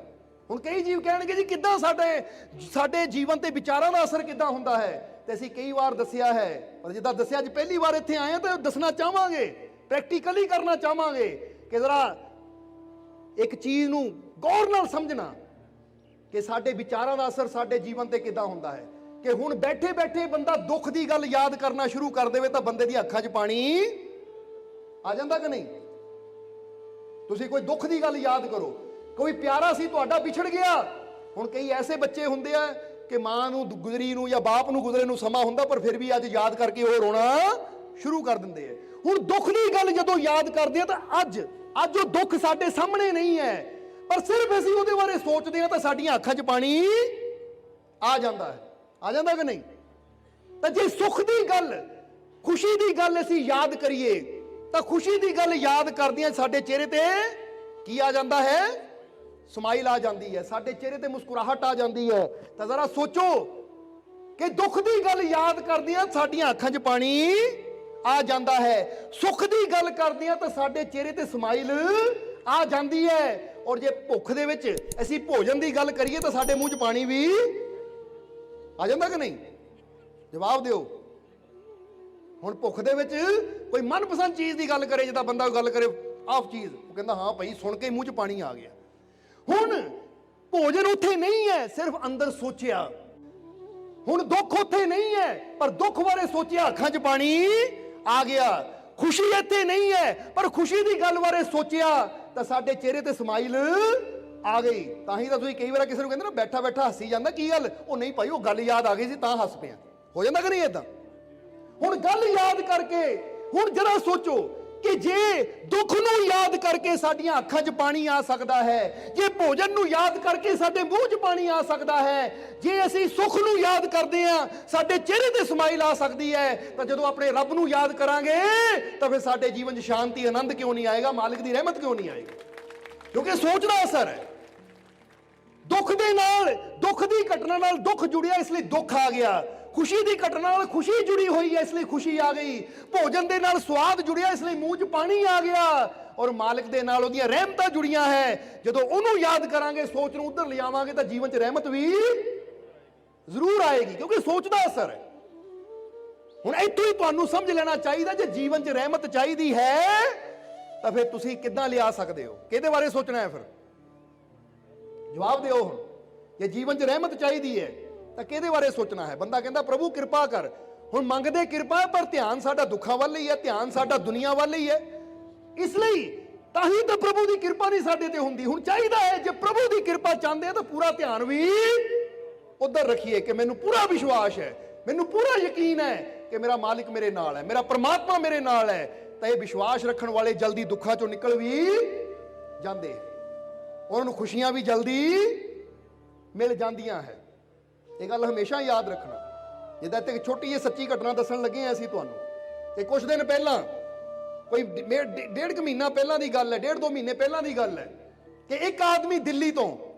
S1: ਹੁਣ ਕਈ ਜੀਵ ਕਹਿਣਗੇ ਜੀ ਕਿੱਦਾਂ ਸਾਡੇ ਜੀਵਨ ਤੇ ਵਿਚਾਰਾਂ ਦਾ ਅਸਰ ਕਿੱਦਾਂ ਹੁੰਦਾ ਹੈ? ਤੇ ਅਸੀਂ ਕਈ ਵਾਰ ਦੱਸਿਆ ਹੈ, ਪਰ ਜਿੱਦਾਂ ਦੱਸਿਆ ਅੱਜ ਪਹਿਲੀ ਵਾਰ ਇੱਥੇ ਆਏ ਹਾਂ ਤਾਂ ਦੱਸਣਾ ਚਾਹਾਂਗੇ, ਪ੍ਰੈਕਟੀਕਲੀ ਕਰਨਾ ਚਾਹਾਂਗੇ ਕਿ ਜ਼ਰਾ ਇੱਕ ਚੀਜ਼ ਨੂੰ ਗੌਰ ਨਾਲ ਸਮਝਣਾ ਕਿ ਸਾਡੇ ਵਿਚਾਰਾਂ ਦਾ ਅਸਰ ਸਾਡੇ ਜੀਵਨ ਤੇ ਕਿੱਦਾਂ ਹੁੰਦਾ ਹੈ। ਕਿ ਹੁਣ ਬੈਠੇ ਬੈਠੇ ਬੰਦਾ ਦੁੱਖ ਦੀ ਗੱਲ ਯਾਦ ਕਰਨਾ ਸ਼ੁਰੂ ਕਰ ਦੇਵੇ ਤਾਂ ਬੰਦੇ ਦੀ ਅੱਖਾਂ 'ਚ ਪਾਣੀ ਆ ਜਾਂਦਾ ਕਿ ਨਹੀਂ? ਤੁਸੀਂ ਕੋਈ ਦੁੱਖ ਦੀ ਗੱਲ ਯਾਦ ਕਰੋ, ਕੋਈ ਪਿਆਰਾ ਸੀ ਤੁਹਾਡਾ ਵਿਛੜ ਗਿਆ। ਹੁਣ ਕਈ ਐਸੇ ਬੱਚੇ ਹੁੰਦੇ ਆ ਕਿ ਮਾਂ ਨੂੰ ਗੁਜ਼ਰੀ ਨੂੰ ਜਾਂ ਬਾਪ ਨੂੰ ਗੁਜ਼ਰੇ ਨੂੰ ਸਮਾਂ ਹੁੰਦਾ, ਪਰ ਫਿਰ ਵੀ ਅੱਜ ਯਾਦ ਕਰਕੇ ਉਹ ਰੋਣਾ ਸ਼ੁਰੂ ਕਰ ਦਿੰਦੇ ਆ। ਹੁਣ ਦੁੱਖ ਦੀ ਗੱਲ ਜਦੋਂ ਯਾਦ ਕਰਦੇ ਆ ਤਾਂ ਅੱਜ ਉਹ ਦੁੱਖ ਸਾਡੇ ਸਾਹਮਣੇ ਨਹੀਂ ਹੈ, ਪਰ ਸਿਰਫ ਅਸੀਂ ਉਹਦੇ ਬਾਰੇ ਸੋਚਦੇ ਹਾਂ ਤਾਂ ਸਾਡੀਆਂ ਅੱਖਾਂ 'ਚ ਪਾਣੀ ਆ ਜਾਂਦਾ ਹੈ। ਆ ਜਾਂਦਾ ਕਿ ਨਹੀਂ? ਤਾਂ ਜੇ ਸੁੱਖ ਦੀ ਗੱਲ, ਖੁਸ਼ੀ ਦੀ ਗੱਲ ਅਸੀਂ ਯਾਦ ਕਰੀਏ ਤਾਂ ਖੁਸ਼ੀ ਦੀ ਗੱਲ ਯਾਦ ਕਰਦਿਆਂ ਸਾਡੇ ਚਿਹਰੇ ਤੇ ਕੀ ਆ ਜਾਂਦਾ ਹੈ? ਸਮਾਈਲ ਆ ਜਾਂਦੀ ਹੈ, ਸਾਡੇ ਚਿਹਰੇ ਤੇ ਮੁਸਕਰਾਹਟ ਆ ਜਾਂਦੀ ਹੈ। ਤਾਂ ਜ਼ਰਾ ਸੋਚੋ ਕਿ ਦੁੱਖ ਦੀ ਗੱਲ ਯਾਦ ਕਰਦਿਆਂ ਸਾਡੀਆਂ ਅੱਖਾਂ 'ਚ ਪਾਣੀ ਆ ਜਾਂਦਾ ਹੈ, ਸੁੱਖ ਦੀ ਗੱਲ ਕਰਦਿਆਂ ਤਾਂ ਸਾਡੇ ਚਿਹਰੇ ਤੇ ਸਮਾਈਲ ਆ ਜਾਂਦੀ ਹੈ। ਔਰ ਜੇ ਭੁੱਖ ਦੇ ਵਿੱਚ ਅਸੀਂ ਭੋਜਨ ਦੀ ਗੱਲ ਕਰੀਏ ਤਾਂ ਸਾਡੇ ਮੂੰਹ 'ਚ ਪਾਣੀ ਵੀ ਆ ਜਾਂਦਾ ਕਿ ਨਹੀਂ? ਜਵਾਬ ਦਿਓ। ਹੁਣ ਭੁੱਖ ਦੇ ਵਿੱਚ ਕੋਈ ਮਨਪਸੰਦ ਚੀਜ਼ ਦੀ ਗੱਲ ਕਰੇ, ਜਿੱਦਾਂ ਬੰਦਾ ਗੱਲ ਕਰੇ ਆਹ ਚੀਜ਼, ਉਹ ਕਹਿੰਦਾ ਹਾਂ ਭਾਈ, ਸੁਣ ਕੇ ਮੂੰਹ 'ਚ ਪਾਣੀ ਆ ਗਿਆ। ਹੁਣ ਭੋਜਨ ਉੱਥੇ ਨਹੀਂ ਹੈ, ਸਿਰਫ ਅੰਦਰ ਸੋਚਿਆ। ਹੁਣ ਦੁੱਖ ਉੱਥੇ ਨਹੀਂ ਹੈ, ਪਰ ਦੁੱਖ ਬਾਰੇ ਸੋਚਿਆ, ਅੱਖਾਂ 'ਚ ਪਾਣੀ ਆ ਗਿਆ। ਖੁਸ਼ੀ ਇੱਥੇ ਨਹੀਂ ਹੈ, ਪਰ ਖੁਸ਼ੀ ਦੀ ਗੱਲ ਬਾਰੇ ਸੋਚਿਆ ਤਾਂ ਸਾਡੇ ਚਿਹਰੇ ਤੇ ਸਮਾਈਲ ਆ ਗਈ। ਤਾਂ ਹੀ ਤਾਂ ਤੁਸੀਂ ਕਈ ਵਾਰ ਕਿਸੇ ਨੂੰ ਕਹਿੰਦੇ ਨਾ ਬੈਠਾ ਬੈਠਾ ਹੱਸੀ ਜਾਂਦਾ, ਕੀ ਗੱਲ? ਉਹ ਨਹੀਂ ਭਾਈ, ਉਹ ਗੱਲ ਯਾਦ ਆ ਗਈ ਸੀ ਤਾਂ ਹੱਸ ਪਿਆ। ਹੋ ਜਾਂਦਾ ਕਿ ਨਹੀਂ ਏਦਾਂ? ਹੁਣ ਗੱਲ ਯਾਦ ਕਰਕੇ ਹੁਣ ਜਰਾ ਸੋਚੋ ਕਿ ਜੇ ਦੁੱਖ ਨੂੰ ਯਾਦ ਕਰਕੇ ਸਾਡੀਆਂ ਅੱਖਾਂ 'ਚ ਪਾਣੀ ਆ ਸਕਦਾ ਹੈ, ਜੇ ਭੋਜਨ ਨੂੰ ਯਾਦ ਕਰਕੇ ਸਾਡੇ ਮੂੰਹ 'ਚ ਪਾਣੀ ਆ ਸਕਦਾ ਹੈ, ਜੇ ਅਸੀਂ ਸੁੱਖ ਨੂੰ ਯਾਦ ਕਰਦੇ ਹਾਂ ਸਾਡੇ ਚਿਹਰੇ ਤੇ ਸਮਾਈਲ ਆ ਸਕਦੀ ਹੈ, ਤਾਂ ਜਦੋਂ ਆਪਣੇ ਰੱਬ ਨੂੰ ਯਾਦ ਕਰਾਂਗੇ ਤਾਂ ਫਿਰ ਸਾਡੇ ਜੀਵਨ 'ਚ ਸ਼ਾਂਤੀ, ਆਨੰਦ ਕਿਉਂ ਨਹੀਂ ਆਏਗਾ? ਮਾਲਿਕ ਦੀ ਰਹਿਮਤ ਕਿਉਂ ਨਹੀਂ ਆਏਗੀ? ਕਿਉਂਕਿ ਸੋਚ ਦਾ ਅਸਰ ਹੈ। ਦੁੱਖ ਦੇ ਨਾਲ, ਦੁੱਖ ਦੀ ਘਟਨਾ ਨਾਲ ਦੁੱਖ ਜੁੜਿਆ, ਇਸ ਲਈ ਦੁੱਖ ਆ ਗਿਆ। ਖੁਸ਼ੀ ਦੀ ਘਟਨਾ ਨਾਲ ਖੁਸ਼ੀ ਜੁੜੀ ਹੋਈ ਹੈ, ਇਸ ਲਈ ਖੁਸ਼ੀ ਆ ਗਈ। ਭੋਜਨ ਦੇ ਨਾਲ ਸਵਾਦ ਜੁੜਿਆ, ਇਸ ਲਈ ਮੂੰਹ 'ਚ ਪਾਣੀ ਆ ਗਿਆ। ਔਰ ਮਾਲਿਕ ਦੇ ਨਾਲ ਉਹਦੀਆਂ ਰਹਿਮਤਾਂ ਜੁੜੀਆਂ ਹੈ। ਜਦੋਂ ਉਹਨੂੰ ਯਾਦ ਕਰਾਂਗੇ, ਸੋਚ ਨੂੰ ਉੱਧਰ ਲਿਆਵਾਂਗੇ ਤਾਂ ਜੀਵਨ 'ਚ ਰਹਿਮਤ ਵੀ ਜ਼ਰੂਰ ਆਏਗੀ, ਕਿਉਂਕਿ ਸੋਚ ਦਾ ਅਸਰ ਹੈ। ਹੁਣ ਇੱਥੋਂ ਹੀ ਤੁਹਾਨੂੰ ਸਮਝ ਲੈਣਾ ਚਾਹੀਦਾ, ਜੇ ਜੀਵਨ 'ਚ ਰਹਿਮਤ ਚਾਹੀਦੀ ਹੈ ਤਾਂ ਫਿਰ ਤੁਸੀਂ ਕਿੱਦਾਂ ਲਿਆ ਸਕਦੇ ਹੋ? ਕਿਹਦੇ ਬਾਰੇ ਸੋਚਣਾ ਹੈ? ਫਿਰ ਜਵਾਬ ਦਿਓ। ਹੁਣ ਜੇ ਜੀਵਨ 'ਚ ਰਹਿਮਤ ਚਾਹੀਦੀ ਹੈ ਤਾਂ ਕਿਹਦੇ ਬਾਰੇ ਸੋਚਣਾ ਹੈ? ਬੰਦਾ ਕਹਿੰਦਾ ਪ੍ਰਭੂ ਕਿਰਪਾ ਕਰ। ਹੁਣ ਮੰਗਦੇ ਕਿਰਪਾ, ਪਰ ਧਿਆਨ ਸਾਡਾ ਦੁੱਖਾਂ ਵੱਲ ਹੀ ਹੈ, ਧਿਆਨ ਸਾਡਾ ਦੁਨੀਆ ਵੱਲ ਹੀ ਹੈ। ਇਸ ਲਈ ਤਾਂ ਹੀ ਤਾਂ ਪ੍ਰਭੂ ਦੀ ਕਿਰਪਾ ਨਹੀਂ ਸਾਡੇ ਤੇ ਹੁੰਦੀ। ਹੁਣ ਚਾਹੀਦਾ ਹੈ ਜੇ ਪ੍ਰਭੂ ਦੀ ਕਿਰਪਾ ਚਾਹੁੰਦੇ ਆ ਤਾਂ ਪੂਰਾ ਧਿਆਨ ਵੀ ਉਧਰ ਰੱਖੀਏ ਕਿ ਮੈਨੂੰ ਪੂਰਾ ਵਿਸ਼ਵਾਸ ਹੈ, ਮੈਨੂੰ ਪੂਰਾ ਯਕੀਨ ਹੈ ਕਿ ਮੇਰਾ ਮਾਲਿਕ ਮੇਰੇ ਨਾਲ ਹੈ, ਮੇਰਾ ਪਰਮਾਤਮਾ ਮੇਰੇ ਨਾਲ ਹੈ। ਤਾਂ ਇਹ ਵਿਸ਼ਵਾਸ ਰੱਖਣ ਵਾਲੇ ਜਲਦੀ ਦੁੱਖਾਂ ਚੋਂ ਨਿਕਲ ਵੀ ਜਾਂਦੇ, ਉਹਨਾਂ ਨੂੰ ਖੁਸ਼ੀਆਂ ਵੀ ਜਲਦੀ ਮਿਲ ਜਾਂਦੀਆਂ ਹੈ। ਇਹ ਗੱਲ ਹਮੇਸ਼ਾ ਯਾਦ ਰੱਖਣਾ। ਜਿੱਦਾਂ ਤੇ ਇੱਕ ਛੋਟੀ ਜਿਹੀ ਸੱਚੀ ਘਟਨਾ ਦੱਸਣ ਲੱਗੇ ਆ ਅਸੀਂ ਤੁਹਾਨੂੰ, ਕਿ ਕੁਝ ਦਿਨ ਪਹਿਲਾਂ, ਕੋਈ ਡੇਢ ਕੁ ਮਹੀਨਾ ਪਹਿਲਾਂ ਦੀ ਗੱਲ ਹੈ, 1.5-2 ਮਹੀਨੇ ਪਹਿਲਾਂ ਦੀ ਗੱਲ ਹੈ, ਕਿ ਇੱਕ ਆਦਮੀ ਦਿੱਲੀ ਤੋਂ,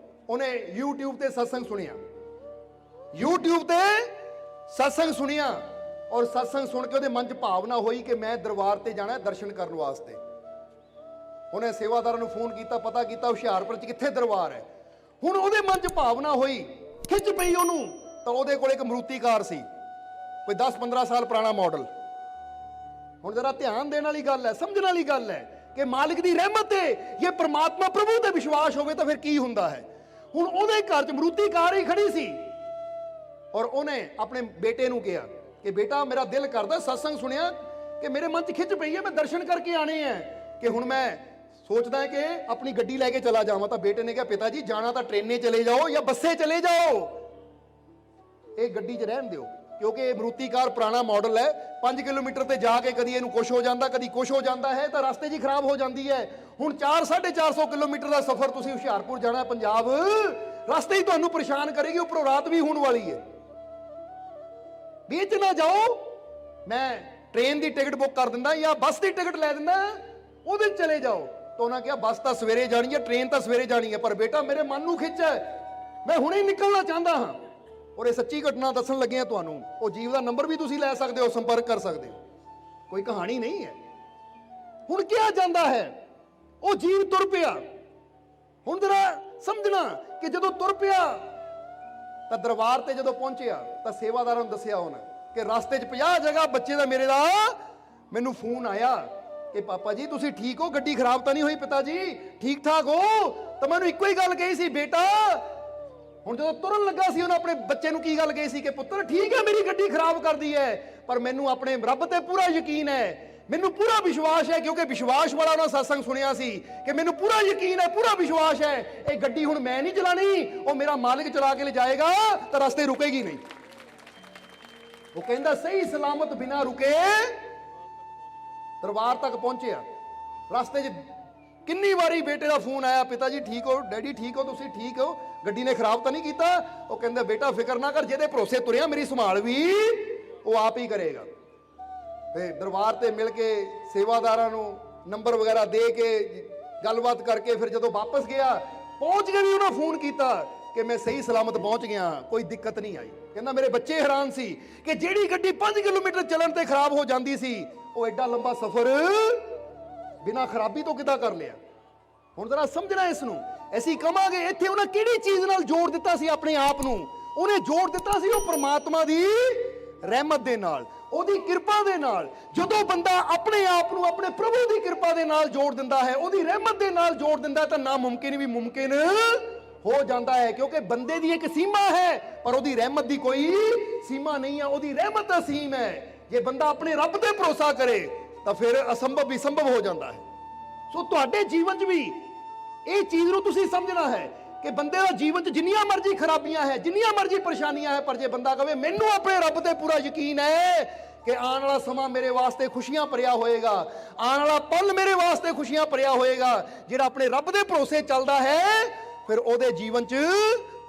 S1: ਉਹਨੇ YouTube ਤੇ ਸਤਸੰਗ ਸੁਣਿਆ। YouTube ਤੇ ਸਤਸੰਗ ਸੁਣਿਆ ਔਰ ਸਤਸੰਗ ਸੁਣ ਕੇ ਉਹਦੇ ਮਨ 'ਚ ਭਾਵਨਾ ਹੋਈ ਕਿ ਮੈਂ ਦਰਬਾਰ ਤੇ ਜਾਣਾ ਦਰਸ਼ਨ ਕਰਨ ਵਾਸਤੇ। ਉਹਨੇ ਸੇਵਾਦਾਰਾਂ ਨੂੰ ਫੋਨ ਕੀਤਾ, ਪਤਾ ਕੀਤਾ ਹੁਸ਼ਿਆਰਪੁਰ 'ਚ ਕਿੱਥੇ ਦਰਬਾਰ ਹੈ। ਹੁਣ ਉਹਦੇ ਮਨ 'ਚ ਭਾਵਨਾ ਹੋਈ, ਖਿੱਚ ਪਈ ਉਹਨੂੰ। ਤਾਂ ਉਹਦੇ ਕੋਲ ਇੱਕ ਮਰੂਤੀ ਕਾਰ ਸੀ, ਕੋਈ 10-15 ਸਾਲ ਪੁਰਾਣਾ ਮਾਡਲ। ਹੁਣ ਜਰਾ ਧਿਆਨ ਦੇਣ ਵਾਲੀ ਗੱਲ ਹੈ, ਸਮਝਣ ਵਾਲੀ ਗੱਲ ਹੈ ਕਿ ਮਾਲਿਕ ਦੀ ਰਹਿਮਤ ਹੈ, ਜੇ ਪ੍ਰਮਾਤਮਾ ਪ੍ਰਭੂ ਤੇ ਵਿਸ਼ਵਾਸ ਹੋਵੇ ਤਾਂ ਫਿਰ ਕੀ ਹੁੰਦਾ ਹੈ। ਹੁਣ ਉਹਦੇ ਘਰ 'ਚ ਮਰੂਤੀ ਕਾਰ ਹੀ ਖੜੀ ਸੀ ਔਰ ਉਹਨੇ ਆਪਣੇ ਬੇਟੇ ਨੂੰ ਕਿਹਾ ਕਿ ਬੇਟਾ, ਮੇਰਾ ਦਿਲ ਕਰਦਾ, ਸਤਸੰਗ ਸੁਣਿਆ ਕਿ ਮੇਰੇ ਮਨ 'ਚ ਖਿੱਚ ਪਈ ਹੈ, ਮੈਂ ਦਰਸ਼ਨ ਕਰਕੇ ਆਣੇ ਹੈ, ਕਿ ਹੁਣ ਮੈਂ ਸੋਚਦਾ ਹੈ ਕਿ ਆਪਣੀ ਗੱਡੀ ਲੈ ਕੇ ਚਲਾ ਜਾਵਾਂ। ਤਾਂ ਬੇਟੇ ਨੇ ਕਿਹਾ, ਪਿਤਾ ਜੀ ਜਾਣਾ ਤਾਂ ਟ੍ਰੇਨੇ ਚਲੇ ਜਾਓ ਜਾਂ ਬੱਸੇ ਚਲੇ ਜਾਓ, ਇਹ ਗੱਡੀ 'ਚ ਰਹਿਣ ਦਿਓ, ਕਿਉਂਕਿ ਇਹ ਮਰੂਤੀ ਕਾਰ ਪੁਰਾਣਾ ਮਾਡਲ ਹੈ। 5 ਕਿਲੋਮੀਟਰ ਤੇ ਜਾ ਕੇ ਕਦੀ ਇਹਨੂੰ ਕੁਛ ਹੋ ਜਾਂਦਾ, ਕਦੀ ਕੁਛ ਹੋ ਜਾਂਦਾ ਹੈ, ਤਾਂ ਰਸਤੇ 'ਚ ਹੀ ਖਰਾਬ ਹੋ ਜਾਂਦੀ ਹੈ। ਹੁਣ 400-450 ਕਿਲੋਮੀਟਰ ਦਾ ਸਫ਼ਰ ਤੁਸੀਂ ਹੁਸ਼ਿਆਰਪੁਰ ਜਾਣਾ, ਪੰਜਾਬ, ਰਸਤੇ ਹੀ ਤੁਹਾਨੂੰ ਪਰੇਸ਼ਾਨ ਕਰੇਗੀ, ਉੱਪਰੋਂ ਰਾਤ ਵੀ ਹੋਣ ਵਾਲੀ ਹੈ। ਵਿੱਚ ਨਾ ਜਾਓ, ਮੈਂ ਟ੍ਰੇਨ ਦੀ ਟਿਕਟ ਬੁੱਕ ਕਰ ਦਿੰਦਾ ਜਾਂ ਬੱਸ ਦੀ ਟਿਕਟ ਲੈ ਦਿੰਦਾ, ਉਹਦੇ 'ਚ ਚਲੇ ਜਾਓ। ਤਾਂ ਉਹਨਾਂ ਕਿਹਾ ਬੱਸ ਤਾਂ ਸਵੇਰੇ ਜਾਣੀ ਹੈ, ਟ੍ਰੇਨ ਤਾਂ ਸਵੇਰੇ ਜਾਣੀ ਹੈ, ਪਰ ਬੇਟਾ ਮੇਰੇ ਮਨ ਨੂੰ ਖਿੱਚ ਹੈ, ਮੈਂ ਹੁਣੇ ਨਿਕਲਣਾ ਚਾਹੁੰਦਾ ਹਾਂ। ਔਰ ਇਹ ਸੱਚੀ ਘਟਨਾ ਦੱਸਣ ਲੱਗੇ ਆ ਤੁਹਾਨੂੰ। ਉਹ ਜੀਵ ਦਾ ਨੰਬਰ ਵੀ ਤੁਸੀਂ ਲੈ ਸਕਦੇ ਹੋ, ਸੰਪਰਕ ਕਰ ਸਕਦੇ ਹੋ, ਕੋਈ ਕਹਾਣੀ ਨਹੀਂ ਹੈ। ਹੁਣ ਕਿਹਾ ਜਾਂਦਾ ਹੈ ਉਹ ਜੀਵ ਤੁਰ ਪਿਆ। ਹੁਣ ਜਰਾ ਸਮਝਣਾ ਕਿ ਜਦੋਂ ਤੁਰ ਪਿਆ ਤਾਂ ਦਰਬਾਰ ਤੇ ਜਦੋਂ ਪਹੁੰਚਿਆ ਤਾਂ ਸੇਵਾਦਾਰਾਂ ਨੂੰ ਦੱਸਿਆ ਉਹਨੇ ਕਿ ਰਸਤੇ 'ਚ 50 ਜਗ੍ਹਾ ਬੱਚੇ ਦਾ ਮੇਰੇ ਦਾ ਮੈਨੂੰ ਫੋਨ ਆਇਆ ਕਿ ਪਾਪਾ ਜੀ ਤੁਸੀਂ ਠੀਕ ਹੋ, ਗੱਡੀ ਖਰਾਬ ਤਾਂ ਨਹੀਂ ਹੋਈ? ਪਿਤਾ ਜੀ ਠੀਕ ਠਾਕ ਹੋ? ਤਾਂ ਮੈਨੂੰ ਇੱਕੋ ਹੀ ਗੱਲ ਕਹੀ ਸੀ, ਬੇਟਾ। ਹੁਣ ਜਦੋਂ ਤੁਰਨ ਲੱਗਾ ਸੀ ਉਹਨੇ ਆਪਣੇ ਬੱਚੇ ਨੂੰ ਕੀ ਗੱਲ ਕਹੀ ਸੀ ਕਿ ਪੁੱਤਰ ਠੀਕ ਹੈ, ਮੇਰੀ ਗੱਡੀ ਖਰਾਬ ਕਰਦੀ ਹੈ, ਪਰ ਮੈਨੂੰ ਆਪਣੇ ਰੱਬ ਤੇ ਪੂਰਾ ਯਕੀਨ ਹੈ, ਮੈਨੂੰ ਪੂਰਾ ਵਿਸ਼ਵਾਸ ਹੈ, ਕਿਉਂਕਿ ਵਿਸ਼ਵਾਸ ਵਾਲਾ ਉਹਨਾਂ ਸਤਸੰਗ ਸੁਣਿਆ ਸੀ ਕਿ ਮੈਨੂੰ ਪੂਰਾ ਯਕੀਨ ਹੈ, ਪੂਰਾ ਵਿਸ਼ਵਾਸ ਹੈ, ਇਹ ਗੱਡੀ ਹੁਣ ਮੈਂ ਨਹੀਂ ਚਲਾਣੀ, ਉਹ ਮੇਰਾ ਮਾਲਿਕ ਚਲਾ ਕੇ ਲੈ ਜਾਏਗਾ ਤਾਂ ਰਸਤੇ ਰੁਕੇਗੀ ਨਹੀਂ। ਉਹ ਕਹਿੰਦਾ ਸਹੀ ਸਲਾਮਤ ਬਿਨਾ ਰੁਕੇ ਦਰਬਾਰ ਤੱਕ ਪਹੁੰਚਿਆ। ਰਸਤੇ 'ਚ ਕਿੰਨੀ ਵਾਰੀ ਬੇਟੇ ਦਾ ਫੋਨ ਆਇਆ, ਪਿਤਾ ਜੀ ਠੀਕ ਹੋ, ਡੈਡੀ ਠੀਕ ਹੋ, ਤੁਸੀਂ ਠੀਕ ਹੋ, ਗੱਡੀ ਨੇ ਖਰਾਬ ਤਾਂ ਨਹੀਂ ਕੀਤਾ? ਉਹ ਕਹਿੰਦਾ ਬੇਟਾ ਫਿਕਰ ਨਾ ਕਰ, ਜਿਹਦੇ ਭਰੋਸੇ ਤੁਰਿਆ ਮੇਰੀ ਸੰਭਾਲ ਵੀ ਉਹ ਆਪ ਹੀ ਕਰੇਗਾ। ਤੇ ਦਰਬਾਰ ਤੇ ਮਿਲ ਕੇ ਸੇਵਾਦਾਰਾਂ ਨੂੰ ਨੰਬਰ ਵਗੈਰਾ ਦੇ ਕੇ ਗੱਲਬਾਤ ਕਰਕੇ ਫਿਰ ਜਦੋਂ ਵਾਪਸ ਗਿਆ, ਪਹੁੰਚ ਕੇ ਵੀ ਉਹਨਾਂ ਫੋਨ ਕੀਤਾ ਕਿ ਮੈਂ ਸਹੀ ਸਲਾਮਤ ਪਹੁੰਚ ਗਿਆ, ਕੋਈ ਦਿੱਕਤ ਨਹੀਂ ਆਈ। ਕਹਿੰਦਾ ਮੇਰੇ ਬੱਚੇ ਹੈਰਾਨ ਸੀ ਕਿ ਜਿਹੜੀ ਗੱਡੀ 5 ਕਿਲੋਮੀਟਰ ਚੱਲਣ ਤੇ ਖਰਾਬ ਹੋ ਜਾਂਦੀ ਸੀ, ਉਹ ਐਡਾ ਲੰਬਾ ਸਫ਼ਰ ਬਿਨਾਂ ਖਰਾਬੀ ਤੋਂ ਕਿੱਦਾਂ ਕਰ ਲਿਆ। ਹੁਣ ਜ਼ਰਾ ਸਮਝਣਾ ਇਸ ਨੂੰ। ਅਸੀਂ ਕਵਾਂਗੇ ਇੱਥੇ ਉਹਨਾਂ ਕਿਹੜੀ ਚੀਜ਼ ਨਾਲ ਜੋੜ ਦਿੱਤਾ ਸੀ ਆਪਣੇ ਆਪ ਨੂੰ? ਉਹਨੇ ਜੋੜ ਦਿੱਤਾ ਸੀ ਉਹ ਪ੍ਰਮਾਤਮਾ ਦੀ ਰਹਿਮਤ ਦੇ ਨਾਲ, ਉਹਦੀ ਕਿਰਪਾ ਦੇ ਨਾਲ। ਜਦੋਂ ਬੰਦਾ ਆਪਣੇ ਆਪ ਨੂੰ ਆਪਣੇ ਪ੍ਰਭੂ ਦੀ ਕਿਰਪਾ ਦੇ ਨਾਲ ਜੋੜ ਦਿੰਦਾ ਹੈ, ਉਹਦੀ ਰਹਿਮਤ ਦੇ ਨਾਲ ਜੋੜ ਦਿੰਦਾ ਹੈ, ਤਾਂ ਨਾਮੁਮਕਿਨ ਵੀ ਮੁਮਕਿਨ ਹੋ ਜਾਂਦਾ ਹੈ। ਕਿਉਂਕਿ ਬੰਦੇ ਦੀ ਇੱਕ ਸੀਮਾ ਹੈ, ਪਰ ਉਹਦੀ ਰਹਿਮਤ ਦੀ ਕੋਈ ਸੀਮਾ ਨਹੀਂ ਹੈ। ਉਹਦੀ ਰਹਿਮਤ ਅਸੀਮ ਹੈ। ਜੇ ਬੰਦਾ ਆਪਣੇ ਰੱਬ ਤੇ ਭਰੋਸਾ ਕਰੇ ਤਾਂ ਫਿਰ ਅਸੰਭਵ ਵੀ ਸੰਭਵ ਹੋ ਜਾਂਦਾ ਹੈ। ਸੋ ਤੁਹਾਡੇ ਜੀਵਨ 'ਚ ਵੀ ਇਹ ਚੀਜ਼ ਨੂੰ ਤੁਸੀਂ ਸਮਝਣਾ ਹੈ ਕਿ ਬੰਦੇ ਦਾ ਜੀਵਨ 'ਚ ਜਿੰਨੀਆਂ ਮਰਜ਼ੀ ਖਰਾਬੀਆਂ ਹੈ, ਜਿੰਨੀਆਂ ਮਰਜ਼ੀ ਪਰੇਸ਼ਾਨੀਆਂ ਹੈ, ਪਰ ਜੇ ਬੰਦਾ ਕਹੇ ਮੈਨੂੰ ਆਪਣੇ ਰੱਬ ਤੇ ਪੂਰਾ ਯਕੀਨ ਹੈ ਕਿ ਆਉਣ ਵਾਲਾ ਸਮਾਂ ਮੇਰੇ ਵਾਸਤੇ ਖੁਸ਼ੀਆਂ ਭਰਿਆ ਹੋਏਗਾ, ਆਉਣ ਵਾਲਾ ਪਲ ਮੇਰੇ ਵਾਸਤੇ ਖੁਸ਼ੀਆਂ ਭਰਿਆ ਹੋਏਗਾ, ਜਿਹੜਾ ਆਪਣੇ ਰੱਬ ਦੇ ਭਰੋਸੇ ਚੱਲਦਾ ਹੈ, ਫਿਰ ਉਹਦੇ ਜੀਵਨ 'ਚ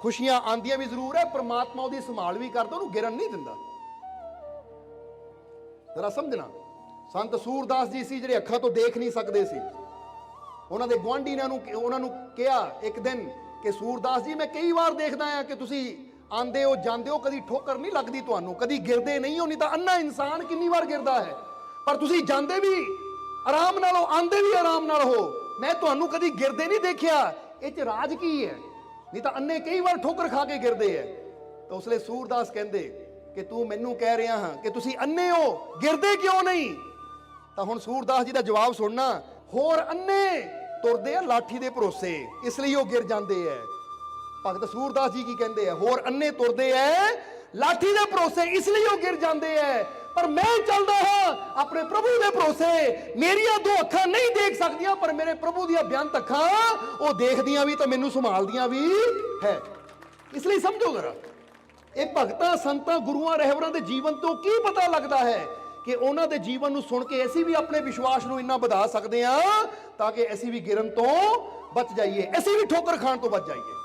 S1: ਖੁਸ਼ੀਆਂ ਆਉਂਦੀਆਂ ਵੀ ਜ਼ਰੂਰ ਹੈ। ਪਰਮਾਤਮਾ ਉਹਦੀ ਸੰਭਾਲ ਵੀ ਕਰਦਾ, ਉਹਨੂੰ ਗਿਰਨ ਨਹੀਂ ਦਿੰਦਾ। ਜ਼ਰਾ ਸਮਝਣਾ। ਸੰਤ ਸੂਰਦਾਸ ਜੀ ਸੀ ਜਿਹੜੇ ਅੱਖਾਂ ਤੋਂ ਦੇਖ ਨਹੀਂ ਸਕਦੇ ਸੀ। ਉਹਨਾਂ ਦੇ ਗੁਆਂਢੀ ਨੇ ਉਹਨਾਂ ਨੂੰ ਕਿਹਾ ਇੱਕ ਦਿਨ ਕਿ ਸੂਰਦਾਸ ਜੀ, ਮੈਂ ਕਈ ਵਾਰ ਦੇਖਦਾ ਆ ਕਿ ਤੁਸੀਂ ਆਂਦੇ ਹੋ ਜਾਂਦੇ ਹੋ, ਕਦੀ ਠੋਕਰ ਨਹੀਂ ਲੱਗਦੀ ਤੁਹਾਨੂੰ, ਕਦੀ ਗਿਰਦੇ ਨਹੀਂ ਹੋ। ਨਹੀਂ ਤਾਂ ਅੰਨਾ ਇਨਸਾਨ ਕਿੰਨੀ ਵਾਰ ਗਿਰਦਾ ਹੈ, ਪਰ ਤੁਸੀਂ ਜਾਂਦੇ ਵੀ ਆਰਾਮ ਨਾਲ ਹੋ, ਆਂਦੇ ਵੀ ਆਰਾਮ ਨਾਲ ਹੋ। ਮੈਂ ਤੁਹਾਨੂੰ ਕਦੀ ਗਿਰਦੇ ਨਹੀਂ ਦੇਖਿਆ। ਇਹ 'ਚ ਰਾਜ ਕੀ ਹੈ? ਨਹੀਂ ਤਾਂ ਅੰਨੇ ਕਈ ਵਾਰ ਠੋਕਰ ਖਾ ਕੇ ਗਿਰਦੇ ਹੈ। ਤਾਂ ਉਸ ਲਈ ਸੂਰਦਾਸ ਕਹਿੰਦੇ ਕਿ ਤੂੰ ਮੈਨੂੰ ਕਹਿ ਰਿਹਾ ਹਾਂ ਕਿ ਤੁਸੀਂ ਅੰਨੇ ਹੋ, ਗਿਰਦੇ ਕਿਉਂ ਨਹੀਂ? ਤਾਂ ਹੁਣ ਸੂਰਦਾਸ ਜੀ ਦਾ ਜਵਾਬ ਸੁਣਨਾ। ਹੋਰ ਅੰਨੇ ਤੁਰਦੇ ਆ ਲਾਠੀ ਦੇ ਭਰੋਸੇ, ਇਸ ਲਈ ਉਹ ਗਿਰ ਜਾਂਦੇ ਐ। ਭਗਤ ਸੂਰਦਾਸ ਜੀ ਕੀ ਕਹਿੰਦੇ ਆ? ਹੋਰ ਅੰਨੇ ਤੁਰਦੇ ਐ ਲਾਠੀ ਦੇ ਭਰੋਸੇ, ਇਸ ਲਈ ਉਹ ਗਿਰ ਜਾਂਦੇ ਐ। ਪਰ ਮੈਂ ਚੱਲਦਾ ਹਾਂ ਆਪਣੇ ਪ੍ਰਭੂ ਦੇ ਭਰੋਸੇ। ਮੇਰੀਆਂ ਦੋ ਅੱਖਾਂ ਨਹੀਂ ਦੇਖ ਸਕਦੀਆਂ, ਪਰ ਮੇਰੇ ਪ੍ਰਭੂ ਦੀਆਂ ਬੇਅੰਤ ਅੱਖਾਂ ਉਹ ਦੇਖਦੀਆਂ ਵੀ ਤਾਂ ਮੈਨੂੰ ਸੰਭਾਲਦੀਆਂ ਵੀ ਹੈ। ਇਸ ਲਈ ਸਮਝੋ ਜ਼ਰਾ, ਇਹ ਭਗਤਾਂ ਸੰਤਾਂ ਗੁਰੂਆਂ ਰਹਿਬਰਾਂ ਦੇ ਜੀਵਨ ਤੋਂ ਕੀ ਪਤਾ ਲੱਗਦਾ ਹੈ ਕਿ ਉਹਨਾਂ ਦੇ ਜੀਵਨ ਨੂੰ ਸੁਣ ਕੇ ਅਸੀਂ ਵੀ ਆਪਣੇ ਵਿਸ਼ਵਾਸ ਨੂੰ ਇੰਨਾ ਵਧਾ ਸਕਦੇ ਹਾਂ ਤਾਂ ਕਿ ਅਸੀਂ ਵੀ ਗਿਰਨ ਤੋਂ ਬਚ ਜਾਈਏ, ਅਸੀਂ ਵੀ ਠੋਕਰ ਖਾਣ ਤੋਂ ਬਚ ਜਾਈਏ।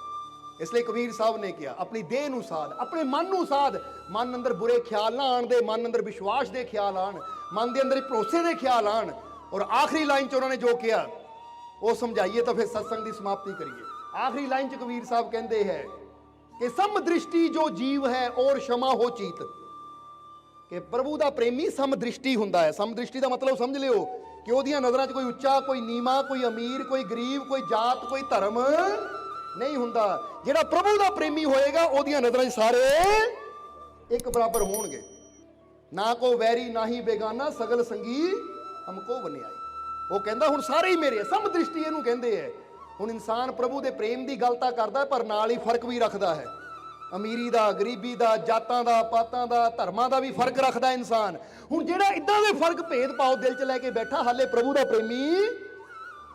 S1: ਇਸ ਲਈ ਕਬੀਰ ਸਾਹਿਬ ਨੇ ਕਿਹਾ, ਆਪਣੀ ਦੇਹ ਨੂੰ ਸਾਧ, ਆਪਣੇ ਮਨ ਨੂੰ ਸਾਧ। ਮਨ ਅੰਦਰ ਬੁਰੇ ਖਿਆਲ ਨਾ ਆਣ ਦੇ, ਮਨ ਅੰਦਰ ਵਿਸ਼ਵਾਸ ਦੇ ਖਿਆਲ ਆਣ, ਮਨ ਦੇ ਅੰਦਰ ਭਰੋਸੇ ਦੇ ਖਿਆਲ ਆਣ। ਔਰ ਆਖਰੀ ਲਾਈਨ 'ਚ ਉਹਨਾਂ ਨੇ ਜੋ ਕਿਹਾ ਉਹ ਸਮਝਾਈਏ ਤਾਂ ਫਿਰ ਸਤਸੰਗ ਦੀ ਸਮਾਪਤੀ ਕਰੀਏ। ਆਖਰੀ ਲਾਈਨ 'ਚ ਕਬੀਰ ਸਾਹਿਬ ਕਹਿੰਦੇ ਹੈ ਕਿ ਸਮਦ੍ਰਿਸ਼ਟੀ ਜੋ ਜੀਵ ਹੈ ਔਰ क्षमा ਹੋ ਚੀਤ। ਕਿ ਪ੍ਰਭੂ ਦਾ ਪ੍ਰੇਮੀ ਸਮਦ੍ਰਿਸ਼ਟੀ ਹੁੰਦਾ ਹੈ। ਸਮਦ੍ਰਿਸ਼ਟੀ ਦਾ ਮਤਲਬ ਸਮਝ ਲਿਓ ਕਿ ਉਹਦੀਆਂ ਨਜ਼ਰਾਂ 'ਚ ਕੋਈ ਉੱਚਾ, ਕੋਈ ਨੀਵਾਂ, ਕੋਈ ਅਮੀਰ, ਕੋਈ ਗਰੀਬ, ਕੋਈ ਜਾਤ, ਕੋਈ ਧਰਮ ਨਹੀਂ ਹੁੰਦਾ। ਜਿਹੜਾ ਪ੍ਰਭੂ ਦਾ ਪ੍ਰੇਮੀ ਹੋਏਗਾ ਉਹਦੀਆਂ ਨਜ਼ਰਾਂ 'ਚ ਸਾਰੇ ਇੱਕ ਬਰਾਬਰ ਹੋਣਗੇ। ਨਾ ਕੋ ਵੈਰੀ ਨਾ ਹੀ ਬੇਗਾਨਾ, ਸਗਲ ਸੰਗੀ ਹਮਕੋ ਵਨਿਆਈ। ਉਹ ਕਹਿੰਦਾ ਹੁਣ ਸਾਰੇ ਹੀ ਮੇਰੇ, ਸਮਦ੍ਰਿਸ਼ਟੀ ਇਹਨੂੰ ਕਹਿੰਦੇ ਹੈ। ਹੁਣ ਇਨਸਾਨ ਪ੍ਰਭੂ ਦੇ ਪ੍ਰੇਮ ਦੀ ਗੱਲ ਤਾਂ ਕਰਦਾ, ਪਰ ਨਾਲ ਹੀ ਫਰਕ ਵੀ ਰੱਖਦਾ ਹੈ। ਅਮੀਰੀ ਦਾ, ਗਰੀਬੀ ਦਾ, ਜਾਤਾਂ ਦਾ, ਪਾਤਾਂ ਦਾ, ਧਰਮਾਂ ਦਾ ਵੀ ਫਰਕ ਰੱਖਦਾ ਇਨਸਾਨ। ਹੁਣ ਜਿਹੜਾ ਇਦਾਂ ਦੇ ਫਰਕ ਭੇਦ ਭਾਵ ਦਿਲ 'ਚ ਲੈ ਕੇ ਬੈਠਾ, ਹਾਲੇ ਪ੍ਰਭੂ ਦਾ ਪ੍ਰੇਮੀ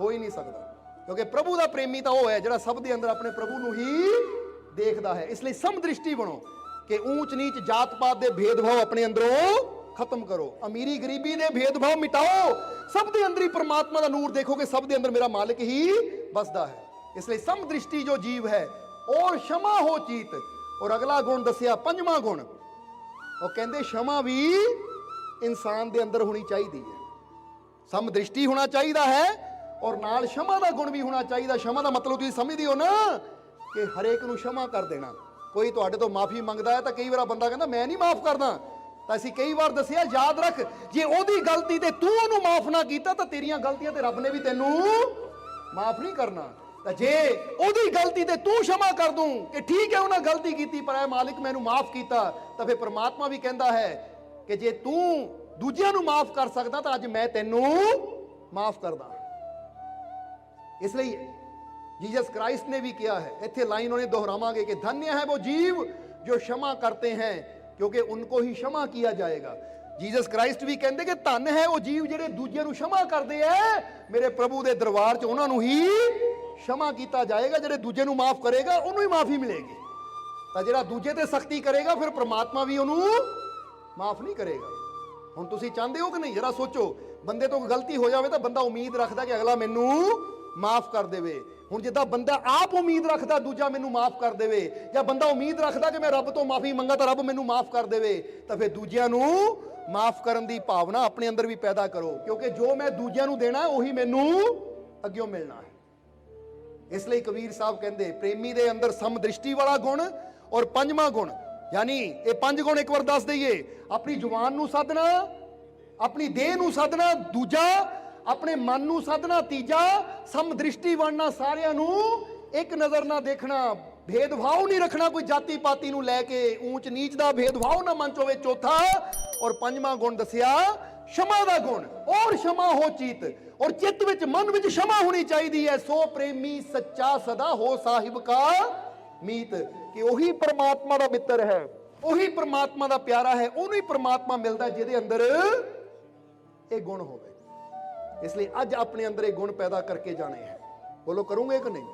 S1: ਹੋ ਹੀ ਨਹੀਂ ਸਕਦਾ। ਕਿਉਂਕਿ ਪ੍ਰਭੂ ਦਾ ਪ੍ਰੇਮੀ ਤਾਂ ਉਹ ਹੈ ਜਿਹੜਾ ਸਭ ਦੇ ਅੰਦਰ ਆਪਣੇ ਪ੍ਰਭੂ ਨੂੰ ਹੀ ਦੇਖਦਾ ਹੈ। ਇਸ ਲਈ ਸਮਦ੍ਰਿਸ਼ਟੀ ਬਣੋ ਕਿ ਊਚ ਨੀਚ ਜਾਤ ਪਾਤ ਦੇ ਭੇਦਭਾਵ ਆਪਣੇ ਅੰਦਰੋਂ ਖਤਮ ਕਰੋ, ਅਮੀਰੀ ਗਰੀਬੀ ਦੇ ਭੇਦਭਾਵ ਮਿਟਾਓ, ਸਭ ਦੇ ਅੰਦਰ ਹੀ ਪ੍ਰਮਾਤਮਾ ਦਾ ਨੂਰ ਦੇਖੋ ਕਿ ਸਭ ਦੇ ਅੰਦਰ ਮੇਰਾ ਮਾਲਕ ਹੀ ਵਸਦਾ ਹੈ। ਇਸ ਲਈ ਸਮਦ੍ਰਿਸ਼ਟੀ ਜੋ ਜੀਵ ਹੈ ਔਰ क्षमा ਹੋ ਚੀਤ। ਔਰ ਅਗਲਾ ਗੁਣ ਦੱਸਿਆ, ਪੰਜਵਾਂ ਗੁਣ, ਉਹ ਕਹਿੰਦੇ क्षमा ਵੀ ਇਨਸਾਨ ਦੇ ਅੰਦਰ ਹੋਣੀ ਚਾਹੀਦੀ ਹੈ। ਸਮਦ੍ਰਿਸ਼ਟੀ ਹੋਣਾ ਚਾਹੀਦਾ ਹੈ ਔਰ ਨਾਲ क्षमा ਦਾ ਗੁਣ ਵੀ ਹੋਣਾ ਚਾਹੀਦਾ। क्षमा ਦਾ ਮਤਲਬ ਤੁਸੀਂ ਸਮਝਦੇ ਹੋ ਨਾ ਕਿ ਹਰੇਕ ਨੂੰ क्षमा ਕਰ ਦੇਣਾ। ਕੋਈ ਤੁਹਾਡੇ ਤੋਂ ਮਾਫੀ ਮੰਗਦਾ ਹੈ ਤਾਂ ਕਈ ਵਾਰ ਬੰਦਾ ਕਹਿੰਦਾ ਮੈਂ ਨਹੀਂ ਮਾਫ ਕਰਦਾ। ਤਾਂ ਅਸੀਂ ਕਈ ਵਾਰ ਦੱਸਿਆ, ਯਾਦ ਰੱਖ, ਜੇ ਉਹਦੀ ਗਲਤੀ ਤੇ ਤੂੰ ਉਹਨੂੰ ਮਾਫ ਨਾ ਕੀਤਾ ਤਾਂ ਤੇਰੀਆਂ ਗਲਤੀਆਂ ਤੇ ਰੱਬ ਨੇ ਵੀ ਤੈਨੂੰ ਮਾਫ ਨਹੀਂ ਕਰਨਾ। ਤਾਂ ਜੇ ਉਹਦੀ ਗਲਤੀ ਤੇ ਤੂੰ क्षमा ਕਰ ਦੂੰ ਕਿ ਠੀਕ ਹੈ ਉਹਨਾਂ ਗਲਤੀ ਕੀਤੀ ਪਰ ਐ ਮਾਲਿਕ ਮੈਨੂੰ ਮਾਫ ਕੀਤਾ, ਤਾਂ ਫਿਰ ਪ੍ਰਮਾਤਮਾ ਵੀ ਕਹਿੰਦਾ ਹੈ ਕਿ ਜੇ ਤੂੰ ਦੂਜਿਆਂ ਨੂੰ ਮਾਫ ਕਰ ਸਕਦਾ ਤਾਂ ਅੱਜ ਮੈਂ ਤੈਨੂੰ ਮਾਫ ਕਰਦਾ। ਇਸ ਲਈ जीसस क्राइस्ट ने भी किया है। इतने लाइन उन्हें दोहरावांगे कि धन्य है वो जीव जो क्षमा करते हैं क्योंकि उनको ही क्षमा किया जाएगा। जीसस क्राइस्ट भी कहते कि धन है वो जीव ਜਿਹੜੇ ਦੂਜਿਆਂ ਨੂੰ क्षमा ਕਰਦੇ ਐ, ਮੇਰੇ ਪ੍ਰਭੂ ਦੇ ਦਰਬਾਰ 'ਚ ਉਹਨਾਂ ਨੂੰ ਹੀ क्षमा ਕੀਤਾ ਜਾਏਗਾ। ਜਿਹੜੇ ਦੂਜੇ ਨੂੰ ਮਾਫ ਕਰੇਗਾ ਉਹਨੂੰ ਹੀ ਮਾਫੀ ਮਿਲੇਗੀ। ਤਾਂ ਜਿਹੜਾ ਦੂਜੇ ਤੇ ਸਖਤੀ ਕਰੇਗਾ ਫਿਰ ਪ੍ਰਮਾਤਮਾ ਵੀ ਉਹਨੂੰ ਮਾਫ ਨਹੀਂ ਕਰੇਗਾ। ਹੁਣ ਤੁਸੀਂ ਚਾਹੁੰਦੇ ਹੋ ਕਿ ਨਹੀਂ? ਜਰਾ ਸੋਚੋ, ਬੰਦੇ ਤੋਂ ਗਲਤੀ ਹੋ ਜਾਵੇ ਤਾਂ ਬੰਦਾ ਉਮੀਦ ਰੱਖਦਾ ਕਿ ਅਗਲਾ ਮੈਨੂੰ ਮਾਫ ਕਰ ਦੇਵੇ। ਹੁਣ ਜਿੱਦਾਂ ਬੰਦਾ ਆਪ ਉਮੀਦ ਰੱਖਦਾ ਦੂਜਾ ਮੈਨੂੰ ਮਾਫ ਕਰ ਦੇਵੇ, ਜਾਂ ਬੰਦਾ ਉਮੀਦ ਰੱਖਦਾ ਕਿ ਮੈਂ ਰੱਬ ਤੋਂ ਮਾਫੀ ਮੰਗਾ ਤਾਂ ਰੱਬ ਮੈਨੂੰ ਮਾਫ ਕਰ ਦੇਵੇ, ਤਾਂ ਫਿਰ ਦੂਜਿਆਂ ਨੂੰ ਮਾਫ ਕਰਨ ਦੀ ਭਾਵਨਾ ਆਪਣੇ ਅੰਦਰ ਵੀ ਪੈਦਾ ਕਰੋ, ਕਿਉਂਕਿ ਜੋ ਮੈਂ ਦੂਜਿਆਂ ਨੂੰ ਦੇਣਾ ਉਹੀ ਮੈਨੂੰ ਅੱਗਿਓਂ ਮਿਲਣਾ ਹੈ। ਇਸ ਲਈ ਕਬੀਰ ਸਾਹਿਬ ਕਹਿੰਦੇ ਪ੍ਰੇਮੀ ਦੇ ਅੰਦਰ ਸਮਦ੍ਰਿਸ਼ਟੀ ਵਾਲਾ ਗੁਣ ਔਰ ਪੰਜਵਾਂ ਗੁਣ, ਯਾਨੀ ਇਹ ਪੰਜ ਗੁਣ ਇੱਕ ਵਾਰ ਦੱਸ ਦਈਏ, ਆਪਣੀ ਜ਼ੁਬਾਨ ਨੂੰ ਸਾਧਨਾ, ਆਪਣੀ ਦੇਹ ਨੂੰ ਸਾਧਨਾ ਦੂਜਾ, ਆਪਣੇ ਮਨ ਨੂੰ ਸਾਧਨਾ ਤੀਜਾ, ਸਮਦ੍ਰਿਸ਼ਟੀ ਬਣਨਾ, ਸਾਰਿਆਂ ਨੂੰ ਇੱਕ ਨਜ਼ਰ ਨਾਲ ਦੇਖਣਾ, ਭੇਦਭਾਵ ਨਹੀਂ ਰੱਖਣਾ, ਕੋਈ ਜਾਤੀ ਪਾਤੀ ਨੂੰ ਲੈ ਕੇ ਊਚ ਨੀਚ ਦਾ ਭੇਦਭਾਵ ਨਾ ਮਨ ਚ ਹੋਵੇ, ਚੌਥਾ। ਔਰ ਪੰਜਵਾਂ ਗੁਣ ਦੱਸਿਆ क्षमा ਦਾ ਗੁਣ, ਔਰ क्षमा ਹੋ ਚੀਤ, ਔਰ ਚਿੱਤ ਵਿੱਚ ਮਨ ਵਿੱਚ क्षमा ਹੋਣੀ ਚਾਹੀਦੀ ਹੈ। ਸੋ ਪ੍ਰੇਮੀ ਸੱਚਾ ਸਦਾ ਹੋ ਸਾਹਿਬ ਕਾ ਮੀਤ, ਕਿ ਉਹੀ ਪਰਮਾਤਮਾ ਦਾ ਮਿੱਤਰ ਹੈ, ਉਹੀ ਪਰਮਾਤਮਾ ਦਾ ਪਿਆਰਾ ਹੈ, ਉਹਨੂੰ ਹੀ ਪਰਮਾਤਮਾ ਮਿਲਦਾ ਜਿਹਦੇ ਅੰਦਰ ਇਹ ਗੁਣ ਹੋਵੇ। ਇਸ ਲਈ ਅੱਜ ਆਪਣੇ ਅੰਦਰ ਇਹ ਗੁਣ ਪੈਦਾ ਕਰਕੇ ਜਾਣੇ ਹੈ। ਬੋਲੋ ਕਰੋਗੇ ਕਿ ਨਹੀਂ?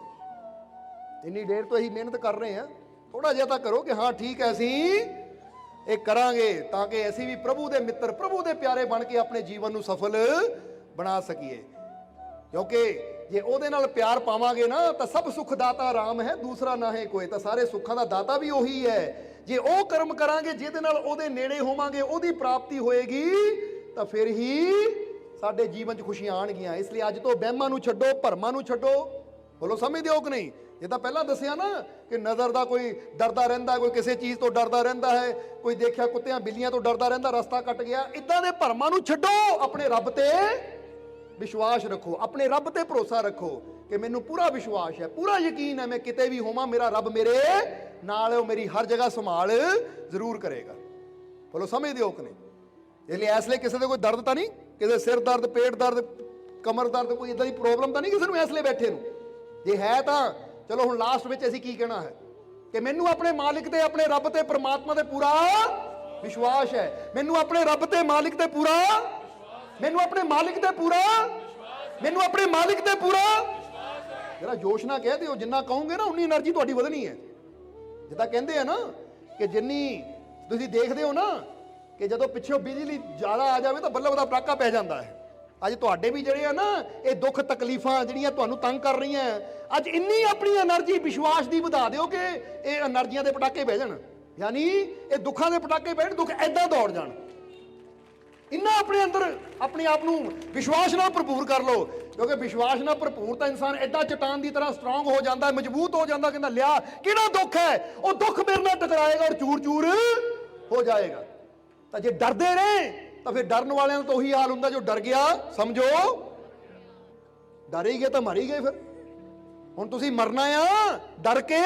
S1: ਇੰਨੀ ਦੇਰ ਤੋਂ ਅਸੀਂ ਮਿਹਨਤ ਕਰ ਰਹੇ ਹਾਂ, ਥੋੜਾ ਜਿਹਾ ਤਾਂ ਕਰੋ ਕਿ ਹਾਂ ਠੀਕ ਹੈ ਅਸੀਂ ਇਹ ਕਰਾਂਗੇ, ਤਾਂ ਕਿ ਅਸੀਂ ਵੀ ਪ੍ਰਭੂ ਦੇ ਮਿੱਤਰ, ਪ੍ਰਭੂ ਦੇ ਪਿਆਰੇ ਬਣ ਕੇ ਆਪਣੇ ਜੀਵਨ ਨੂੰ ਸਫਲ ਬਣਾ ਸਕੀਏ। ਕਿਉਂਕਿ ਜੇ ਉਹਦੇ ਨਾਲ ਪਿਆਰ ਪਾਵਾਂਗੇ ਨਾ ਤਾਂ ਸਭ ਸੁਖ ਦਾਤਾ ਰਾਮ ਹੈ, ਦੂਸਰਾ ਨਾ ਹੈ ਕੋਈ, ਤਾਂ ਸਾਰੇ ਸੁੱਖਾਂ ਦਾ ਦਾਤਾ ਵੀ ਉਹੀ ਹੈ। ਜੇ ਉਹ ਕਰਮ ਕਰਾਂਗੇ ਜਿਹਦੇ ਨਾਲ ਉਹਦੇ ਨੇੜੇ ਹੋਵਾਂਗੇ, ਉਹਦੀ ਪ੍ਰਾਪਤੀ ਹੋਏਗੀ, ਤਾਂ ਫਿਰ ਹੀ ਸਾਡੇ ਜੀਵਨ 'ਚ ਖੁਸ਼ੀਆਂ ਆਣਗੀਆਂ। ਇਸ ਲਈ ਅੱਜ ਤੋਂ ਵਹਿਮਾਂ ਨੂੰ ਛੱਡੋ, ਭਰਮਾਂ ਨੂੰ ਛੱਡੋ। ਬੋਲੋ ਸਮਝਦੇ ਹੋ ਕਿ ਨਹੀਂ? ਇਹ ਤਾਂ ਪਹਿਲਾਂ ਦੱਸਿਆ ਨਾ ਕਿ ਨਜ਼ਰ ਦਾ ਕੋਈ ਡਰਦਾ ਰਹਿੰਦਾ, ਕੋਈ ਕਿਸੇ ਚੀਜ਼ ਤੋਂ ਡਰਦਾ ਰਹਿੰਦਾ ਹੈ, ਕੋਈ ਦੇਖਿਆ ਕੁੱਤਿਆਂ ਬਿੱਲੀਆਂ ਤੋਂ ਡਰਦਾ ਰਹਿੰਦਾ, ਰਸਤਾ ਕੱਟ ਗਿਆ। ਇਦਾਂ ਦੇ ਭਰਮਾਂ ਨੂੰ ਛੱਡੋ, ਆਪਣੇ ਰੱਬ ਤੇ ਵਿਸ਼ਵਾਸ ਰੱਖੋ, ਆਪਣੇ ਰੱਬ ਤੇ ਭਰੋਸਾ ਰੱਖੋ ਕਿ ਮੈਨੂੰ ਪੂਰਾ ਵਿਸ਼ਵਾਸ ਹੈ, ਪੂਰਾ ਯਕੀਨ ਹੈ, ਮੈਂ ਕਿਤੇ ਵੀ ਹੋਵਾਂ ਮੇਰਾ ਰੱਬ ਮੇਰੇ ਨਾਲ ਹੈ, ਉਹ ਮੇਰੀ ਹਰ ਜਗ੍ਹਾ ਸੰਭਾਲ ਜ਼ਰੂਰ ਕਰੇਗਾ। ਬੋਲੋ ਸਮਝਦੇ ਹੋ ਕਿ ਨਹੀਂ? ਇਸ ਲਈ ਇਸ ਲਈ ਕਿਸੇ ਦੇ ਕੋਈ ਦਰਦ ਤਾਂ ਨਹੀਂ, ਕਿਸੇ ਸਿਰ ਦਰਦ, ਪੇਟ ਦਰਦ, ਕਮਰ ਦਰਦ, ਕੋਈ ਇਦਾਂ ਦੀ ਪ੍ਰੋਬਲਮ ਤਾਂ ਨਹੀਂ ਕਿਸੇ ਨੂੰ ਇਸ ਲਈ ਬੈਠੇ ਨੂੰ? ਜੇ ਹੈ ਤਾਂ ਚਲੋ ਹੁਣ ਲਾਸਟ ਵਿੱਚ ਅਸੀਂ ਕੀ ਕਹਿਣਾ ਹੈ ਕਿ ਮੈਨੂੰ ਆਪਣੇ ਮਾਲਿਕ ਤੇ, ਆਪਣੇ ਰੱਬ ਤੇ, ਪਰਮਾਤਮਾ ਤੇ ਪੂਰਾ ਵਿਸ਼ਵਾਸ ਹੈ। ਮੈਨੂੰ ਆਪਣੇ ਰੱਬ ਤੇ, ਮਾਲਿਕ ਤੇ ਪੂਰਾ, ਮੈਨੂੰ ਆਪਣੇ ਮਾਲਿਕ ਤੇ ਪੂਰਾ, ਮੈਨੂੰ ਆਪਣੇ ਮਾਲਿਕ ਤੇ ਪੂਰਾ। ਜਰਾ ਜੋਸ਼ ਨਾਲ ਕਹਿ ਦਿਓ, ਜਿੰਨਾ ਕਹੋਗੇ ਨਾ ਉਨੀ એનર્ਜੀ ਤੁਹਾਡੀ ਵਧਣੀ ਹੈ। ਜਿੱਦਾਂ ਕਹਿੰਦੇ ਆ ਨਾ ਕਿ ਜਿੰਨੀ ਤੁਸੀਂ ਦੇਖਦੇ ਹੋ ਨਾ ਕਿ ਜਦੋਂ ਪਿੱਛੋਂ ਬਿਜਲੀ ਜ਼ਿਆਦਾ ਆ ਜਾਵੇ ਤਾਂ ਬੱਲਬ ਦਾ ਪਟਾਕਾ ਪੈ ਜਾਂਦਾ ਹੈ। ਅੱਜ ਤੁਹਾਡੇ ਵੀ ਜਿਹੜੇ ਆ ਨਾ ਇਹ ਦੁੱਖ ਤਕਲੀਫਾਂ ਜਿਹੜੀਆਂ ਤੁਹਾਨੂੰ ਤੰਗ ਕਰ ਰਹੀਆਂ, ਅੱਜ ਇੰਨੀ ਆਪਣੀ એનર્ਜੀ ਵਿਸ਼ਵਾਸ ਦੀ ਵਧਾ ਦਿਓ ਕਿ ਇਹ એનર્ਜੀਆਂ ਦੇ ਪਟਾਕੇ ਬਹਿ ਜਾਣ, ਯਾਨੀ ਇਹ ਦੁੱਖਾਂ ਦੇ ਪਟਾਕੇ ਬਹਿਣ, ਦੁੱਖ ਐਦਾਂ ਦੌੜ ਜਾਣ। ਇੰਨਾ ਆਪਣੇ ਅੰਦਰ ਆਪਣੇ ਆਪ ਨੂੰ ਵਿਸ਼ਵਾਸ ਨਾਲ ਭਰਪੂਰ ਕਰ ਲਓ, ਕਿਉਂਕਿ ਵਿਸ਼ਵਾਸ ਨਾਲ ਭਰਪੂਰ ਤਾਂ ਇਨਸਾਨ ਐਦਾਂ ਚਟਾਨ ਦੀ ਤਰ੍ਹਾਂ ਸਟਰੋਂਗ ਹੋ ਜਾਂਦਾ, ਮਜ਼ਬੂਤ ਹੋ ਜਾਂਦਾ, ਕਹਿੰਦਾ ਲਿਆ ਕਿਹੜਾ ਦੁੱਖ ਹੈ, ਉਹ ਦੁੱਖ ਮੇਰੇ ਨਾਲ ਟਕਰਾਏਗਾ ਔਰ ਚੂਰ ਚੂਰ ਹੋ ਜਾਏਗਾ। ਤਾਂ ਜੇ ਡਰਦੇ ਰਹੇ ਤਾਂ ਫਿਰ ਡਰਨ ਵਾਲਿਆਂ ਦਾ ਤਾਂ ਉਹੀ ਹਾਲ ਹੁੰਦਾ, ਜੋ ਡਰ ਗਿਆ ਸਮਝੋ ਡਰ ਹੀ ਗਏ ਤਾਂ ਮਰ ਹੀ ਗਏ। ਫਿਰ ਹੁਣ ਤੁਸੀਂ ਮਰਨਾ ਆ ਡਰ ਕੇ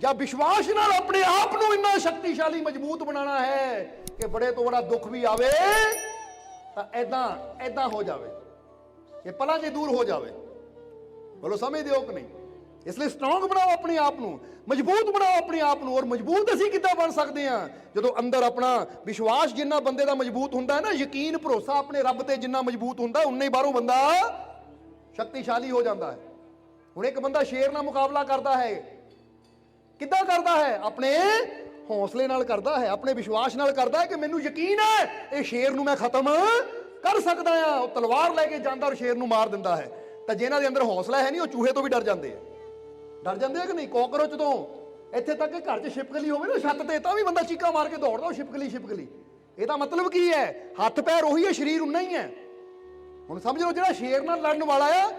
S1: ਜਾਂ ਵਿਸ਼ਵਾਸ ਨਾਲ ਆਪਣੇ ਆਪ ਨੂੰ ਇੰਨਾ ਸ਼ਕਤੀਸ਼ਾਲੀ ਮਜ਼ਬੂਤ ਬਣਾਉਣਾ ਹੈ ਕਿ ਬੜੇ ਤੋਂ ਬੜਾ ਦੁੱਖ ਵੀ ਆਵੇ ਤਾਂ ਐਦਾਂ ਹੋ ਜਾਵੇ ਕਿ ਪਲਾਂ 'ਚ ਦੂਰ ਹੋ ਜਾਵੇ। ਬੋਲੋ ਸਮਝਦੇ ਹੋ ਕਿ ਨਹੀਂ? ਇਸ ਲਈ ਸਟਰੋਂਗ ਬਣਾਓ ਆਪਣੇ ਆਪ ਨੂੰ, ਮਜ਼ਬੂਤ ਬਣਾਓ ਆਪਣੇ ਆਪ ਨੂੰ। ਔਰ ਮਜ਼ਬੂਤ ਅਸੀਂ ਕਿੱਦਾਂ ਬਣ ਸਕਦੇ ਹਾਂ? ਜਦੋਂ ਅੰਦਰ ਆਪਣਾ ਵਿਸ਼ਵਾਸ ਜਿੰਨਾ ਬੰਦੇ ਦਾ ਮਜ਼ਬੂਤ ਹੁੰਦਾ ਹੈ ਨਾ, ਯਕੀਨ ਭਰੋਸਾ ਆਪਣੇ ਰੱਬ ਤੇ ਜਿੰਨਾ ਮਜ਼ਬੂਤ ਹੁੰਦਾ, ਉਨਾ ਹੀ ਬਾਹਰੋਂ ਬੰਦਾ ਸ਼ਕਤੀਸ਼ਾਲੀ ਹੋ ਜਾਂਦਾ ਹੈ। ਹੁਣ ਇੱਕ ਬੰਦਾ ਸ਼ੇਰ ਨਾਲ ਮੁਕਾਬਲਾ ਕਰਦਾ ਹੈ, ਕਿੱਦਾਂ ਕਰਦਾ ਹੈ? ਆਪਣੇ ਹੌਸਲੇ ਨਾਲ ਕਰਦਾ ਹੈ, ਆਪਣੇ ਵਿਸ਼ਵਾਸ ਨਾਲ ਕਰਦਾ ਹੈ ਕਿ ਮੈਨੂੰ ਯਕੀਨ ਹੈ ਇਹ ਸ਼ੇਰ ਨੂੰ ਮੈਂ ਖਤਮ ਕਰ ਸਕਦਾ ਹਾਂ। ਉਹ ਤਲਵਾਰ ਲੈ ਕੇ ਜਾਂਦਾ ਔਰ ਸ਼ੇਰ ਨੂੰ ਮਾਰ ਦਿੰਦਾ ਹੈ। ਤਾਂ ਜਿਹਨਾਂ ਦੇ ਅੰਦਰ ਹੌਸਲਾ ਹੈ ਨਹੀਂ, ਉਹ ਚੂਹੇ ਤੋਂ ਵੀ ਡਰ ਜਾਂਦੇ ਆ। ਡਰ ਜਾਂਦੇ ਆ ਕਿ ਨਹੀਂ? ਕੋਕਰੋਚ ਤੋਂ ਇੱਥੇ ਤੱਕ ਕਿ ਘਰ 'ਚ ਛਿਪਕਲੀ ਹੋਵੇ ਨਾ ਛੱਤ ਤੇ, ਤਾਂ ਵੀ ਬੰਦਾ ਚੀਕਾ ਮਾਰ ਕੇ ਦੌੜਦਾ, ਉਹ ਛਿਪਕਲੀ ਛਿਪਕਲੀ। ਇਹਦਾ ਮਤਲਬ ਕੀ ਹੈ? ਹੱਥ ਪੈਰ ਉਹੀ ਹੈ, ਸਰੀਰ ਉਨਾ ਹੀ ਹੈ। ਹੁਣ ਸਮਝ ਲਓ ਜਿਹੜਾ ਸ਼ੇਰ ਨਾਲ ਲੜਨ ਵਾਲਾ ਆ,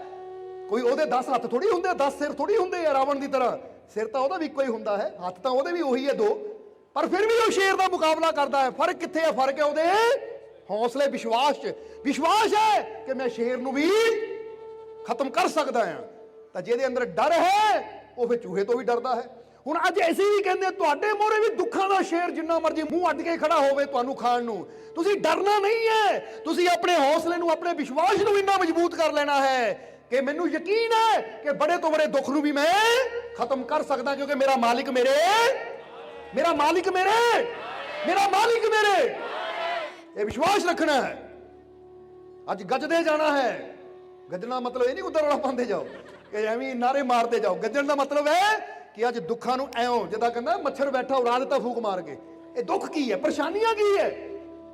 S1: ਕੋਈ ਉਹਦੇ 10 ਹੱਥ ਥੋੜੀ ਹੁੰਦੇ, 10 ਸਿਰ ਥੋੜੀ ਹੁੰਦੇ ਆ ਰਾਵਣ ਦੀ ਤਰ੍ਹਾਂ। ਸਿਰ ਤਾਂ ਉਹਦਾ ਵੀ ਇੱਕੋ ਹੀ ਹੁੰਦਾ ਹੈ, ਹੱਥ ਤਾਂ ਉਹਦੇ ਵੀ ਉਹੀ ਹੈ 2, ਪਰ ਫਿਰ ਵੀ ਉਹ ਸ਼ੇਰ ਦਾ ਮੁਕਾਬਲਾ ਕਰਦਾ ਹੈ। ਫਰਕ ਕਿੱਥੇ ਹੈ? ਫਰਕ ਹੈ ਉਹਦੇ ਹੌਸਲੇ, ਵਿਸ਼ਵਾਸ 'ਚ। ਵਿਸ਼ਵਾਸ ਹੈ ਕਿ ਮੈਂ ਸ਼ੇਰ ਨੂੰ ਵੀ ਖਤਮ ਕਰ ਸਕਦਾ ਹਾਂ। ਤਾਂ ਜਿਹਦੇ ਅੰਦਰ ਡਰ ਹੈ ਉਹ ਫਿਰ ਚੂਹੇ ਤੋਂ ਵੀ ਡਰਦਾ ਹੈ। ਹੁਣ ਅੱਜ ਅਸੀਂ ਵੀ ਕਹਿੰਦੇ ਤੁਹਾਡੇ ਮੋਹਰੇ ਵੀ ਦੁੱਖਾਂ ਦਾ ਸ਼ੇਰ ਜਿੰਨਾ ਮਰਜ਼ੀ ਮੂੰਹ ਅੱਡ ਕੇ ਖੜਾ ਹੋਵੇ ਤੁਹਾਨੂੰ ਖਾਣ ਨੂੰ, ਤੁਸੀਂ ਡਰਨਾ ਨਹੀਂ ਹੈ। ਤੁਸੀਂ ਆਪਣੇ ਹੌਸਲੇ ਨੂੰ, ਆਪਣੇ ਵਿਸ਼ਵਾਸ ਨੂੰ ਇੰਨਾ ਮਜ਼ਬੂਤ ਕਰ ਲੈਣਾ ਹੈ ਕਿ ਮੈਨੂੰ ਯਕੀਨ ਹੈ ਕਿ ਬੜੇ ਤੋਂ ਬੜੇ ਦੁੱਖ ਨੂੰ ਵੀ ਮੈਂ ਖਤਮ ਕਰ ਸਕਦਾ, ਕਿਉਂਕਿ ਮੇਰਾ ਮਾਲਿਕ ਮੇਰੇ, ਮੇਰਾ ਮਾਲਿਕ ਮੇਰੇ, ਮੇਰਾ ਮਾਲਿਕ ਮੇਰੇ। ਇਹ ਵਿਸ਼ਵਾਸ ਰੱਖਣਾ ਹੈ। ਅੱਜ ਗੱਜਦੇ ਜਾਣਾ ਹੈ। ਗੱਜਣਾ ਮਤਲਬ ਇਹ ਨਹੀਂ ਉਧਰ ਵਾਲਾ ਪਾਉਂਦੇ ਜਾਓ ਕਿ ਐਵੇਂ ਨਾਰੇ ਮਾਰਦੇ ਜਾਓ। ਗੱਜਣ ਦਾ ਮਤਲਬ ਹੈ ਕਿ ਅੱਜ ਦੁੱਖਾਂ ਨੂੰ ਐਉਂ, ਜਿੱਦਾਂ ਕਹਿੰਦਾ ਮੱਛਰ ਬੈਠਾ ਉਡਾ ਦਿੱਤਾ ਫੂਕ ਮਾਰ ਕੇ। ਇਹ ਦੁੱਖ ਕੀ ਹੈ? ਪਰੇਸ਼ਾਨੀਆਂ ਕੀ ਹੈ?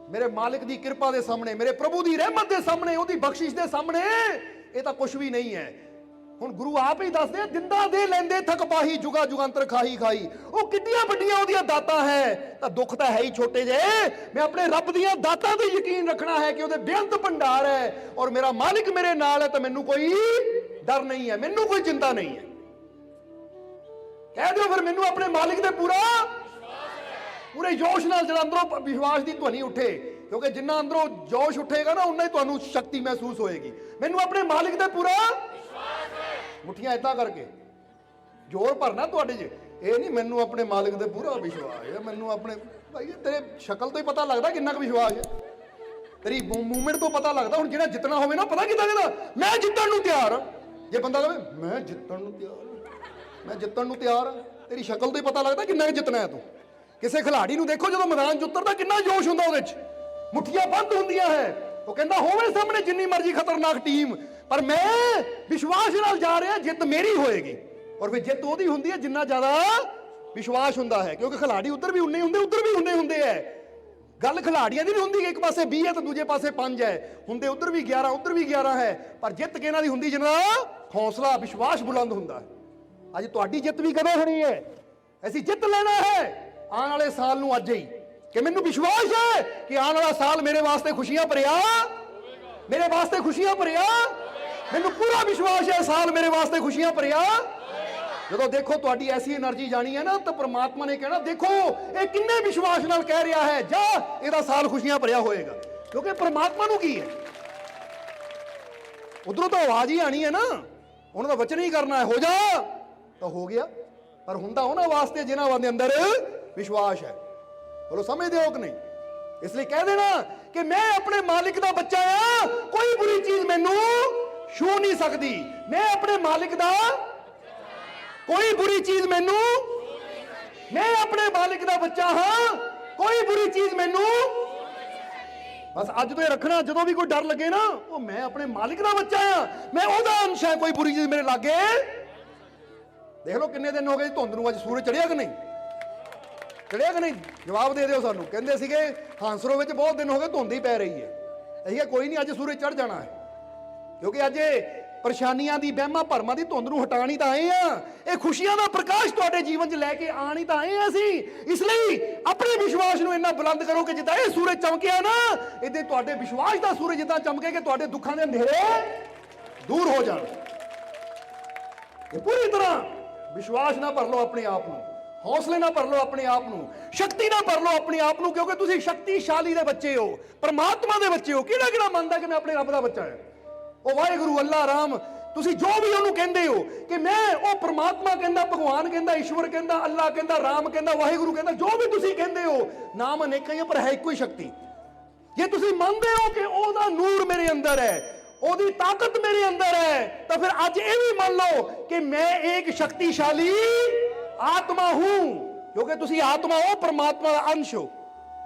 S1: ਮੇਰੇ ਮਾਲਿਕ ਦੀ ਕਿਰਪਾ ਦੇ ਸਾਹਮਣੇ, ਮੇਰੇ ਪ੍ਰਭੂ ਦੀ ਰਹਿਮਤ ਦੇ ਸਾਹਮਣੇ, ਉਹਦੀ ਬਖਸ਼ਿਸ਼ ਦੇ ਸਾਹਮਣੇ ਇਹ ਤਾਂ ਕੁਝ ਵੀ ਨਹੀਂ ਹੈ। ਹੁਣ ਗੁਰੂ ਆਪ ਹੀ ਦੱਸਦੇ, ਦਿੰਦਾ ਦੇ ਲੈਂਦੇ ਥਕ ਪਾਹੀ, ਜੁਗਾ ਜੁਗਾਂਤਰ ਖਾਹੀ ਖਾਈ। ਉਹ ਕਿੱਡੀਆਂ ਵੱਡੀਆਂ ਉਹਦੀਆਂ ਦਾਤਾਂ ਹੈ, ਤਾਂ ਦੁੱਖ ਤਾਂ ਹੈ ਹੀ ਛੋਟੇ ਜਿਹੇ। ਮੈਂ ਆਪਣੇ ਰੱਬ ਦੀਆਂ ਦਾਤਾਂ ਤੇ ਯਕੀਨ ਰੱਖਣਾ ਹੈ ਕਿ ਉਹਦੇ ਬੇਅੰਤ ਭੰਡਾਰ ਹੈ, ਔਰ ਮੇਰਾ ਮਾਲਿਕ ਮੇਰੇ ਨਾਲ ਹੈ, ਤਾਂ ਮੈਨੂੰ ਕੋਈ ਡਰ ਨਹੀਂ ਹੈ, ਮੈਨੂੰ ਕੋਈ ਚਿੰਤਾ ਨਹੀਂ ਹੈ। ਕਹਿ ਦਿਓ ਫਿਰ ਮੈਨੂੰ ਆਪਣੇ ਮਾਲਿਕ ਤੇ ਪੂਰੇ ਜੋਸ਼ ਨਾਲ, ਜਿਹੜਾ ਅੰਦਰੋਂ ਵਿਸ਼ਵਾਸ ਦੀ ਧੁਨੀ ਉੱਠੇ, ਕਿਉਂਕਿ ਜਿੰਨਾ ਅੰਦਰੋਂ ਜੋਸ਼ ਉੱਠੇਗਾ ਨਾ, ਉਨਾ ਹੀ ਤੁਹਾਨੂੰ ਸ਼ਕਤੀ ਮਹਿਸੂਸ ਹੋਏਗੀ। ਮੈਨੂੰ ਆਪਣੇ ਮਾਲਿਕ ਤੇ ਪੂਰਾ ਵਿਸ਼ਵਾਸ ਹੈ। ਮੁੱਠੀਆਂ ਏਦਾਂ ਕਰਕੇ ਜ਼ੋਰ ਭਰਨਾ ਤੁਹਾਡੇ 'ਚ, ਇਹ ਨਹੀਂ ਮੈਨੂੰ ਆਪਣੇ ਮਾਲਿਕ ਤੇ ਪੂਰਾ ਵਿਸ਼ਵਾਸ ਹੈ, ਮੈਨੂੰ ਆਪਣੇ ਭਾਈ ਤੇਰੇ ਸ਼ਕਲ ਤੋਂ ਹੀ ਪਤਾ ਲੱਗਦਾ ਕਿੰਨਾ ਕੁ ਵਿਸ਼ਵਾਸ ਹੈ, ਤੇਰੀ ਮੂਵਮੈਂਟ ਤੋਂ ਪਤਾ ਲੱਗਦਾ। ਹੁਣ ਜਿਹੜਾ ਜਿੱਤਣਾ ਹੋਵੇ ਨਾ, ਪਤਾ ਕਿੱਦਾਂ ਕਹਿੰਦਾ ਮੈਂ ਜਿੱਤਣ ਨੂੰ ਤਿਆਰ ਹਾਂ। ਜੇ ਬੰਦਾ ਕਹੇ ਮੈਂ ਜਿੱਤਣ ਨੂੰ ਤਿਆਰ, ਮੈਂ ਜਿੱਤਣ ਨੂੰ ਤਿਆਰ ਹਾਂ, ਤੇਰੀ ਸ਼ਕਲ ਤੋਂ ਹੀ ਪਤਾ ਲੱਗਦਾ ਕਿੰਨਾ ਕੁ ਜਿੱਤਣਾ ਹੈ ਤੂੰ। ਕਿਸੇ ਖਿਲਾੜੀ ਨੂੰ ਦੇਖੋ ਜਦੋਂ ਮੈਦਾਨ 'ਚ ਉਤਰਦਾ ਕਿੰਨਾ ਜੋਸ਼ ਹੁੰਦਾ ਉਹਦੇ 'ਚ, ਮੁੱਠੀਆਂ ਬੰਦ ਹੁੰਦੀਆਂ ਹੈ। ਉਹ ਕਹਿੰਦਾ ਹੋਵੇ ਸਾਹਮਣੇ ਜਿੰਨੀ ਮਰਜ਼ੀ ਖਤਰਨਾਕ ਟੀਮ, ਪਰ ਮੈਂ ਵਿਸ਼ਵਾਸ ਨਾਲ ਜਾ ਰਿਹਾ, ਜਿੱਤ ਮੇਰੀ ਹੋਏਗੀ। ਔਰ ਫਿਰ ਜਿੱਤ ਉਹਦੀ ਹੁੰਦੀ ਹੈ ਜਿੰਨਾ ਜ਼ਿਆਦਾ ਵਿਸ਼ਵਾਸ ਹੁੰਦਾ ਹੈ, ਕਿਉਂਕਿ ਖਿਲਾੜੀ ਉੱਧਰ ਵੀ ਉਨੇ ਹੁੰਦੇ, ਉੱਧਰ ਵੀ ਉਨੇ ਹੁੰਦੇ ਹੈ। ਗੱਲ ਖਿਲਾੜੀਆਂ ਦੀ ਨਹੀਂ ਹੁੰਦੀ ਕਿ ਇੱਕ ਪਾਸੇ 20 ਹੈ ਤੇ ਦੂਜੇ ਪਾਸੇ 5 ਹੈ, ਹੁੰਦੇ ਉੱਧਰ ਵੀ 11, ਉੱਧਰ ਵੀ 11 ਹੈ, ਪਰ ਜਿੱਤ ਕਿਹਨਾਂ ਦੀ ਹੁੰਦੀ ਜਿਹਨਾਂ ਦਾ ਹੌਸਲਾ ਵਿਸ਼ਵਾਸ ਬੁਲੰਦ ਹੁੰਦਾ ਹੈ। ਅੱਜ ਤੁਹਾਡੀ ਜਿੱਤ ਵੀ ਕਦੋਂ ਹੋਣੀ ਹੈ? ਅਸੀਂ ਜਿੱਤ ਲੈਣਾ ਹੈ ਆਉਣ ਵਾਲੇ ਸਾਲ ਨੂੰ ਅੱਜ ਹੀ, ਕਿ ਮੈਨੂੰ ਵਿਸ਼ਵਾਸ ਹੈ ਕਿ ਆਉਣ ਵਾਲਾ ਸਾਲ ਮੇਰੇ ਵਾਸਤੇ ਖੁਸ਼ੀਆਂ ਭਰਿਆ, ਮੇਰੇ ਵਾਸਤੇ ਖੁਸ਼ੀਆਂ ਭਰਿਆ। ਮੈਨੂੰ ਪੂਰਾ ਵਿਸ਼ਵਾਸ ਹੈ ਸਾਲ ਮੇਰੇ ਵਾਸਤੇ ਖੁਸ਼ੀਆਂ ਭਰਿਆ। ਜਦੋਂ ਦੇਖੋ ਤੁਹਾਡੀ ਐਸੀ એનર્ਜੀ ਜਾਣੀ ਹੈ ਨਾ, ਤਾਂ ਪ੍ਰਮਾਤਮਾ ਨੇ ਕਹਿਣਾ ਦੇਖੋ ਇਹ ਕਿੰਨੇ ਵਿਸ਼ਵਾਸ ਨਾਲ ਕਹਿ ਰਿਹਾ ਹੈ, ਜਾ ਇਹਦਾ ਸਾਲ ਖੁਸ਼ੀਆਂ ਭਰਿਆ ਹੋਏਗਾ। ਕਿਉਂਕਿ ਪ੍ਰਮਾਤਮਾ ਨੂੰ ਕੀ ਹੈ, ਉਧਰੋਂ ਤਾਂ ਆਵਾਜ਼ ਹੀ ਆਣੀ ਹੈ ਨਾ, ਉਹਨਾਂ ਦਾ ਵਚਨ ਹੀ ਕਰਨਾ ਹੈ, ਹੋ ਜਾ ਤਾਂ ਹੋ ਗਿਆ। ਪਰ ਹੁੰਦਾ ਉਹਨਾਂ ਵਾਸਤੇ ਜਿਨ੍ਹਾਂ ਦੇ ਅੰਦਰ ਵਿਸ਼ਵਾਸ ਹੈ। ਬੋਲੋ ਸਮਝਦੇ ਹੋ ਕਿ ਨਹੀਂ? ਇਸ ਲਈ ਕਹਿ ਦੇਣਾ ਕਿ ਮੈਂ ਆਪਣੇ ਮਾਲਿਕ ਦਾ ਬੱਚਾ ਆ, ਕੋਈ ਬੁਰੀ ਚੀਜ਼ ਮੈਨੂੰ ਛੂ ਨਹੀਂ ਸਕਦੀ। ਮੈਂ ਆਪਣੇ ਮਾਲਿਕ ਦਾ, ਕੋਈ ਬੁਰੀ ਚੀਜ਼ ਮੈਨੂੰ, ਮੈਂ ਆਪਣੇ ਮਾਲਿਕ ਦਾ ਬੱਚਾ ਹਾਂ, ਕੋਈ ਬੁਰੀ ਚੀਜ਼ ਮੈਨੂੰ। ਬਸ ਅੱਜ ਤੋਂ ਇਹ ਰੱਖਣਾ, ਜਦੋਂ ਵੀ ਕੋਈ ਡਰ ਲੱਗੇ ਨਾ, ਉਹ ਮੈਂ ਆਪਣੇ ਮਾਲਿਕ ਦਾ ਬੱਚਾ ਆ, ਮੈਂ ਉਹਦਾ ਅੰਸ਼ ਹੈ, ਕੋਈ ਬੁਰੀ ਚੀਜ਼ ਮੇਰੇ ਲਾਗੇ। ਦੇਖ ਲਓ ਕਿੰਨੇ ਦਿਨ ਹੋ ਗਏ ਧੁੰਦ ਨੂੰ, ਅੱਜ ਸੂਰਜ ਚੜਿਆ ਕਿ ਨਹੀਂ? ਚੜਿਆ ਕਿ ਨਹੀਂ? ਜਵਾਬ ਦੇ ਦਿਓ ਸਾਨੂੰ। ਕਹਿੰਦੇ ਸੀਗੇ ਹਾਂਸਰੋ ਵਿੱਚ ਬਹੁਤ ਦਿਨ ਹੋ ਗਏ ਧੁੰਦ ਹੀ ਪੈ ਰਹੀ ਹੈ। ਅਸੀਂ ਕਿਹਾ ਕੋਈ ਨਹੀਂ, ਅੱਜ ਸੂਰਜ ਚੜ ਜਾਣਾ ਹੈ, ਕਿਉਂਕਿ ਅੱਜ ਪਰੇਸ਼ਾਨੀਆਂ ਦੀ, ਵਹਿਮਾਂ ਭਰਮਾਂ ਦੀ ਧੁੰਦ ਨੂੰ ਹਟਾਣੀ ਤਾਂ ਆਏ ਆ, ਇਹ ਖੁਸ਼ੀਆਂ ਦਾ ਪ੍ਰਕਾਸ਼ ਤੁਹਾਡੇ ਜੀਵਨ 'ਚ ਲੈ ਕੇ ਆਣੀ ਤਾਂ ਆਏ ਆ ਅਸੀਂ। ਇਸ ਲਈ ਆਪਣੇ ਵਿਸ਼ਵਾਸ ਨੂੰ ਇੰਨਾ ਬੁਲੰਦ ਕਰੋ ਕਿ ਜਿੱਦਾਂ ਇਹ ਸੂਰਜ ਚਮਕਿਆ ਨਾ, ਇਹਦੇ ਤੁਹਾਡੇ ਵਿਸ਼ਵਾਸ ਦਾ ਸੂਰਜ ਜਿੱਦਾਂ ਚਮਕੇ ਕਿ ਤੁਹਾਡੇ ਦੁੱਖਾਂ ਦੇ ਅੰਧੇਰੇ ਦੂਰ ਹੋ ਜਾਣ। ਇਹ ਪੂਰੀ ਤਰ੍ਹਾਂ ਵਿਸ਼ਵਾਸ ਨਾਲ ਭਰ ਲਓ ਆਪਣੇ ਆਪ ਨੂੰ, ਹੌਸਲੇ ਨਾਲ ਭਰ ਲਓ ਆਪਣੇ ਆਪ ਨੂੰ, ਸ਼ਕਤੀ ਨਾਲ ਭਰ ਲਓ ਆਪਣੇ ਆਪ ਨੂੰ, ਕਿਉਂਕਿ ਤੁਸੀਂ ਸ਼ਕਤੀਸ਼ਾਲੀ ਦੇ ਬੱਚੇ ਹੋ, ਪਰਮਾਤਮਾ ਦੇ ਬੱਚੇ ਹੋ। ਕਿਹੜਾ ਕਿਹੜਾ ਮੰਨਦਾ ਕਿ ਮੈਂ ਆਪਣੇ ਰੱਬ ਦਾ ਬੱਚਾ ਹਾਂ? ਉਹ ਵਾਹਿਗੁਰੂ, ਅੱਲਾ, ਰਾਮ, ਤੁਸੀਂ ਜੋ ਵੀ ਉਹਨੂੰ ਕਹਿੰਦੇ ਹੋ ਕਿ ਮੈਂ, ਉਹ ਪਰਮਾਤਮਾ ਕਹਿੰਦਾ, ਭਗਵਾਨ ਕਹਿੰਦਾ, ਈਸ਼ਵਰ ਕਹਿੰਦਾ, ਅੱਲਾ ਕਹਿੰਦਾ, ਰਾਮ ਕਹਿੰਦਾ, ਵਾਹਿਗੁਰੂ ਕਹਿੰਦਾ, ਜੋ ਵੀ ਤੁਸੀਂ ਕਹਿੰਦੇ ਹੋ, ਨਾਮ ਅਨੇਕਾਂ ਹੀ ਪਰ ਹੈ ਇੱਕੋ ਹੀ ਸ਼ਕਤੀ। ਜੇ ਤੁਸੀਂ ਮੰਨਦੇ ਹੋ ਕਿ ਉਹਦਾ ਨੂਰ ਮੇਰੇ ਅੰਦਰ ਹੈ, ਉਹਦੀ ਤਾਕਤ ਮੇਰੇ ਅੰਦਰ ਹੈ, ਤਾਂ ਫਿਰ ਅੱਜ ਇਹ ਵੀ ਮੰਨ ਲਓ ਕਿ ਮੈਂ ਇੱਕ ਸ਼ਕਤੀਸ਼ਾਲੀ ਆਤਮਾ ਹੂੰ, ਕਿਉਂਕਿ ਤੁਸੀਂ ਆਤਮਾ ਹੋ, ਪਰਮਾਤਮਾ ਦਾ ਅੰਸ਼ ਹੋ।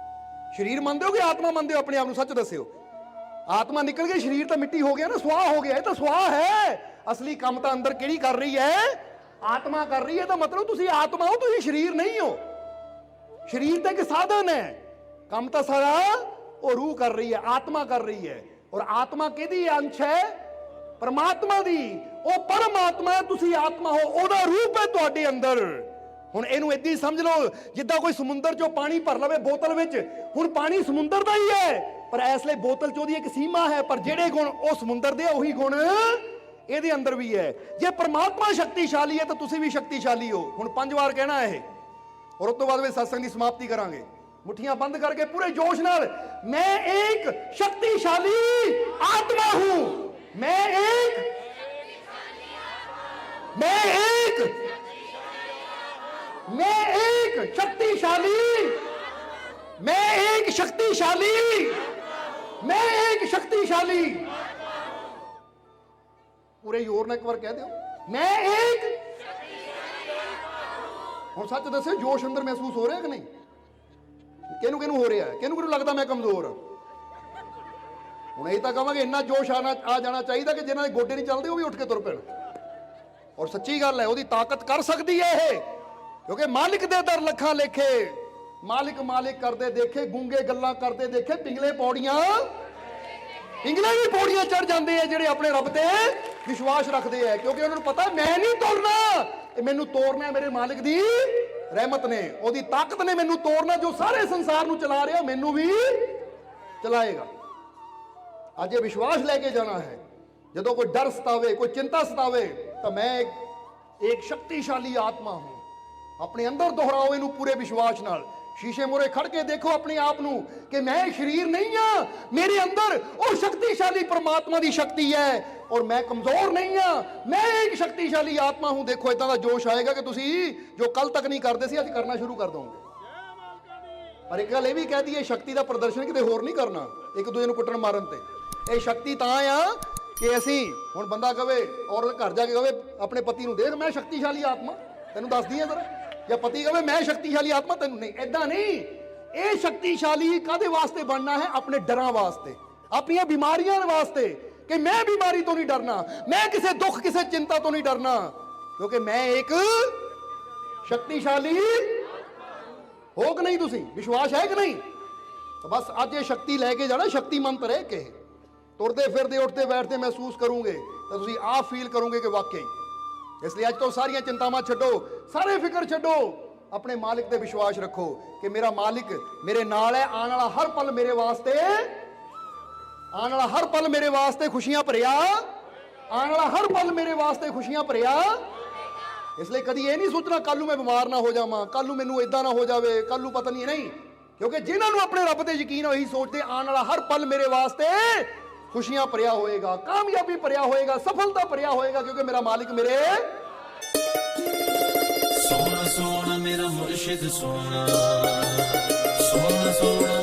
S1: ਸਰੀਰ ਮੰਨਦੇ ਹੋ ਕਿ ਆਤਮਾ ਮੰਨਦੇ ਹੋ? ਆਪਣੇ ਆਪ ਨੂੰ ਸੱਚ ਦੱਸਿਓ। ਆਤਮਾ ਨਿਕਲ ਗਈ, ਸਰੀਰ ਤਾਂ ਮਿੱਟੀ ਹੋ ਗਿਆ ਨਾ, ਸੁਆਹ ਹੋ ਗਿਆ। ਇਹ ਤਾਂ ਸੁਆਹ ਹੈ, ਅਸਲੀ ਕੰਮ ਤਾਂ ਅੰਦਰ ਕਿਹੜੀ ਕਰ ਰਹੀ ਹੈ? ਆਤਮਾ ਕਰ ਰਹੀ ਹੈ। ਤਾਂ ਮਤਲਬ ਤੁਸੀਂ ਆਤਮਾ ਹੋ, ਤੁਸੀਂ ਸਰੀਰ ਨਹੀਂ ਹੋ। ਸਰੀਰ ਤਾਂ ਇੱਕ ਸਾਧਨ ਹੈ, ਕੰਮ ਤਾਂ ਸਾਰਾ ਉਹ ਰੂਹ ਕਰ ਰਹੀ ਹੈ, ਆਤਮਾ ਕਰ ਰਹੀ ਹੈ। ਔਰ ਆਤਮਾ ਕਿਹਦੀ ਅੰਸ਼ ਹੈ? ਪਰਮਾਤਮਾ ਦੀ। ਉਹ ਪਰਮਾਤਮਾ ਹੈ, ਤੁਸੀਂ ਆਤਮਾ ਹੋ, ਉਹਦਾ ਰੂਪ ਹੈ ਤੁਹਾਡੇ ਅੰਦਰ। ਹੁਣ ਇਹਨੂੰ ਏਦਾਂ ਹੀ ਸਮਝ ਲਓ ਜਿੱਦਾਂ ਕੋਈ ਸਮੁੰਦਰ ਚੋਂ ਪਾਣੀ ਭਰ ਲਵੇ ਬੋਤਲ ਵਿੱਚ। ਹੁਣ ਪਾਣੀ ਸਮੁੰਦਰ ਦਾ ਹੀ ਹੈ, ਪਰ ਇਸ ਲਈ ਬੋਤਲ ਚ ਉਹਦੀ ਇੱਕ ਸੀਮਾ ਹੈ, ਪਰ ਜਿਹੜੇ ਗੁਣ ਉਹ ਸਮੁੰਦਰ ਦੇ, ਉਹੀ ਗੁਣ ਇਹਦੇ ਅੰਦਰ ਵੀ ਹੈ। ਜੇ ਪਰਮਾਤਮਾ ਸ਼ਕਤੀਸ਼ਾਲੀ ਹੈ ਤਾਂ ਤੁਸੀਂ ਵੀ ਸ਼ਕਤੀਸ਼ਾਲੀ ਹੋ। ਹੁਣ 5 ਵਾਰ ਕਹਿਣਾ ਇਹ, ਔਰ ਉਸ ਤੋਂ ਬਾਅਦ ਵਿੱਚ ਸਤਸੰਗ ਦੀ ਸਮਾਪਤੀ ਕਰਾਂਗੇ। ਮੁੱਠੀਆਂ ਬੰਦ ਕਰਕੇ ਪੂਰੇ ਜੋਸ਼ ਨਾਲ, ਮੈਂ ਇੱਕ ਸ਼ਕਤੀਸ਼ਾਲੀ ਆਤਮਾ ਹੂੰ, मैं एक शक्तिशाली, मैं एक शक्तिशाली। पूरे जोर ने एक बार कह दो, मैं एक। हुण सच दसो, जोश अंदर महसूस हो रहा है कि नहीं? किहनूं किहनूं हो रहा है? किहनूं लगता मैं कमजोर? ਹੁਣ ਇਹ ਤਾਂ ਕਹਾਂਗੇ ਇੰਨਾ ਜੋਸ਼ ਆ ਜਾਣਾ ਚਾਹੀਦਾ ਕਿ ਜਿਨ੍ਹਾਂ ਦੇ ਗੋਡੇ ਨਹੀਂ ਚੱਲਦੇ ਉਹ ਵੀ ਉੱਠ ਕੇ ਤੁਰ ਪੈਣ। ਔਰ ਸੱਚੀ ਗੱਲ ਹੈ, ਉਹਦੀ ਤਾਕਤ ਕਰ ਸਕਦੀ ਹੈ ਇਹ, ਕਿਉਂਕਿ ਮਾਲਿਕ ਦੇ ਦਰ ਲੱਖਾਂ ਲੇਖੇ, ਮਾਲਿਕ ਮਾਲਿਕ ਕਰਦੇ ਦੇਖੇ, ਗੂੰਗੇ ਗੱਲਾਂ ਕਰਦੇ ਦੇਖੇ, ਪਿੰਗਲੇ ਵੀ ਪੌੜੀਆਂ ਚੜ ਜਾਂਦੇ ਆ ਜਿਹੜੇ ਆਪਣੇ ਰੱਬ ਤੇ ਵਿਸ਼ਵਾਸ ਰੱਖਦੇ ਆ, ਕਿਉਂਕਿ ਉਹਨਾਂ ਨੂੰ ਪਤਾ ਮੈਂ ਨਹੀਂ ਤੋੜਨਾ, ਇਹ ਮੈਨੂੰ ਤੋੜਨਾ ਮੇਰੇ ਮਾਲਿਕ ਦੀ ਰਹਿਮਤ ਨੇ, ਉਹਦੀ ਤਾਕਤ ਨੇ ਮੈਨੂੰ ਤੋੜਨਾ। ਜੋ ਸਾਰੇ ਸੰਸਾਰ ਨੂੰ ਚਲਾ ਰਿਹਾ ਮੈਨੂੰ ਵੀ ਚਲਾਏਗਾ। ਅੱਜ ਇਹ ਵਿਸ਼ਵਾਸ ਲੈ ਕੇ ਜਾਣਾ ਹੈ, ਜਦੋਂ ਕੋਈ ਡਰ ਸਤਾਵੇ, ਕੋਈ ਚਿੰਤਾ ਸਤਾਵੇ, ਤਾਂ ਮੈਂ एक शक्तिशाली आत्मा हूं। अपने अंदर दोहराओ इनू पूरे विश्वास नाल। शीशे मोरे खड़ के देखो अपने आप नू कि मैं शरीर नहीं हां, मेरे अंदर वो शक्तिशाली परमात्मा की शक्ति है और मैं कमजोर नहीं हां, मैं एक शक्तिशाली आत्मा हूं। देखो इदां दा जोश आएगा कि तुसी जो कल तक नहीं करते सी अज करना शुरू कर दोगे। पर एक गल ये भी कह दी, शक्ति का प्रदर्शन किते होर नहीं करना, एक दूजे नू कुੱਟਣ मारन ते। ਇਹ शक्ति तां आ कि ਅਸੀਂ ਹੁਣ ਬੰਦਾ ਕਵੇ, ਔਰਤ ਘਰ ਜਾ ਕੇ ਕਵੇ ਆਪਣੇ ਪਤੀ ਨੂੰ, ਦੇਖ ਮੈਂ ਸ਼ਕਤੀਸ਼ਾਲੀ ਆਤਮਾ ਤੈਨੂੰ ਦੱਸਦੀ ਆ ਜ਼ਰਾ, ਜਾਂ ਪਤੀ ਕਵੇ ਮੈਂ ਸ਼ਕਤੀਸ਼ਾਲੀ ਆਤਮਾ ਤੈਨੂੰ, ਨਹੀਂ ਐਦਾਂ ਨਹੀਂ। ਇਹ ਸ਼ਕਤੀਸ਼ਾਲੀ ਕਾਦੇ ਵਾਸਤੇ ਬਣਨਾ ਹੈ? ਆਪਣੇ ਡਰਾਂ ਵਾਸਤੇ, ਆਪਣੀਆਂ ਬਿਮਾਰੀਆਂ ਵਾਸਤੇ, ਕਿ ਮੈਂ ਬਿਮਾਰੀ ਤੋਂ ਨਹੀਂ ਡਰਨਾ, ਮੈਂ ਕਿਸੇ ਦੁੱਖ ਕਿਸੇ ਚਿੰਤਾ ਤੋਂ ਨਹੀਂ ਡਰਨਾ, ਕਿਉਂਕਿ ਮੈਂ ਇੱਕ ਸ਼ਕਤੀਸ਼ਾਲੀ ਹੋ ਕਿ ਨਹੀਂ? ਤੁਸੀਂ ਵਿਸ਼ਵਾਸ ਹੈ ਕਿ ਨਹੀਂ? ਤਾਂ ਬਸ ਅੱਜ ਇਹ ਸ਼ਕਤੀ ਲੈ ਕੇ ਜਾਣਾ, ਸ਼ਕਤੀਮੰਤ ਰਹਿ ਕੇ ਤੁਰਦੇ ਫਿਰਦੇ ਉੱਠਦੇ ਬੈਠਦੇ ਮਹਿਸੂਸ ਕਰੋਗੇ ਤਾਂ ਤੁਸੀਂ ਆਪ ਫੀਲ ਕਰੋਗੇ ਕਿ ਵਾਕਈ। ਇਸ ਲਈ ਅੱਜ ਤੋਂ ਸਾਰੀਆਂ ਚਿੰਤਾਵਾਂ ਛੱਡੋ, ਸਾਰੇ ਫਿਕਰ ਛੱਡੋ, ਆਪਣੇ ਮਾਲਿਕ ਤੇ ਵਿਸ਼ਵਾਸ ਰੱਖੋ ਕਿ ਮੇਰਾ ਮਾਲਿਕ ਮੇਰੇ ਨਾਲ ਹੈ। ਆਉਣ ਵਾਲਾ ਹਰ ਪਲ ਮੇਰੇ ਵਾਸਤੇ, ਆਉਣ ਵਾਲਾ ਹਰ ਪਲ ਮੇਰੇ ਵਾਸਤੇ ਖੁਸ਼ੀਆਂ ਭਰਿਆ, ਆਉਣ ਵਾਲਾ ਹਰ ਪਲ ਮੇਰੇ ਵਾਸਤੇ ਖੁਸ਼ੀਆਂ ਭਰਿਆ। ਇਸ ਲਈ ਕਦੀ ਇਹ ਨਹੀਂ ਸੋਚਣਾ ਕੱਲ ਨੂੰ ਮੈਂ ਬਿਮਾਰ ਨਾ ਹੋ ਜਾਵਾਂ, ਕੱਲ ਨੂੰ ਮੈਨੂੰ ਇਦਾਂ ਨਾ ਹੋ ਜਾਵੇ, ਕੱਲ ਨੂੰ ਪਤਾ ਨਹੀਂ। ਕਿਉਂਕਿ ਜਿਨ੍ਹਾਂ ਨੂੰ ਆਪਣੇ ਰੱਬ ਤੇ ਯਕੀਨ, ਉਹੀ ਸੋਚਦੇ ਆਉਣ ਵਾਲਾ ਹਰ ਪਲ ਮੇਰੇ ਵਾਸਤੇ खुशियां भरिया होएगा, कामयाबी भरिया होएगा, सफलता भरिया होएगा, क्योंकि मेरा मालिक मेरे
S2: सोना सोना मेरा मुर्शिद सोना, सोना सोना